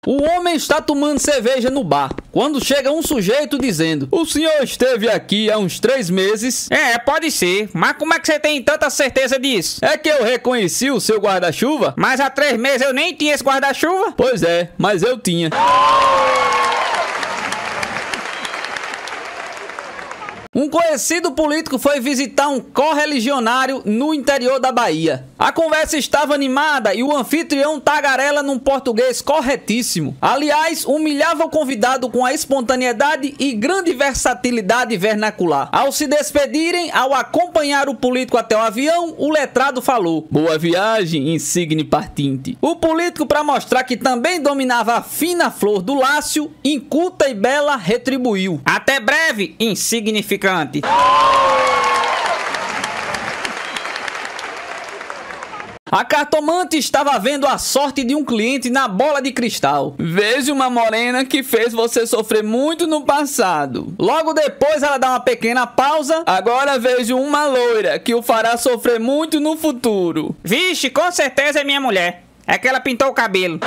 Speaker 1: O homem está tomando cerveja no bar, quando chega um sujeito dizendo:
Speaker 2: o senhor esteve aqui há uns 3 meses?
Speaker 3: Pode ser, mas como é que você tem tanta certeza disso?
Speaker 2: É que eu reconheci o seu guarda-chuva.
Speaker 3: Mas há 3 meses eu nem tinha esse guarda-chuva?
Speaker 2: Pois é, mas eu tinha.
Speaker 1: Um conhecido político foi visitar um correligionário no interior da Bahia. A conversa estava animada e o anfitrião tagarela num português corretíssimo. Aliás, humilhava o convidado com a espontaneidade e grande versatilidade vernacular. Ao se despedirem, ao acompanhar o político até o avião, o letrado falou: "Boa viagem, insigne partinte." O político, para mostrar que também dominava a fina flor do Lácio, inculta e bela, retribuiu:
Speaker 3: "Até breve, insignificante."
Speaker 1: A cartomante estava vendo a sorte de um cliente na bola de cristal.
Speaker 2: "Vejo uma morena que fez você sofrer muito no passado."
Speaker 1: Logo depois ela dá uma pequena pausa.
Speaker 2: "Agora vejo uma loira que o fará sofrer muito no futuro."
Speaker 3: "Vixe, com certeza é minha mulher. É que ela pintou o cabelo."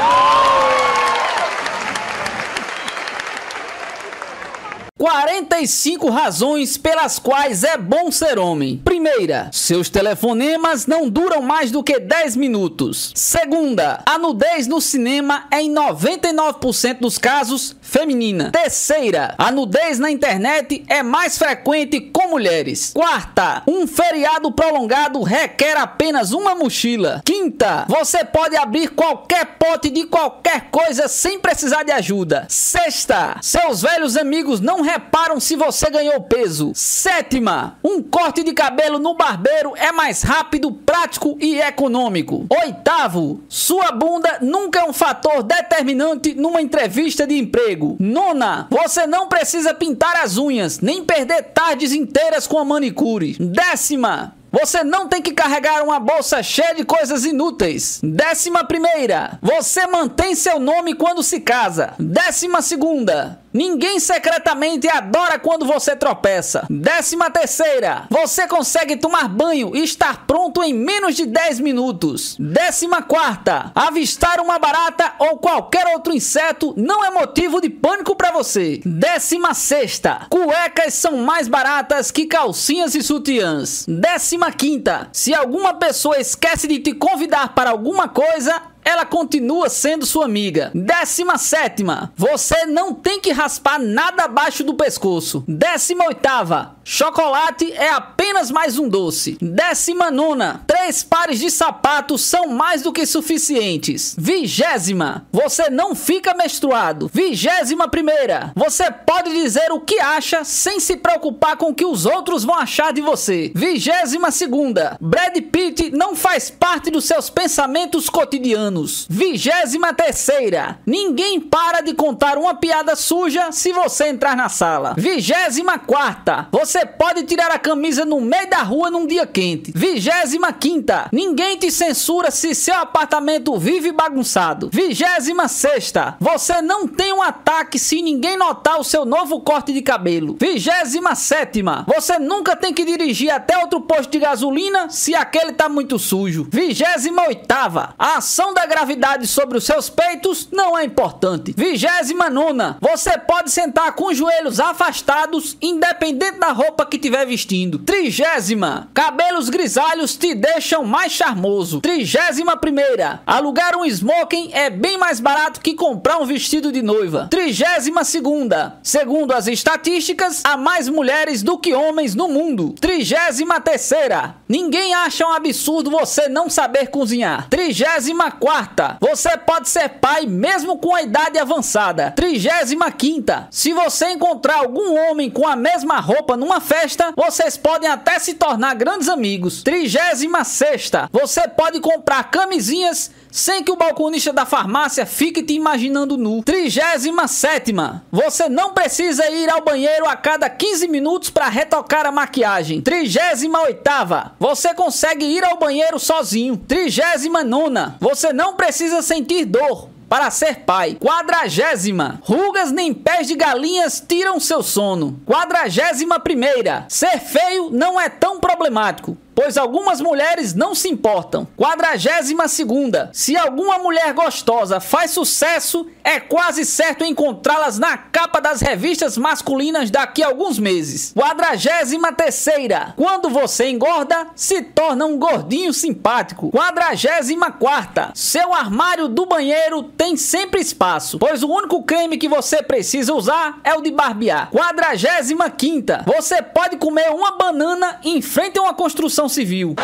Speaker 1: 45 razões pelas quais é bom ser homem. Primeira, seus telefonemas não duram mais do que 10 minutos. Segunda, a nudez no cinema é em 99% dos casos feminina. Terceira, a nudez na internet é mais frequente com mulheres. Quarta, um feriado prolongado requer apenas uma mochila. Quinta, você pode abrir qualquer pote de qualquer coisa sem precisar de ajuda. Sexta, seus velhos amigos não reparam se você ganhou peso. Sétima, um corte de cabelo no barbeiro é mais rápido, prático e econômico. Oitavo, sua bunda nunca é um fator determinante numa entrevista de emprego. Nona, você não precisa pintar as unhas, nem perder tardes inteiras com a manicure. Décima, você não tem que carregar uma bolsa cheia de coisas inúteis. 11ª, você mantém seu nome quando se casa. 12ª, ninguém secretamente adora quando você tropeça. 13ª, você consegue tomar banho e estar pronto em menos de 10 minutos. 14ª, avistar uma barata ou qualquer outro inseto não é motivo de pânico para você. 16ª, cuecas são mais baratas que calcinhas e sutiãs. 15ª, se alguma pessoa esquece de te convidar para alguma coisa, ela continua sendo sua amiga. 17ª, você não tem que raspar nada abaixo do pescoço. 18ª, chocolate é apenas mais um doce. 19ª, 3 pares de sapatos são mais do que suficientes. 20ª, você não fica menstruado. 21ª, você pode dizer o que acha sem se preocupar com o que os outros vão achar de você. 22ª, Brad Pitt não faz parte dos seus pensamentos cotidianos. 23ª, ninguém para de contar uma piada suja se você entrar na sala. 24ª, você pode tirar a camisa no meio da rua num dia quente. 25ª, ninguém te censura se seu apartamento vive bagunçado. 26ª, você não tem um ataque se ninguém notar o seu novo corte de cabelo. 27ª, você nunca tem que dirigir até outro posto de gasolina se aquele tá muito sujo. 28ª, a ação da gravidade sobre os seus peitos não é importante. 29ª, você pode sentar com os joelhos afastados, independente da roupa que estiver vestindo. 30ª, cabelos grisalhos te deixam mais charmoso. 31ª, alugar um smoking é bem mais barato que comprar um vestido de noiva. 32ª, segundo as estatísticas, há mais mulheres do que homens no mundo. 33ª, ninguém acha um absurdo você não saber cozinhar. 34ª, você pode ser pai mesmo com a idade avançada. 35ª, se você encontrar algum homem com a mesma roupa numa festa, vocês podem até se tornar grandes amigos. 36ª, você pode comprar camisinhas sem que o balconista da farmácia fique te imaginando nu. 37ª, você não precisa ir ao banheiro a cada 15 minutos para retocar a maquiagem. 38ª, você consegue ir ao banheiro sozinho. 39ª, você não precisa sentir dor para ser pai. 40ª, rugas nem pés de galinhas tiram seu sono. 41ª, ser feio não é tão problemático, pois algumas mulheres não se importam. 42ª, se alguma mulher gostosa faz sucesso, é quase certo encontrá-las na capa das revistas masculinas daqui a alguns meses. 43ª, quando você engorda, se torna um gordinho simpático. 44ª, seu armário do banheiro tem sempre espaço, pois o único creme que você precisa usar é o de barbear. 45ª, você pode comer uma banana em frente a uma construção civil.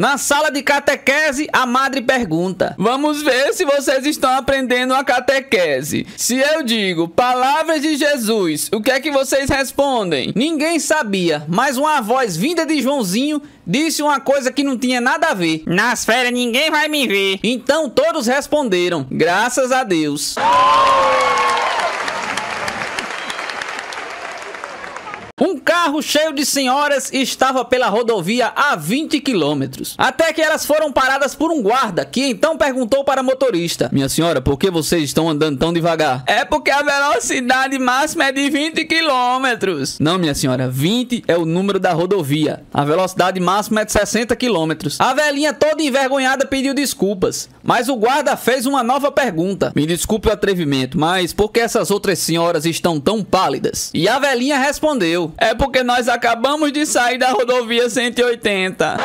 Speaker 1: Na sala de catequese, a madre pergunta:
Speaker 2: vamos ver se vocês estão aprendendo a catequese. Se eu digo palavras de Jesus, o que é que vocês respondem?
Speaker 1: Ninguém sabia, mas uma voz vinda de Joãozinho disse uma coisa que não tinha nada a ver.
Speaker 3: Nas férias ninguém vai me ver.
Speaker 1: Então todos responderam: graças a Deus. Um carro cheio de senhoras estava pela rodovia a 20 quilômetros. Até que elas foram paradas por um guarda, que então perguntou para a motorista:
Speaker 2: minha senhora, por que vocês estão andando tão devagar?
Speaker 1: É porque a velocidade máxima é de 20 quilômetros.
Speaker 2: Não, minha senhora, 20 é o número da rodovia. A velocidade máxima é de 60 quilômetros.
Speaker 1: A velhinha toda envergonhada pediu desculpas, mas o guarda fez uma nova pergunta:
Speaker 2: me desculpe o atrevimento, mas por que essas outras senhoras estão tão pálidas?
Speaker 1: E a velhinha respondeu:
Speaker 2: é porque nós acabamos de sair da rodovia 180.